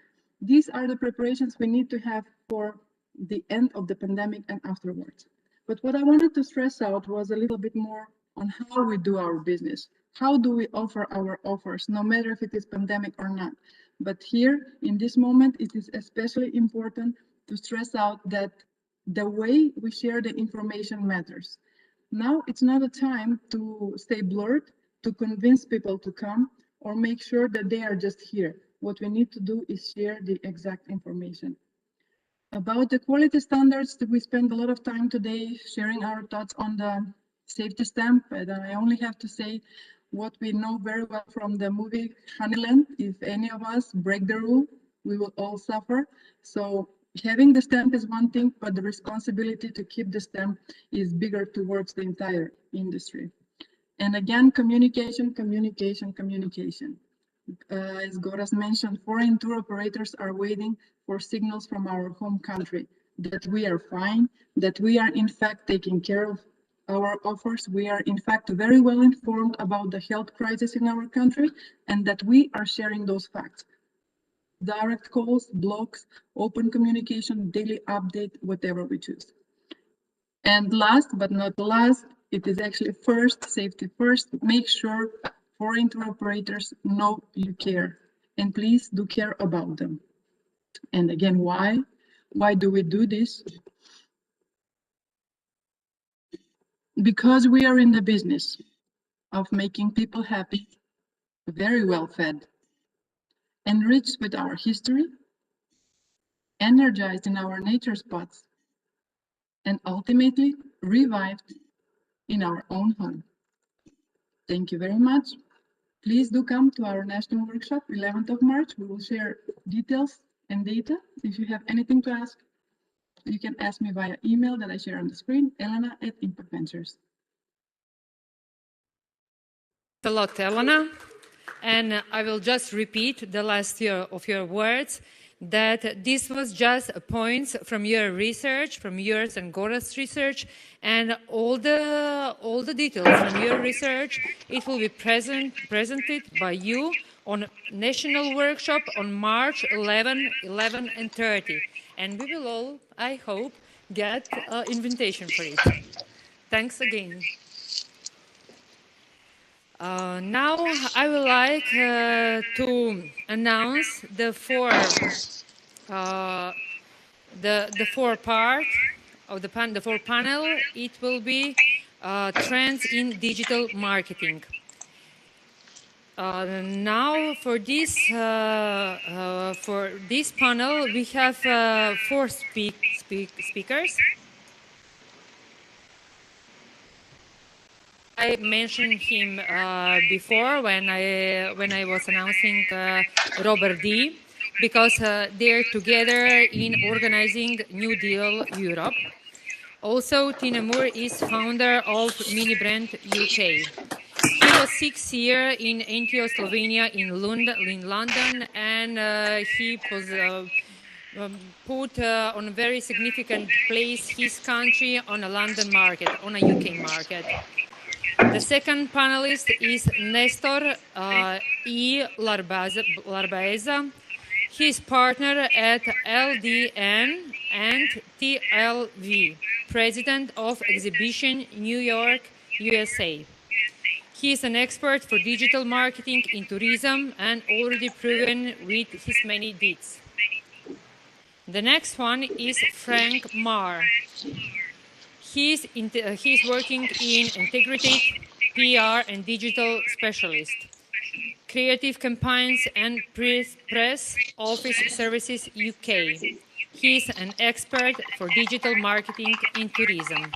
These are the preparations we need to have for the end of the pandemic and afterwards. But what I wanted to stress out was a little bit more on how we do our business. How do we offer our offers, no matter if it is pandemic or not? But here, in this moment, it is especially important to stress out that the way we share the information matters. Now, it's not a time to stay blurred, to convince people to come, or make sure that they are just here. What we need to do is share the exact information. About the quality standards, we spent a lot of time today sharing our thoughts on the safety stamp, and I only have to say what we know very well from the movie Honeyland. If any of us break the rule, we will all suffer. So having the stamp is one thing, but the responsibility to keep the stamp is bigger towards the entire industry. And again, communication, communication, communication. As Goras mentioned, foreign tour operators are waiting for signals from our home country that we are fine, that we are in fact taking care of our offers. We are in fact very well informed about the health crisis in our country, and that we are sharing those facts. Direct calls, blogs, open communication, daily update, whatever we choose. And last but not last, it is actually first, safety first. Make sure foreign tour operators know you care, and please do care about them. And again, why? Why do we do this? Because we are in the business of making people happy, very well fed, enriched with our history, energized in our nature spots, and ultimately revived in our own home. Thank you very much. Please do come to our national workshop, 11th of March. We will share details and data. If you have anything to ask, you can ask me via email that I share on the screen, elena@impactventures. Thanks a lot, Elena. And I will just repeat the last year of your words, that this was just points from your research, from yours and Gora's research, and all the details from your research, it will be presented by you on national workshop on March 11 and 30. And we will all, I hope, get an invitation for it. Thanks again. Now I would like to announce the four part of the four panel. It will be trends in digital marketing. Now for this panel we have four speakers. I mentioned him before when I was announcing Robert D, because they're together in organizing New Deal Europe. Also, Tina Moore is founder of Mini Brand UK. He was 6 years in NTO Slovenia in London, and he was put on a very significant place his country on a London market, on a UK market. The second panelist is Nestor E. Larbaeza. He's partner at LDN and TLV, president of Exhibition New York, USA. He is an expert for digital marketing in tourism and already proven with his many deeds. The next one is Frank Marr. He's working in integrated PR and digital specialist, creative campaigns and press office services UK. He's an expert for digital marketing in tourism.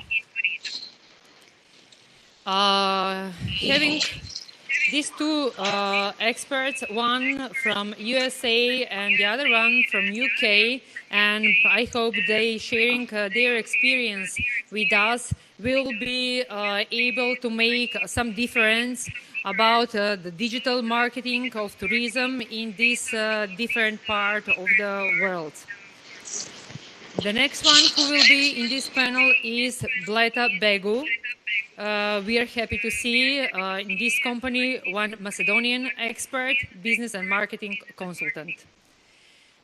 Having these two experts, one from USA and the other one from UK, and I hope they sharing their experience with us will be able to make some difference about the digital marketing of tourism in this different part of the world. The next one who will be in this panel is Bleta Begu. We are happy to see in this company one Macedonian expert, business and marketing consultant.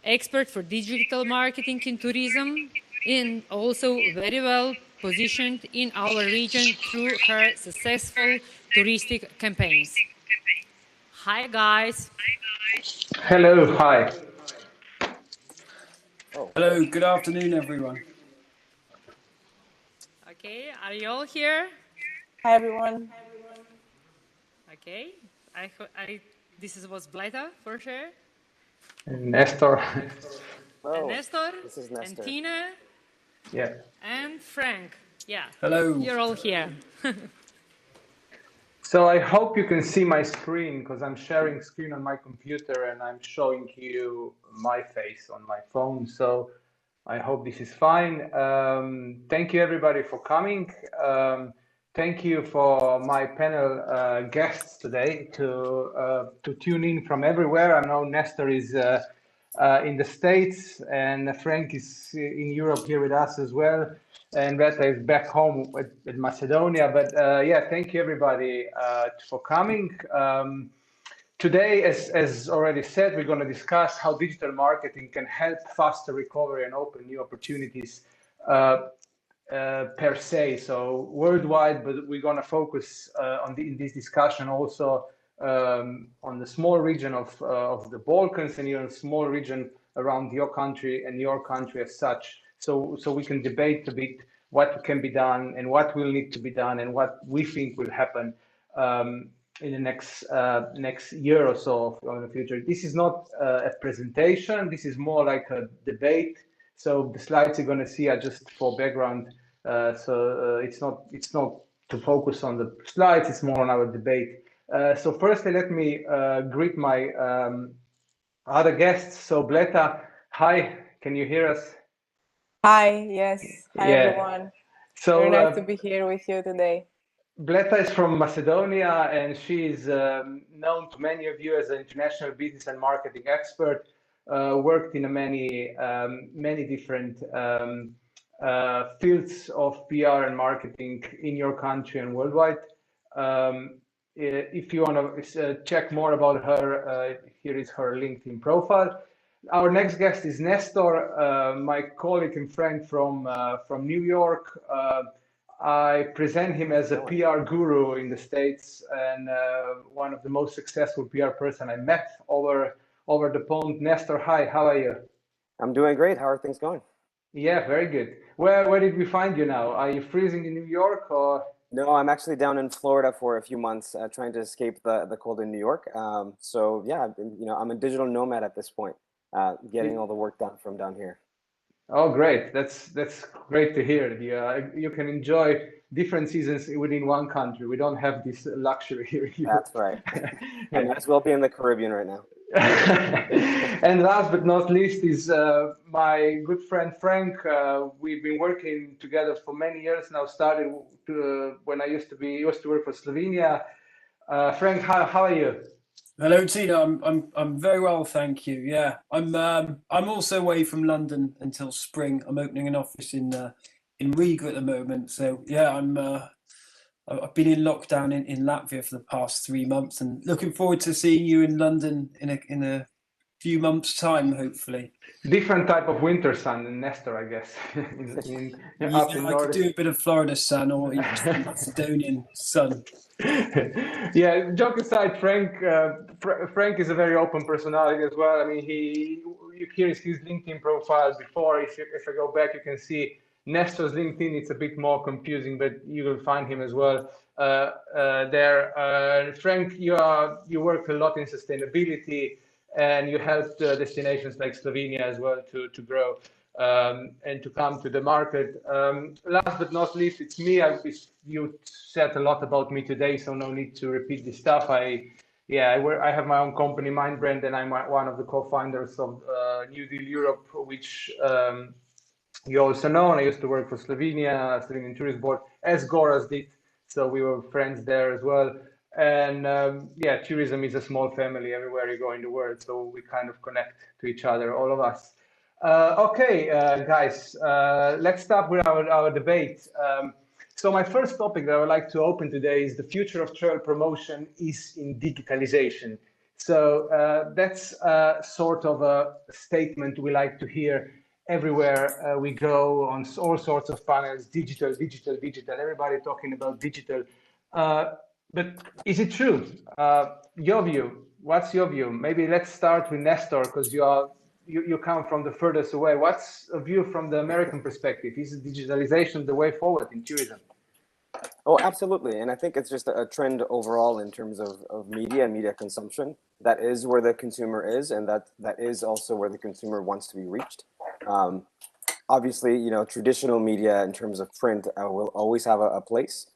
Expert for digital marketing in tourism, and also very well positioned in our region through her successful touristic campaigns. Hi, guys. Hello, hi. Hello, good afternoon, everyone. Okay, are you all here? Hi, everyone. Okay, this was Bleta for sure. And Nestor. Hello. And Nestor. This is Nestor. And Tina. Yeah. And Frank. Yeah. Hello. You're all here. So I hope you can see my screen, because I'm sharing screen on my computer and I'm showing you my face on my phone. So I hope this is fine. Thank you everybody for coming. Thank you for my panel guests today to tune in from everywhere. I know Nestor is in the States and Frank is in Europe here with us as well. And Beta is back home at Macedonia. But yeah, thank you everybody for coming. Today, as already said, we're going to discuss how digital marketing can help faster recovery and open new opportunities per se, so worldwide, but we're going to focus in this discussion also on the small region of the Balkans and even a small region around your country and your country as such. So we can debate a bit what can be done and what will need to be done and what we think will happen in the next year or so in the future. This is not a presentation. This is more like a debate. So the slides you're going to see are just for background. It's not to focus on the slides. It's more on our debate. So firstly, let me greet my other guests. So Bleta, hi, can you hear us? Hi, yes. Hi, Yeah. everyone. So Very nice to be here with you today. Bleta is from Macedonia, and she is known to many of you as an international business and marketing expert. Worked in many different fields of PR and marketing in your country and worldwide. If you want to check more about her, here is her LinkedIn profile. Our next guest is Nestor, my colleague and friend from New York. I present him as a PR guru in the States and one of the most successful PR person I met over the pond. Nestor, hi, how are you? I'm doing great. How are things going? Yeah, very good. Where did we find you now? Are you freezing in New York or? No, I'm actually down in Florida for a few months, trying to escape the cold in New York. So yeah, I'm a digital nomad at this point, getting all the work done from down here. Oh, great! That's great to hear. You can enjoy different seasons within one country. We don't have this luxury here. That's right. I might as well be in the Caribbean right now. And last but not least is my good friend Frank. We've been working together for many years now. Started when I used to work for Slovenia. Frank, how are you? Hello, Tina. I'm very well, thank you. Yeah, I'm also away from London until spring. I'm opening an office in Riga at the moment. So yeah, I've been in lockdown in Latvia for the past 3 months, and looking forward to seeing you in London in a few months' time, hopefully. Different type of winter sun in Nestor, I guess. I could do a bit of Florida sun or Macedonian sun. Yeah, joke aside, Frank is a very open personality as well. I mean, you hear his LinkedIn profile before. If I go back, you can see Nestor's LinkedIn. It's a bit more confusing, but you will find him as well there. Frank, you work a lot in sustainability, and you help destinations like Slovenia as well to grow and to come to the market. Last but not least, it's me. You said a lot about me today, so no need to repeat this stuff. I have my own company, Mindbrand, and I'm one of the co-founders of New Deal Europe, which you also know. And I used to work for Slovenian Tourist Board, as Goraz did, so we were friends there as well. And tourism is a small family everywhere you go in the world, so we kind of connect to each other, all of us. Okay, guys, let's start with our debate. So my first topic that I would like to open today is the future of travel promotion is in digitalization. So that's sort of a statement we like to hear everywhere we go on all sorts of panels, digital, everybody talking about digital. But is it true? Your view, what's your view? Maybe let's start with Nestor, because you come from the furthest away. What's a view from the American perspective? Is digitalization the way forward in tourism? Oh, absolutely. And I think it's just a trend overall in terms of media and media consumption. That is where the consumer is, and that is also where the consumer wants to be reached. Obviously, traditional media in terms of print will always have a place,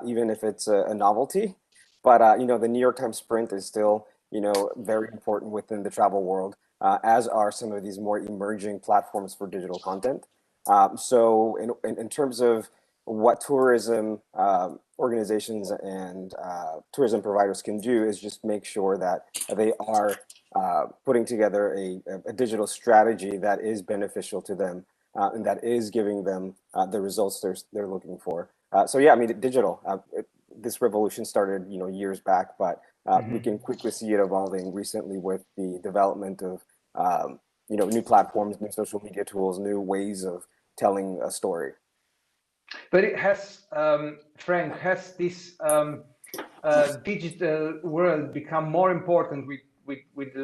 even if it's a novelty. But, the New York Times print is still, very important within the travel world, as are some of these more emerging platforms for digital content. So in terms of what tourism organizations and tourism providers can do is just make sure that they are putting together a digital strategy that is beneficial to them and that is giving them the results they're looking for. So yeah, I mean, digital, this revolution started, years back, but we can quickly see it evolving recently with the development of, new platforms, new social media tools, new ways of telling a story. But it has, Frank, has this digital world become more important with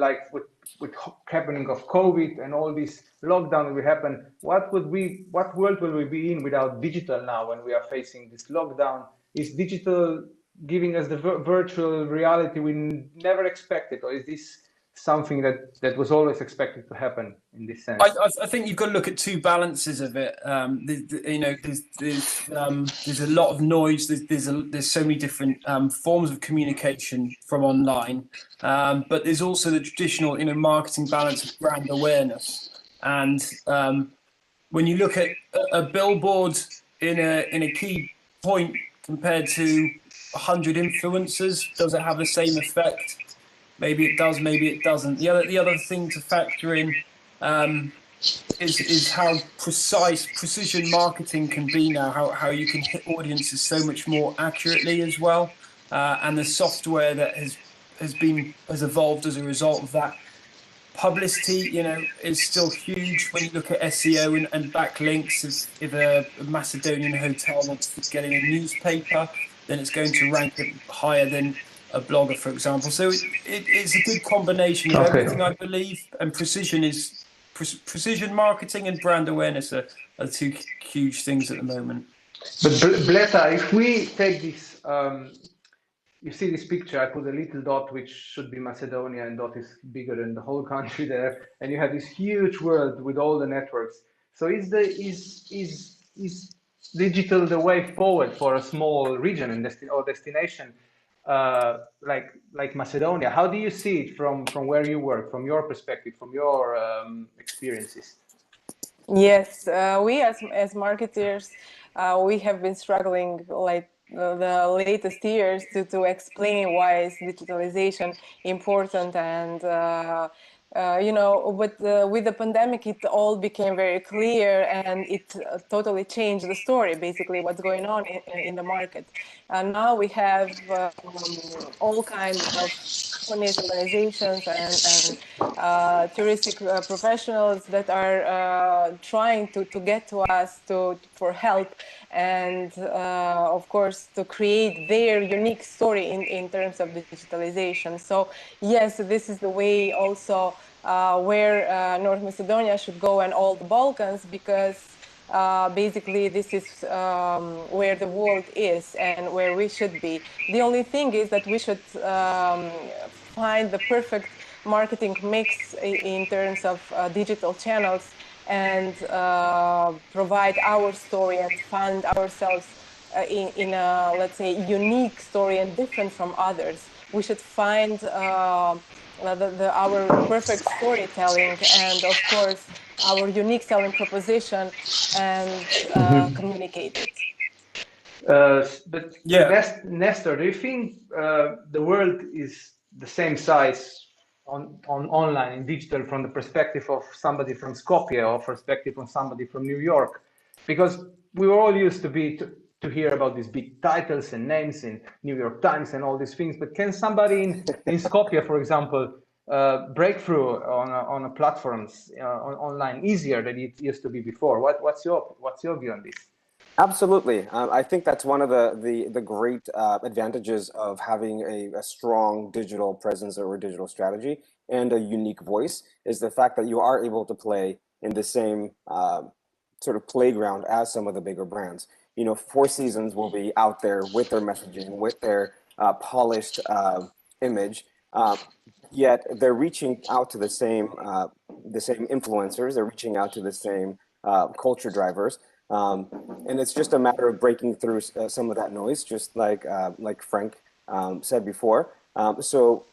happening of COVID and all this lockdown will happen, what world will we be in without digital now when we are facing this lockdown? Is digital giving us the virtual reality we never expected, or is this something that was always expected to happen in this sense? I think you've got to look at two balances of it. You know, there's a lot of noise. There's so many different forms of communication from online, but there's also the traditional, you know, marketing balance of brand awareness. And when you look at a billboard in a key point compared to 100 influencers, does it have the same effect? Maybe it does, maybe it doesn't. The other thing to factor in is how precision marketing can be now, how you can hit audiences so much more accurately as well. And the software that has evolved as a result of that. Publicity, you know, is still huge when you look at SEO and backlinks. If a Macedonian hotel wants to get in a newspaper, then it's going to rank higher than a blogger, for example. So it's a good combination of everything, I believe. And precision marketing and brand awareness are two huge things at the moment. But Bleta, if we take this, you see this picture, I put a little dot which should be Macedonia, and dot is bigger than the whole country there, and you have this huge world with all the networks. So is digital the way forward for a small region and destination like Macedonia? How do you see it from where you work, from your perspective, from your experiences? Yes, we as marketers, we have been struggling like the latest years to explain why is digitalization important, and you know, but with the pandemic it all became very clear, and it totally changed the story, basically what's going on in the market. And now we have all kinds of companies, organizations, and touristic professionals that are trying to get to us for help, and of course to create their unique story in terms of digitalization. So yes, this is the way also where North Macedonia should go, and all the Balkans, because basically this is where the world is and where we should be. The only thing is that we should find the perfect marketing mix in terms of digital channels, and provide our story and find ourselves in a, let's say, unique story and different from others. We should find our perfect storytelling, and of course our unique selling proposition, and communicate it. But yeah, Nestor, do you think the world is the same size on online and digital from the perspective of somebody from Skopje, or perspective from somebody from New York? Because we were all used to hear about these big titles and names in New York Times and all these things, but can somebody in Skopje, for example, break through on a platforms online easier than it used to be before? What's your view on this? Absolutely. I think that's one of the great advantages of having a strong digital presence or digital strategy and a unique voice, is the fact that you are able to play in the same sort of playground as some of the bigger brands. You know, Four Seasons will be out there with their messaging, with their polished image, yet they're reaching out to the same influencers. They're reaching out to the same culture drivers. And it's just a matter of breaking through some of that noise, just like Frank said before. So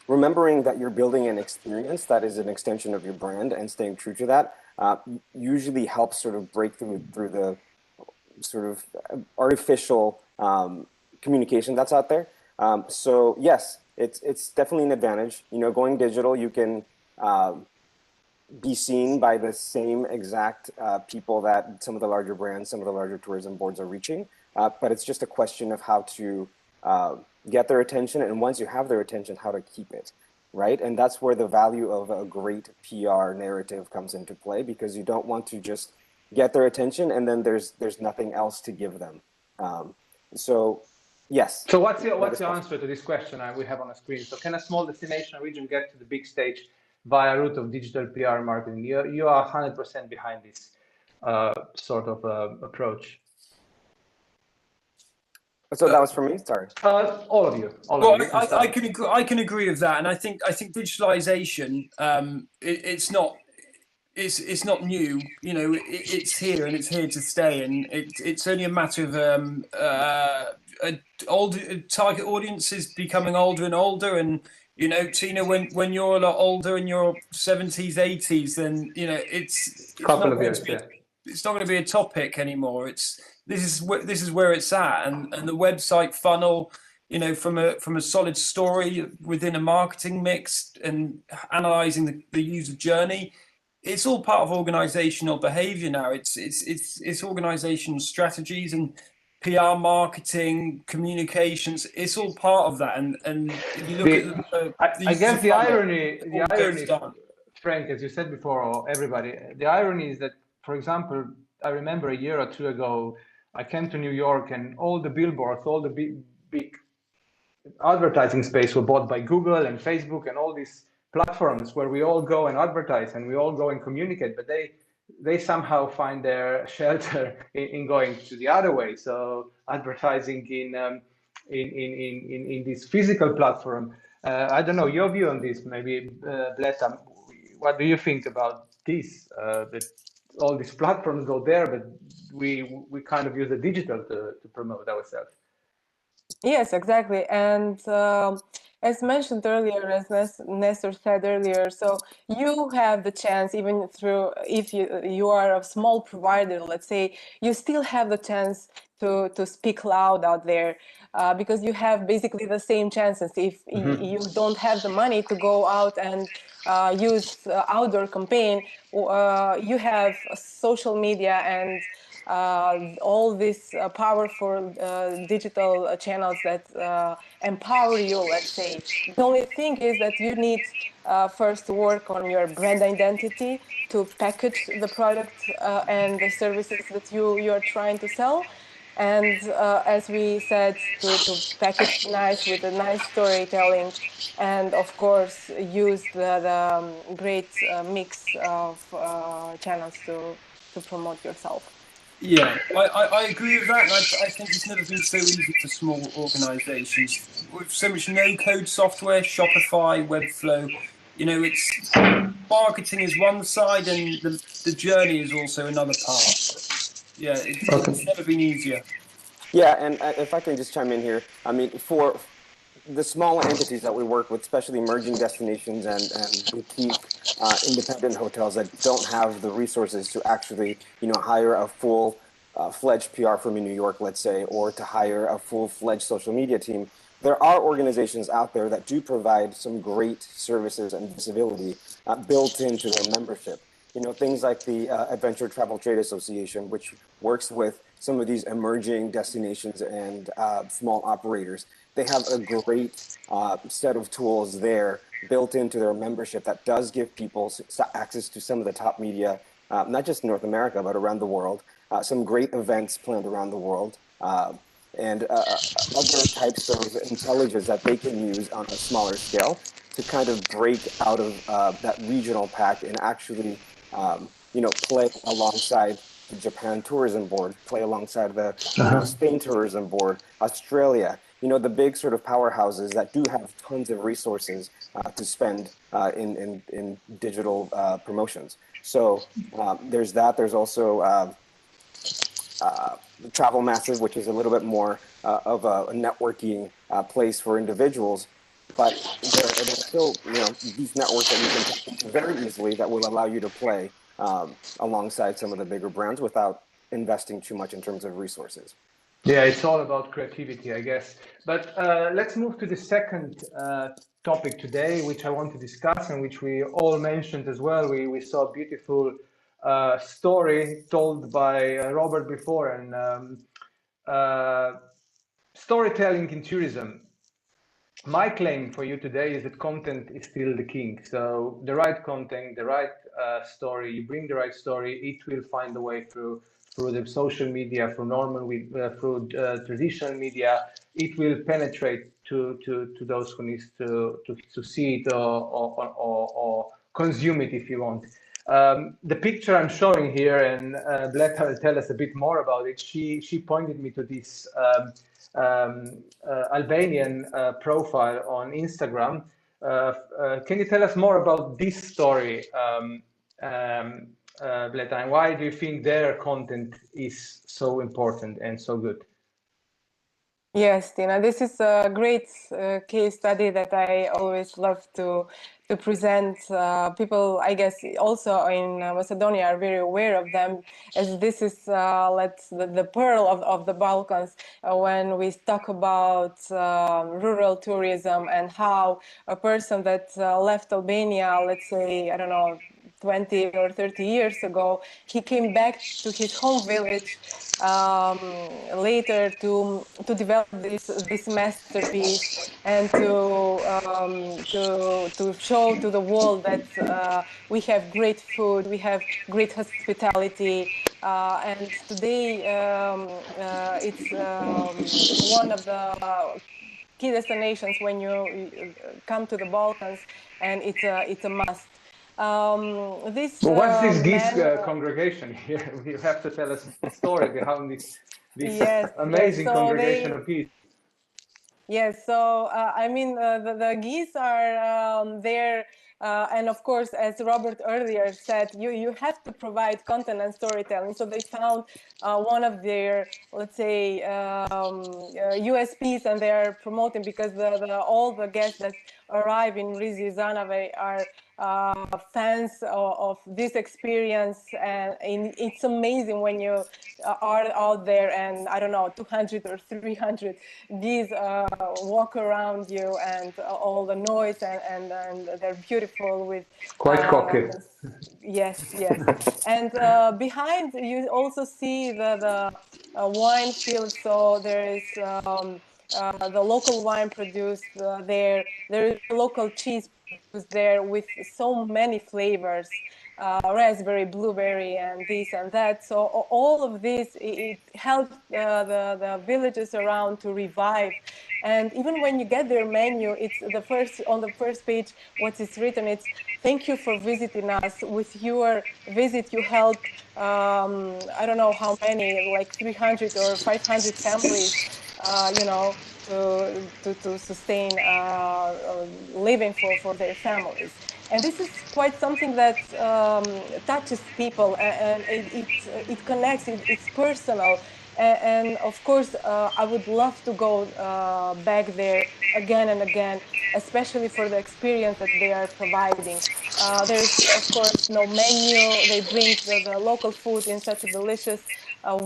remembering that you're building an experience that is an extension of your brand, and staying true to that usually helps sort of break through the sort of artificial communication that's out there. So yes, it's definitely an advantage. You know, going digital, you can be seen by the same exact people that some of the larger brands, some of the larger tourism boards are reaching. But it's just a question of how to get their attention, and once you have their attention, how to keep it, right? And that's where the value of a great PR narrative comes into play, because you don't want to just get their attention and then there's nothing else to give them. So yes. So what's your answer to this question we have on the screen? So can a small destination region get to the big stage via route of digital PR marketing. You are 100% behind this sort of approach. So that was for me. Sorry. All of you. I can agree with that, and I think digitalization, it's not new. You know, it's here and it's here to stay, and it's only a matter of older target audience is becoming older and older, and you know, Tina, when you're a lot older in your 70s, 80s, then you know it's not going to be a topic anymore. This is where it's at, and the website funnel, you know, from a solid story within a marketing mix and analyzing the user journey. It's all part of organizational behavior now. It's organizational strategies and PR marketing, communications. It's all part of that. And if you look at I guess the irony, Frank, as you said before, or everybody, the irony is that, for example, I remember a year or two ago, I came to New York and all the billboards, all the big advertising space were bought by Google and Facebook and all these platforms where we all go and advertise and we all go and communicate, but they somehow find their shelter in going to the other way. So advertising in this physical platform. I don't know your view on this. Maybe Bleta, what do you think about this? That all these platforms go there, but we kind of use the digital to promote ourselves. Yes, exactly. And as mentioned earlier, as Nestor said earlier, so you have the chance, even through, if you are a small provider, let's say, you still have the chance to speak loud out there, because you have basically the same chances. If you don't have the money to go out and use outdoor campaign, you have social media and all these powerful digital channels that empower you, let's say. The only thing is that you need first to work on your brand identity to package the product and the services that you are trying to sell. And as we said, to package nice with a nice storytelling, and of course use the great mix of channels to promote yourself. Yeah, I agree with that, and I think it's never been so easy for small organizations. With so much no-code software, Shopify, Webflow, you know, it's marketing is one side and the journey is also another part. Yeah, it's never been easier. Yeah, and if I can just chime in here, I mean, for the smaller entities that we work with, especially emerging destinations and boutique independent hotels that don't have the resources to actually, you know, hire a full fledged PR firm in New York, let's say, or to hire a full-fledged social media team, there are organizations out there that do provide some great services and visibility built into their membership. You know, things like the Adventure Travel Trade Association, which works with some of these emerging destinations and small operators. They have a great set of tools there built into their membership that does give people access to some of the top media, not just North America, but around the world, some great events planned around the world, and other types of intelligence that they can use on a smaller scale to kind of break out of that regional pack and actually, you know, play alongside the Japan Tourism Board, play alongside the Spain Tourism Board, Australia, you know, the big sort of powerhouses that do have tons of resources to spend in digital promotions. So there's that. There's also Travel Massive, which is a little bit more of a networking place for individuals. But there's still, you know, these networks that you can tap into very easily that will allow you to play alongside some of the bigger brands without investing too much in terms of resources. Yeah, it's all about creativity, I guess. But let's move to the second topic today, which I want to discuss and which we all mentioned as well. We saw a beautiful story told by Robert before, and storytelling in tourism. My claim for you today is that content is still the king. So the right content, the right story, you bring the right story, it will find a way through the social media, through through traditional media. It will penetrate to those who need to see it or consume it if you want. The picture I'm showing here, and Bleta will tell us a bit more about it. She pointed me to this Albanian profile on Instagram. Can you tell us more about this story, Bleta, and why do you think their content is so important and so good? Yes, Tina, this is a great case study that I always love to present. People, I guess, also in Macedonia are very aware of them, as this is the pearl of the Balkans when we talk about rural tourism and how a person that left Albania, let's say, I don't know, 20 or 30 years ago, he came back to his home village later to develop this masterpiece and to show to the world that we have great food, we have great hospitality, and today it's one of the key destinations when you come to the Balkans, and it's a must. This well, what's this geese man, congregation here? You have to tell us the story behind this yes, amazing so congregation of geese. Yes, so I mean, the geese are there. And of course, as Robert earlier said, you have to provide content and storytelling. So they found one of their, let's say, USPs, and they are promoting, because all the guests that arrive in Rizzi Zanave are fans of this experience, and it's amazing when you are out there and, I don't know, 200 or 300 geese walk around you, and all the noise, and they're beautiful with quite cocky. Yes, and behind you also see the wine field. So there is the local wine produced there. There is local cheese produced there with so many flavors, raspberry, blueberry, and this and that. So all of this, it helped the villages around to revive. And even when you get their menu, it's on the first page, what is written, it's "Thank you for visiting us. With your visit, you help, I don't know how many, like 300 or 500 families, you know, to sustain living for their families." And this is quite something that touches people, and it connects, it's personal. And of course, I would love to go back there again and again, especially for the experience that they are providing. There's, of course, no menu. They bring the local food in such a delicious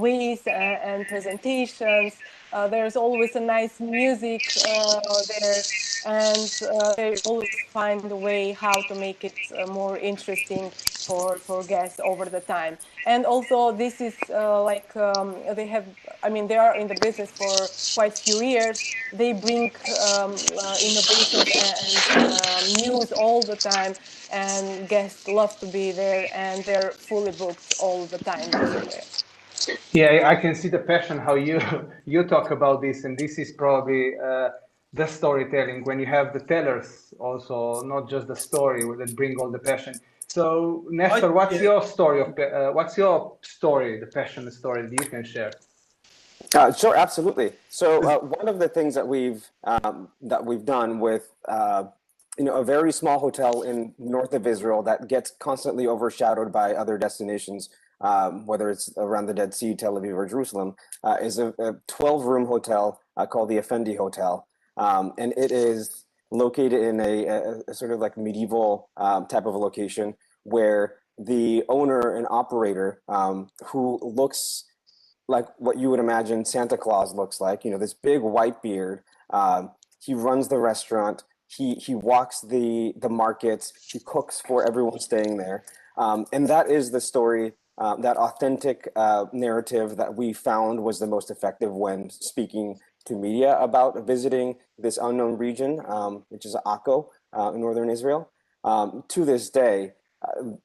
ways and presentations. There's always a nice music there, and they always find a way how to make it more interesting for guests over the time. And also, this is they have, I mean, they are in the business for quite a few years. They bring innovations and news all the time, and guests love to be there, and they're fully booked all the time, basically. Yeah, I can see the passion how you talk about this, and this is probably the storytelling, when you have the tellers also, not just the story that bring all the passion. So Nestor, what's your story the passion story that you can share? Sure, absolutely. So one of the things that we've done with a very small hotel in north of Israel that gets constantly overshadowed by other destinations, whether it's around the Dead Sea, Tel Aviv, or Jerusalem, is a 12-room hotel called the Effendi Hotel, and it is located in a sort of like medieval type of a location where the owner and operator, who looks like what you would imagine Santa Claus looks like, this big white beard. He runs the restaurant. He walks the markets. He cooks for everyone staying there. And that is the story, that authentic narrative that we found was the most effective when speaking to media about visiting this unknown region, which is Akko in northern Israel. To this day,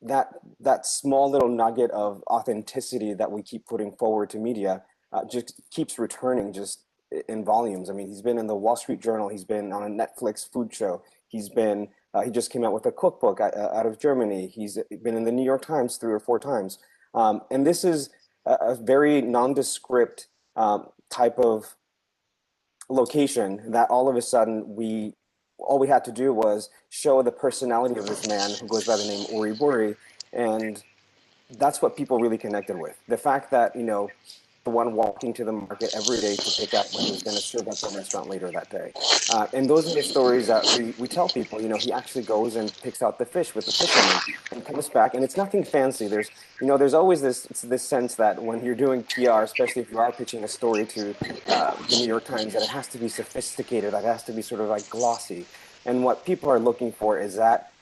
that small little nugget of authenticity that we keep putting forward to media just keeps returning just in volumes. I mean, he's been in the Wall Street Journal, he's been on a Netflix food show, he's been He just came out with a cookbook out of Germany. He's been in the New York Times 3 or 4 times. And this is a very nondescript type of location that all of a sudden all we had to do was show the personality of this man who goes by the name Uri Buri, and that's what people really connected with. The fact that, you know, the one walking to the market every day to pick up what he was going to serve at the restaurant later that day. And those are the stories that we tell people. You know, he actually goes and picks out the fish with the fisherman and comes back, and it's nothing fancy. There's always this sense that when you're doing PR, especially if you are pitching a story to the New York Times, that it has to be sophisticated, that it has to be sort of like glossy. And what people are looking for is that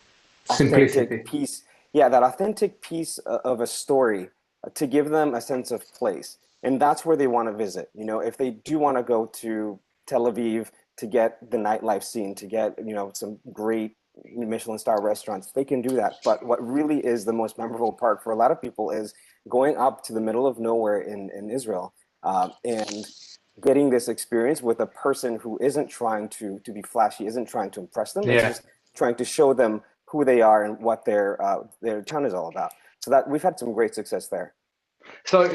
authentic piece. Yeah, that authentic piece of a story to give them a sense of place. And that's where they want to visit. You know, if they do want to go to Tel Aviv to get the nightlife scene, to get, you know, some great Michelin star restaurants, they can do that. But what really is the most memorable part for a lot of people is going up to the middle of nowhere in Israel and getting this experience with a person who isn't trying to be flashy, isn't trying to impress them, it's just trying to show them who they are and what their town is all about. So that we've had some great success there. So,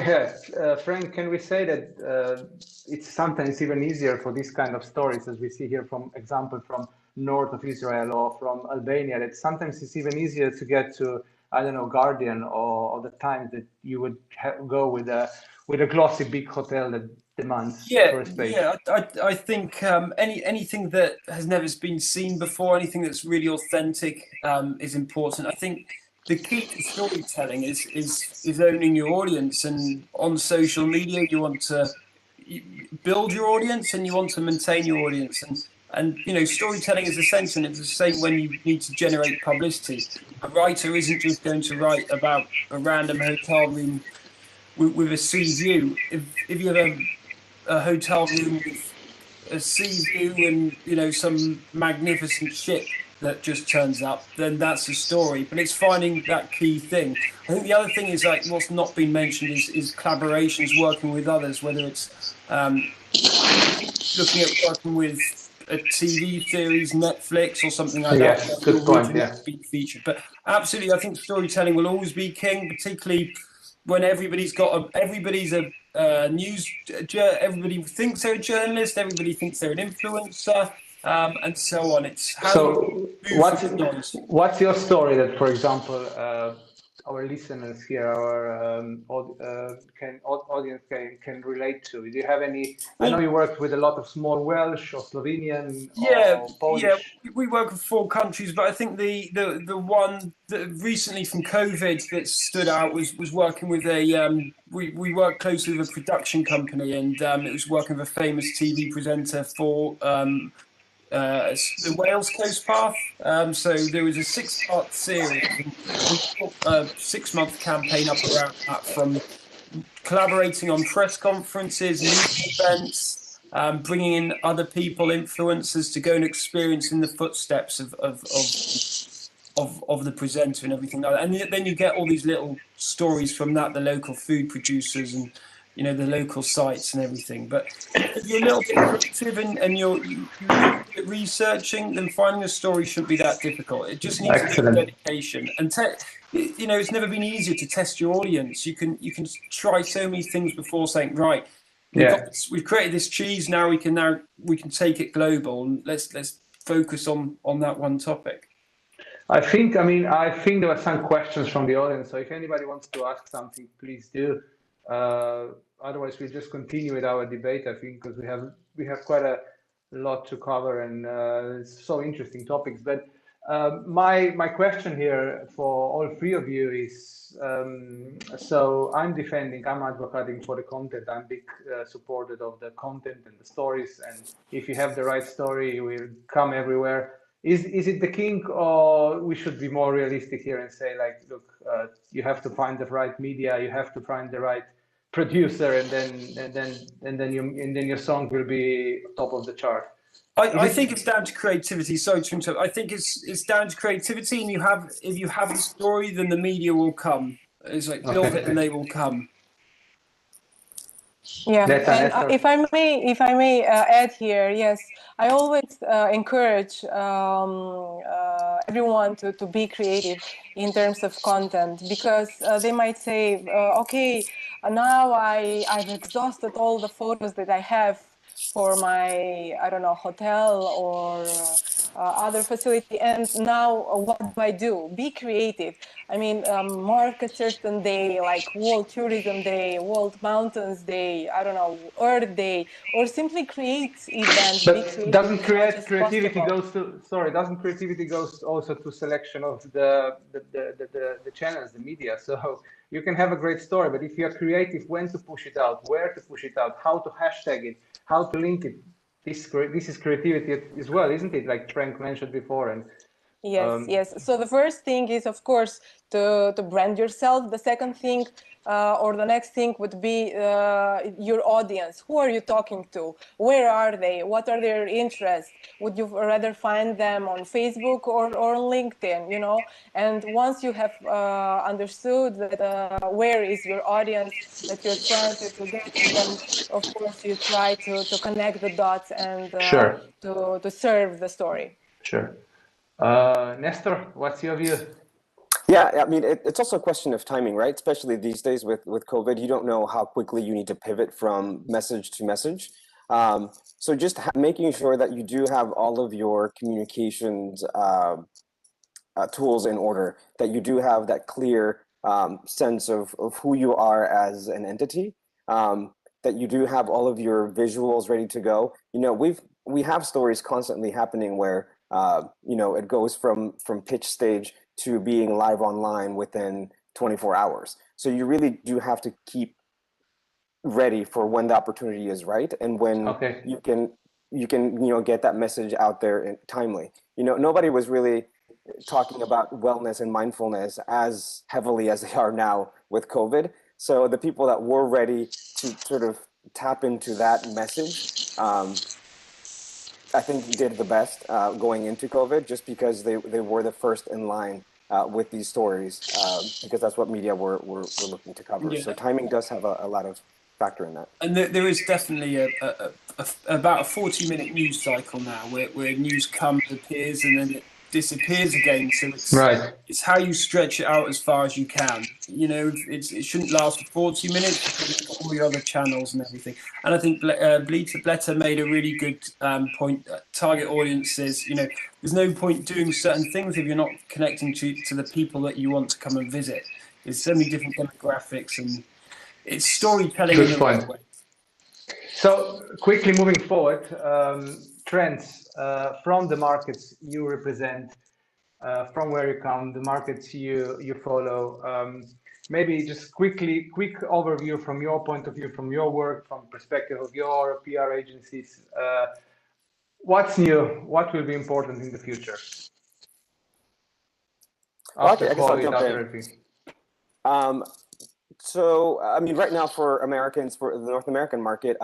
Frank, can we say that it's sometimes even easier for these kind of stories, as we see here, from example, from north of Israel or from Albania, that sometimes it's even easier to get to, I don't know, Guardian or the Times, that you would go with a glossy big hotel that demands first page. Yeah, I think anything that has never been seen before, anything that's really authentic is important. I think the key to storytelling is owning your audience, and on social media you want to build your audience and you want to maintain your audience, and you know, storytelling is essential. It's the same when you need to generate publicity. A writer isn't just going to write about a random hotel room with a sea view. If you have a hotel room with a sea view and, you know, some magnificent ship that just turns up, then that's a story. But it's finding that key thing. I think the other thing is, like, what's not been mentioned is collaborations, working with others, whether it's looking at working with a TV series, Netflix or something like that. Yes, good point, yeah. Be featured. But absolutely, I think storytelling will always be king, particularly when everybody thinks they're a journalist, everybody thinks they're an influencer, and so on. It's how so what's your story that, for example, our listeners here, our audience can relate to? Do you have any? I know you worked with a lot of small Welsh or Slovenian or Polish. Yeah, we work with 4 countries, but I think the one that recently from COVID that stood out was working with we worked closely with a production company, and it was working with a famous TV presenter for the Wales Coast Path. So there was a 6-part series, and we put a 6-month campaign up around that, from collaborating on press conferences, news events, bringing in other people, influencers, to go and experience in the footsteps of the presenter and everything like that. And then you get all these little stories from that, the local food producers and, you know, the local sites and everything. But if you're a little bit creative and you're researching, then finding a story shouldn't be that difficult. It just needs a bit of dedication. And you know, it's never been easier to test your audience. You can try so many things before saying, right, we've created this cheese, now we can take it global, and let's focus on that one topic. I think there were some questions from the audience, so if anybody wants to ask something, please do. Otherwise, we'll just continue with our debate, I think, because we have quite a lot to cover, and it's so interesting topics. But my question here for all 3 of you is, so I'm advocating for the content. I'm big supporter of the content and the stories, and if you have the right story, it will come everywhere. Is it the king, or we should be more realistic here and say, like, look, you have to find the right media, you have to find the right producer, and then your song will be top of the chart? I think it's down to creativity. Sorry to interrupt. I think it's down to creativity, and if you have the story, then the media will come. It's like build it and they will come. Yeah, and if I may add here, yes, I always encourage everyone to be creative in terms of content, because they might say, okay, now I've exhausted all the photos that I have for my, I don't know, hotel or other facility, and now what do I do? Be creative. I mean, mark a certain day, like World Tourism Day, World Mountains Day, I don't know, Earth Day, or simply create events. Be creative Doesn't as much as creativity possible. goes to, sorry, doesn't creativity goes also to selection of the channels, the media? So you can have a great story, but if you are creative, when to push it out, where to push it out, how to hashtag it, how to link it, this is creativity as well, isn't it? Like Frank mentioned before. And yes, yes. So the first thing is, of course, to brand yourself. The second thing, or the next thing, would be your audience. Who are you talking to? Where are they? What are their interests? Would you rather find them on Facebook or LinkedIn? You know. And once you have understood that where is your audience that you're trying to get, and then of course you try to connect the dots and Sure. to serve the story. Sure. Nestor, what's your view? Yeah, I mean, it's also a question of timing, right? Especially these days with COVID, you don't know how quickly you need to pivot from message to message. So just making sure that you do have all of your communications tools in order, that you do have that clear sense of who you are as an entity, that you do have all of your visuals ready to go. You know, we have stories constantly happening where you know, it goes from pitch stage to being live online within 24 hours. So you really do have to keep ready for when the opportunity is right, and when you can you know, get that message out there timely. You know, nobody was really talking about wellness and mindfulness as heavily as they are now with COVID. So the people that were ready to sort of tap into that message, I think did the best going into COVID, just because they were the first in line with these stories, because that's what media were looking to cover. Yeah. So timing does have a lot of factor in that. And there is definitely about a 40-minute news cycle now where news comes, appears, and then it disappears again. So it's how you stretch it out as far as you can. You know, it shouldn't last for 40 minutes because you've got all your other channels and everything. And I think Bleta made a really good point. Target audiences, you know, there's no point doing certain things if you're not connecting to the people that you want to come and visit. There's so many different demographics, and it's storytelling in the right way. So quickly moving forward, trends from the markets you represent, from where you come, the markets you follow. Maybe just quick overview from your point of view, from your work, from perspective of your PR agencies. What's new? What will be important in the future? After COVID, after everything. So, I mean, right now for Americans, for the North American market,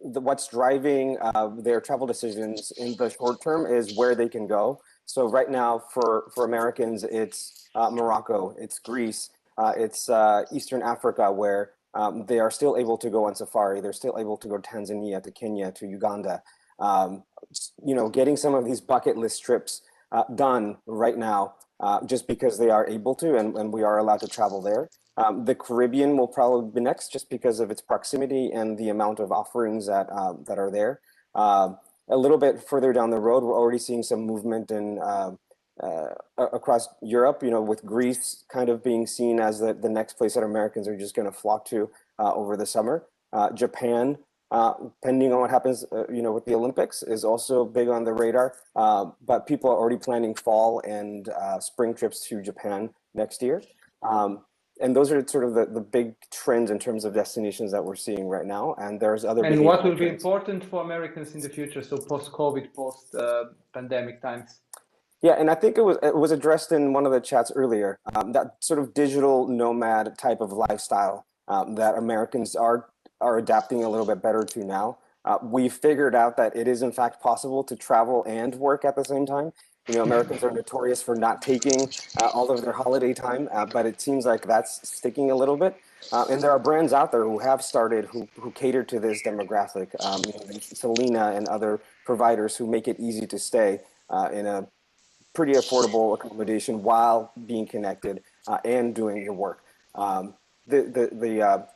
what's driving their travel decisions in the short term is where they can go. So right now for Americans, it's Morocco, it's Greece, it's Eastern Africa, where they are still able to go on safari. They're still able to go to Tanzania, to Kenya, to Uganda. You know, getting some of these bucket list trips done right now, just because they are able to, and we are allowed to travel there. The Caribbean will probably be next, just because of its proximity and the amount of offerings that that are there. A little bit further down the road, we're already seeing some movement in across Europe. You know, with Greece kind of being seen as the next place that Americans are just going to flock to over the summer. Japan, pending on what happens, you know, with the Olympics, is also big on the radar. But people are already planning fall and spring trips to Japan next year. And those are sort of the big trends in terms of destinations that we're seeing right now. And there's other. And what will be important for Americans in the future? So post-COVID, post-pandemic times. Yeah, and I think it was addressed in one of the chats earlier. That sort of digital nomad type of lifestyle that Americans are adapting a little bit better to now. We figured out that it is in fact possible to travel and work at the same time. You know, Americans are notorious for not taking all of their holiday time, but it seems like that's sticking a little bit. And there are brands out there who have started who cater to this demographic. You know, Selena and other providers who make it easy to stay in a pretty affordable accommodation while being connected and doing your work. The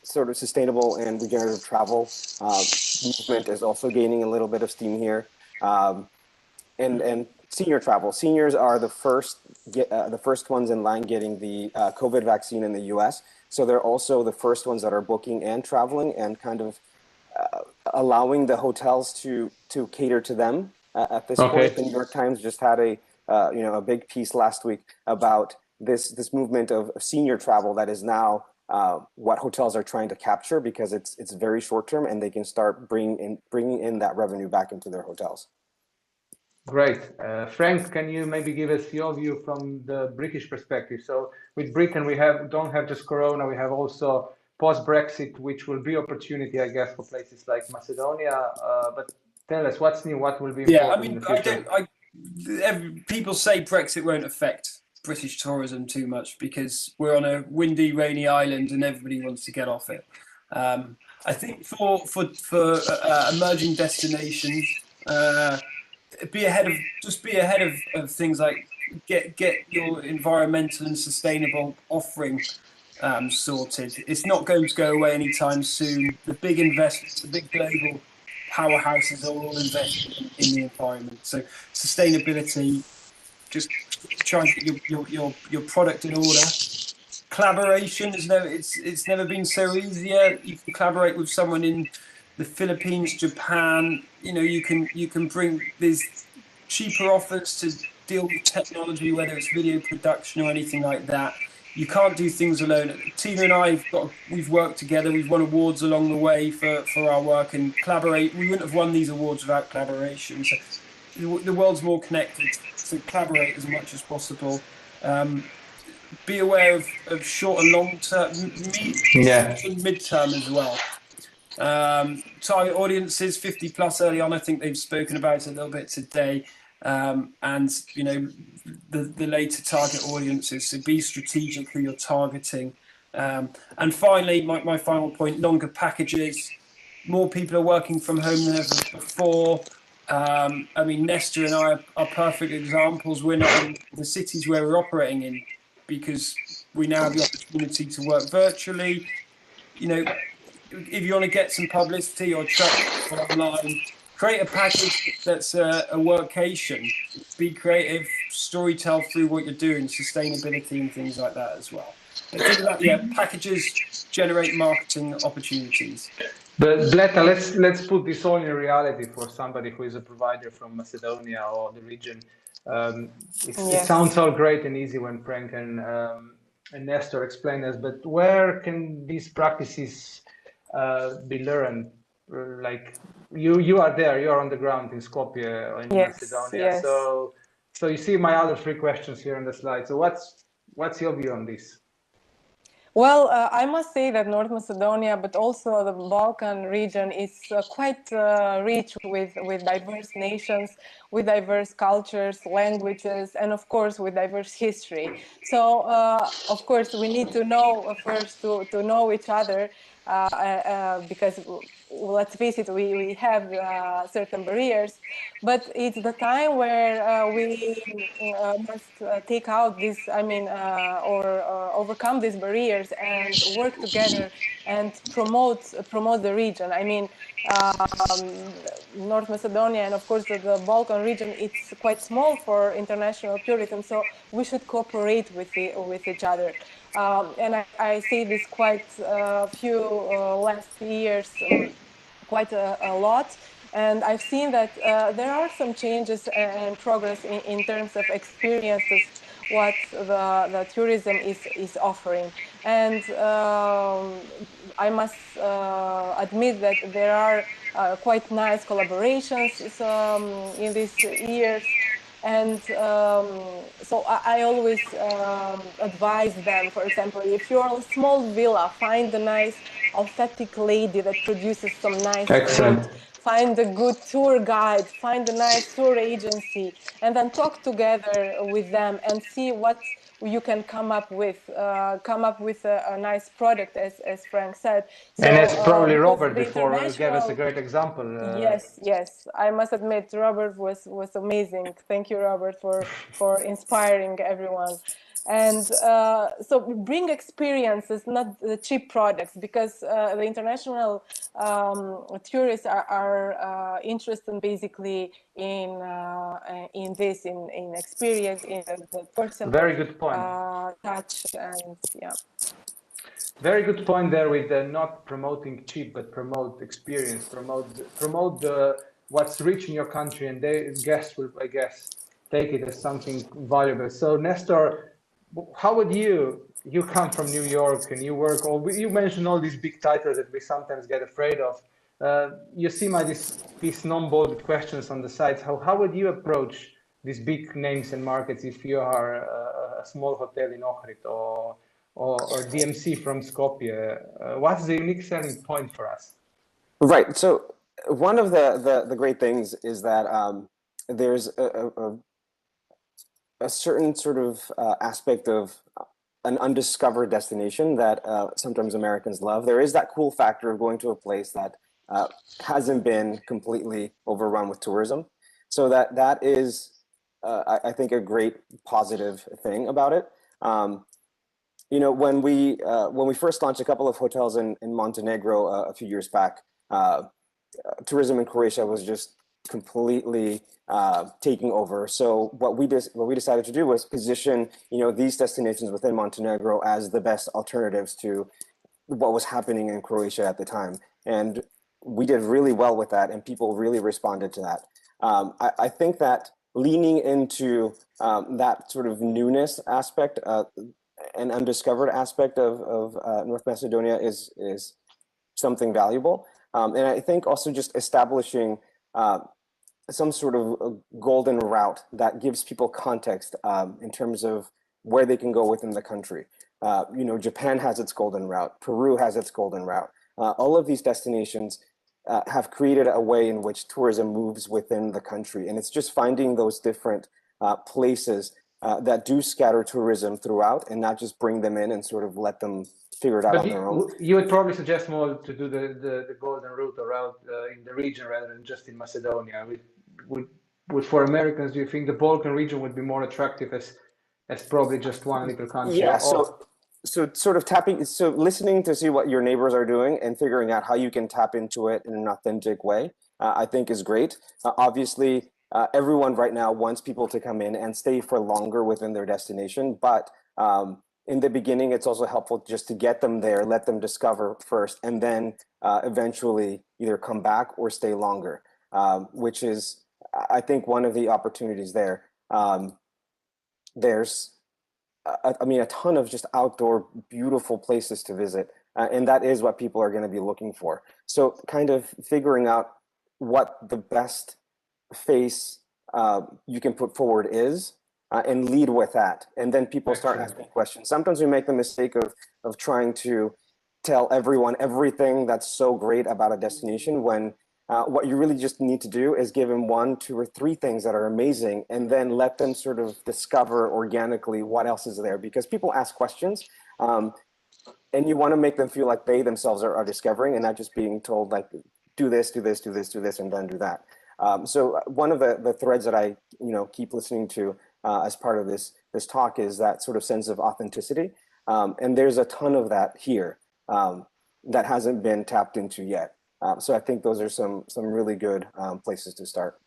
sort of sustainable and regenerative travel movement is also gaining a little bit of steam here. And senior travel. Seniors are the first ones in line getting the COVID vaccine in the US. So they're also the first ones that are booking and traveling and kind of allowing the hotels to cater to them at this point. The New York Times just had a big piece last week about this movement of senior travel that is now what hotels are trying to capture, because it's very short term and they can start bringing in that revenue back into their hotels. Great. Frank, can you maybe give us your view from the British perspective? So with Britain, we don't have just Corona, we have also post-Brexit, which will be opportunity, I guess, for places like Macedonia. But tell us, what's new, what will be important in the future? People say Brexit won't affect British tourism too much because we're on a windy, rainy island and everybody wants to get off it. I think for emerging destinations, be ahead of things like get your environmental and sustainable offering sorted. It's not going to go away anytime soon. The big investments, the big global powerhouses are all investing in the environment. So sustainability, just try and get your product in order. Collaboration it's never been so easier. You can collaborate with someone in the Philippines, Japan. You can bring these cheaper offers to deal with technology, whether it's video production or anything like that. You can't do things alone. Tina and I we've worked together. We've won awards along the way for our work and collaborate. We wouldn't have won these awards without collaboration. So the world's more connected. So collaborate as much as possible. Be aware of short and long term, and mid-term as well. Target audiences 50+ early on. I think they've spoken about it a little bit today, and the later target audiences. So be strategic who you're targeting. And finally, my final point: longer packages. More people are working from home than ever before. I mean, Nestor and I are perfect examples. We're not in the cities where we're operating in because we now have the opportunity to work virtually. If you want to get some publicity or traffic online, create a package that's a workation. Be creative, storytell through what you're doing, sustainability and things like that as well. Packages generate marketing opportunities. But Bleta, let's put this all in reality for somebody who is a provider from Macedonia or the region. It sounds all great and easy when Frank and Nestor explain this, but where can these practices be learned? Like you are there, you are on the ground in Skopje in Macedonia. Yes. So you see my other 3 questions here on the slide. So what's your view on this? Well, I must say that North Macedonia, but also the Balkan region, is quite rich with diverse nations, with diverse cultures, languages, and of course with diverse history. So, of course, we need to know first to know each other, because let's face it, we have certain barriers, but it's the time where we must take out this, or overcome these barriers and work together and promote the region. I mean, North Macedonia and of course the Balkan region, it's quite small for international tourism, so we should cooperate with each other. And I see this quite few last years, quite a lot. And I've seen that there are some changes and progress in terms of experiences, what the tourism is offering. And I must admit that there are quite nice collaborations in these years. And so I always advise them, for example, if you're in a small villa, find a nice authentic lady that produces some nice food. Find a good tour guide, find a nice tour agency, and then talk together with them and see what you can come up with a nice product, as Frank said. So, and as probably because Robert the before gave us a international- great example. Yes, I must admit, Robert was amazing. Thank you, Robert, for inspiring everyone. And so bring experiences, not the cheap products, because the international tourists are interested basically in this, in experience, in the personal Very good point. touch, and yeah. Very good point there with not promoting cheap, but promote experience, promote what's rich in your country, and guests will, I guess, take it as something valuable. So Nestor, how would you come from New York and you work you mentioned all these big titles that we sometimes get afraid of. You see these non-bolded questions on the sides. How would you approach these big names and markets if you are a small hotel in Ohrid or DMC from Skopje? What's the unique selling point for us? Right. So one of the great things is that there's a certain sort of aspect of an undiscovered destination that sometimes Americans love. There is that cool factor of going to a place that hasn't been completely overrun with tourism. So that is, I think, a great positive thing about it. You know, when we first launched a couple of hotels in Montenegro a few years back, tourism in Croatia was just completely taking over. So what we decided to do was position, you know, these destinations within Montenegro as the best alternatives to what was happening in Croatia at the time, and we did really well with that, and people really responded to that. I think that leaning into that sort of newness aspect, an undiscovered aspect of North Macedonia is something valuable. And I think also just establishing some sort of a golden route that gives people context in terms of where they can go within the country. You know, Japan has its golden route, Peru has its golden route. All of these destinations have created a way in which tourism moves within the country. And it's just finding those different places that do scatter tourism throughout and not just bring them in and sort of let them figure it out on their own. You would probably suggest more to do the golden route or route in the region rather than just in Macedonia. For Americans, do you think the Balkan region would be more attractive as probably just one little country? Yeah, so sort of listening to see what your neighbors are doing and figuring out how you can tap into it in an authentic way, I think is great. Obviously, everyone right now wants people to come in and stay for longer within their destination, but in the beginning, it's also helpful just to get them there, let them discover first, and then eventually either come back or stay longer, which is, I think, one of the opportunities there. There's, I mean, a ton of just outdoor, beautiful places to visit, and that is what people are going to be looking for. So kind of figuring out what the best face you can put forward is, and lead with that, and then people start asking questions. Sometimes we make the mistake of trying to tell everyone everything that's so great about a destination when what you really just need to do is give them 1, 2, or 3 things that are amazing, and then let them sort of discover organically what else is there, because people ask questions, and you want to make them feel like they themselves are discovering and not just being told like, do this, do this, do this, do this, and then do that. So one of the threads that I keep listening to as part of this talk is that sort of sense of authenticity, and there's a ton of that here that hasn't been tapped into yet. So I think those are some really good places to start.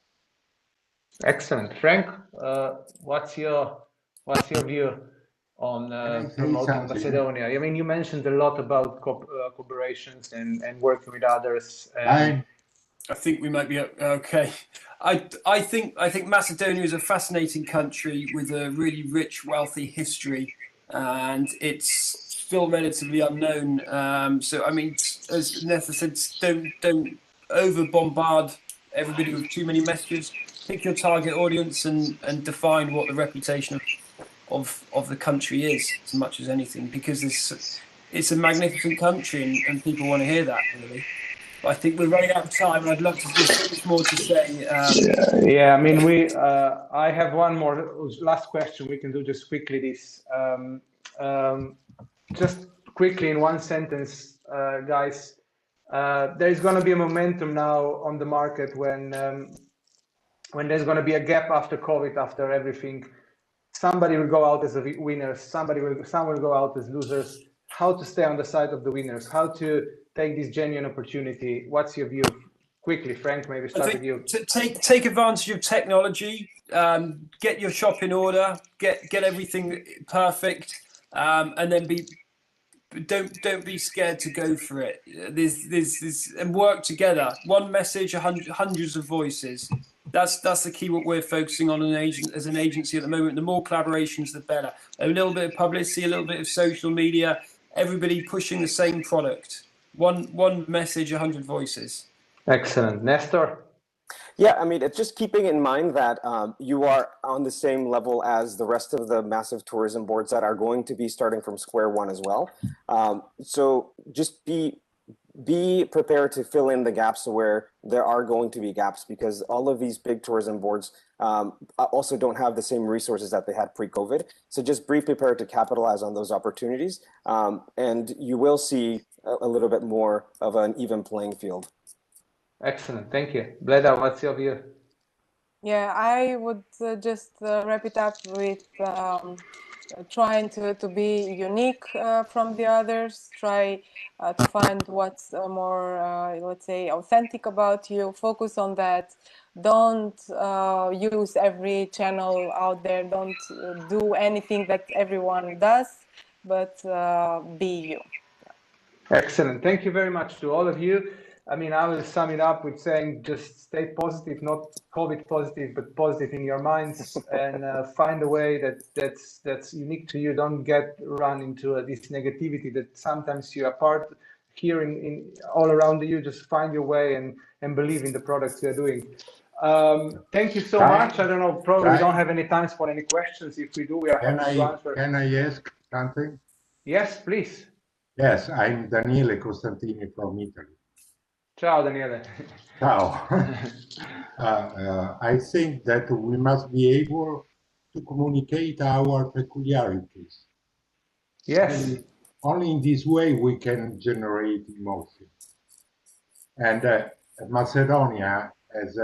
Excellent, Frank. What's your view on promoting Macedonia? I mean, you mentioned a lot about collaborations and working with others. I think we might be okay. I think Macedonia is a fascinating country with a really rich, wealthy history, and it's still relatively unknown. So I mean, as Nessa said, don't over bombard everybody with too many messages. Pick your target audience and define what the reputation of the country is as much as anything, because it's a magnificent country and people want to hear that, really. I think we're running out of time, and I'd love to just so much more to say. Yeah, I mean, I have one more last question. We can do just quickly this. Just quickly in one sentence, guys. There is going to be a momentum now on the market when there's going to be a gap after COVID, after everything. Somebody will go out as a winner. Some will go out as losers. How to stay on the side of the winners? How to take this genuine opportunity? What's your view? Quickly, Frank, maybe start with you. Take advantage of technology. Get your shop in order. Get everything perfect, and then don't be scared to go for it. There's and work together. One message, hundreds of voices. That's the key. What we're focusing on as an agency at the moment. The more collaborations, the better. A little bit of publicity, a little bit of social media. Everybody pushing the same product. One message, 100 voices. Excellent, Nestor. Yeah, I mean, it's just keeping in mind that you are on the same level as the rest of the massive tourism boards that are going to be starting from square one as well. So just be prepared to fill in the gaps where there are going to be gaps, because all of these big tourism boards also don't have the same resources that they had pre-COVID. So just be prepared to capitalize on those opportunities, and you will see a little bit more of an even playing field. Excellent, thank you. Bleda, what's your view? Yeah, I would just wrap it up with trying to be unique from the others. Try to find what's more, let's say, authentic about you. Focus on that. Don't use every channel out there. Don't do anything that everyone does, but be you. Excellent. Thank you very much to all of you. I mean, I will sum it up with saying just stay positive, not COVID positive, but positive in your minds, and find a way that's unique to you. Don't get run into this negativity that sometimes you are part hearing in all around you. Just find your way and believe in the products you're doing. Thank you so much. I don't know, probably we don't have any time for any questions. If we do, we are happy to answer. Can I ask something? Yes, please. Yes, I'm Daniele Costantini from Italy. Ciao, Daniele. Ciao. I think that we must be able to communicate our peculiarities. Yes. Only in this way we can generate emotion. And Macedonia has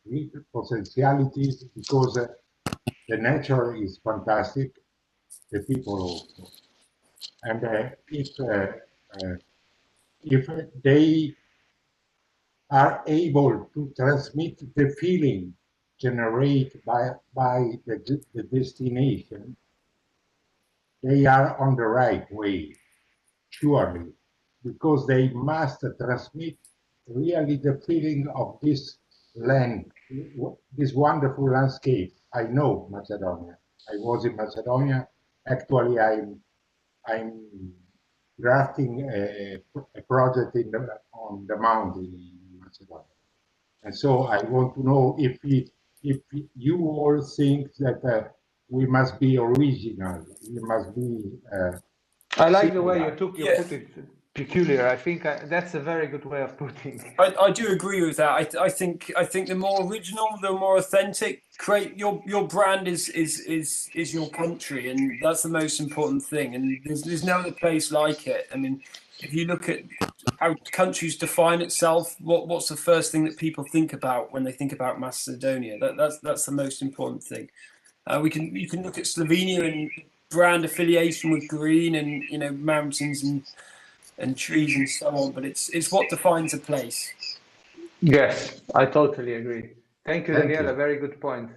great potentialities because the nature is fantastic, the people also. And if they are able to transmit the feeling generated by the destination, they are on the right way, surely, because they must transmit really the feeling of this land, this wonderful landscape. I know Macedonia. I was in Macedonia. Actually, I'm drafting a project on the mountain in Macedonia. And so I want to know if you all think that we must be original, we must be I like the way you put it, peculiar. I think that's a very good way of putting it. I do agree with that. I think the more original, the more authentic. Create your brand is your country, and that's the most important thing. And there's no other place like it. I mean, if you look at how countries define itself, what's the first thing that people think about when they think about Macedonia? That's the most important thing. You can look at Slovenia and brand affiliation with green and mountains and trees and so on, but it's what defines a place. Yes, I totally agree. Thank you, Daniela. A very good point.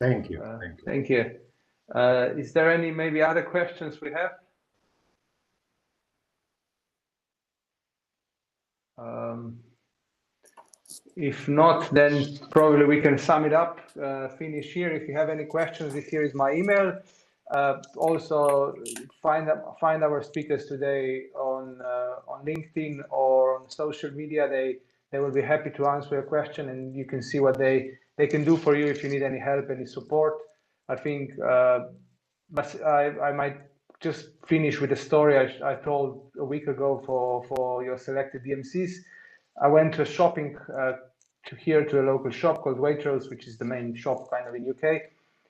Thank you. Thank you. Is there any maybe other questions we have? If not, then probably we can sum it up, finish here. If you have any questions, here is my email. Also, find our speakers today on LinkedIn or on social media. They will be happy to answer your question, and you can see what they can do for you if you need any help, any support. I think I might just finish with a story I told a week ago for your selected DMCs. I went to a shopping to a local shop called Waitrose, which is the main shop kind of in UK.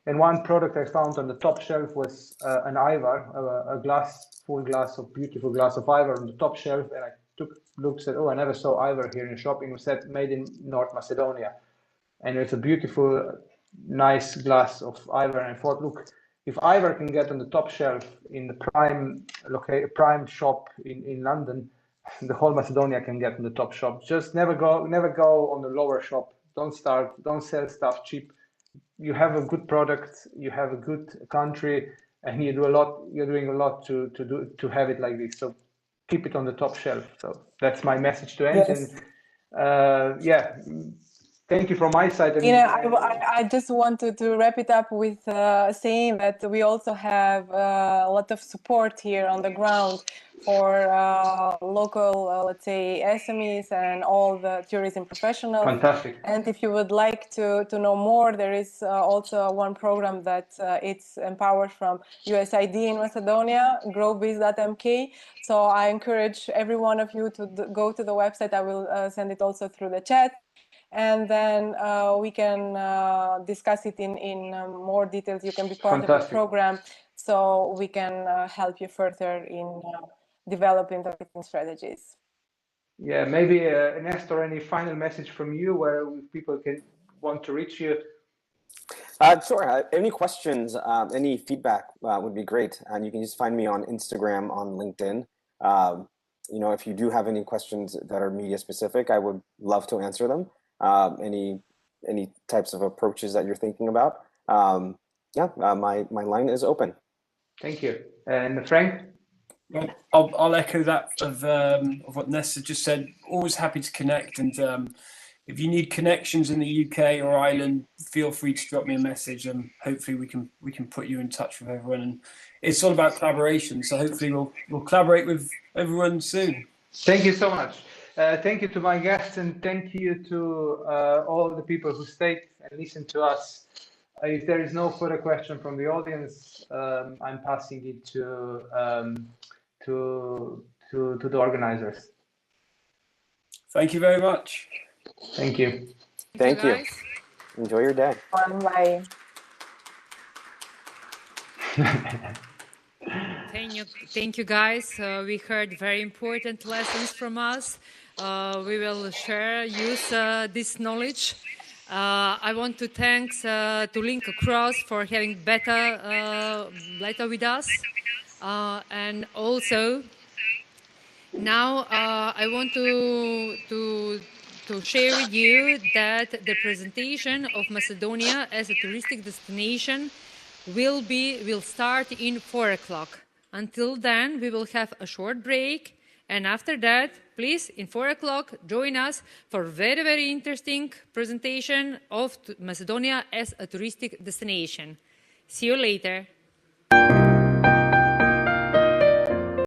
And one product I found on the top shelf was an Ivar, a full glass of beautiful glass of Ivar on the top shelf. And I looked, said, oh, I never saw Ivar here in the shop. It was said made in North Macedonia. And it's a beautiful, nice glass of Ivar. And I thought, look, if Ivar can get on the top shelf in the prime shop in London, the whole Macedonia can get in the top shop. Just never go on the lower shop. Don't sell stuff cheap. You have a good product, you have a good country, and you're doing a lot to have it like this. So keep it on the top shelf. So that's my message to end. Yes. And yeah, thank you from my side. You know, I just wanted to wrap it up with saying that we also have a lot of support here on the ground for local, let's say, SMEs and all the tourism professionals. Fantastic. And if you would like to know more, there is also one program that it's empowered from USAID in Macedonia, growbiz.mk. So I encourage every one of you to go to the website. I will send it also through the chat. And then we can discuss it in more details. You can be part of the program, so we can help you further in developing the strategies. Yeah, maybe Nestor, any final message from you where people can want to reach you? Sure. Any questions, any feedback would be great. And you can just find me on Instagram, on LinkedIn. You know, if you do have any questions that are media specific, I would love to answer them. Any types of approaches that you're thinking about. Yeah, my line is open. Thank you. And Frank? I'll echo that of what Nessa just said. Always happy to connect, and if you need connections in the UK or Ireland, feel free to drop me a message, and hopefully we can put you in touch with everyone. And it's all about collaboration, so hopefully we'll collaborate with everyone soon. Thank you so much. Thank you to my guests, and thank you to all the people who stayed and listened to us. If there is no further question from the audience, I'm passing it to the organizers. Thank you very much. Thank you. Thank you. Enjoy your day. Bye. Thank you, guys. We heard very important lessons from us. We will use this knowledge. I want to thank to Link Across for having beta with us. And also, now I want to share with you that the presentation of Macedonia as a touristic destination will start in 4 o'clock. Until then, we will have a short break. And after that, please, in 4 o'clock, join us for very, very interesting presentation of Macedonia as a touristic destination. See you later.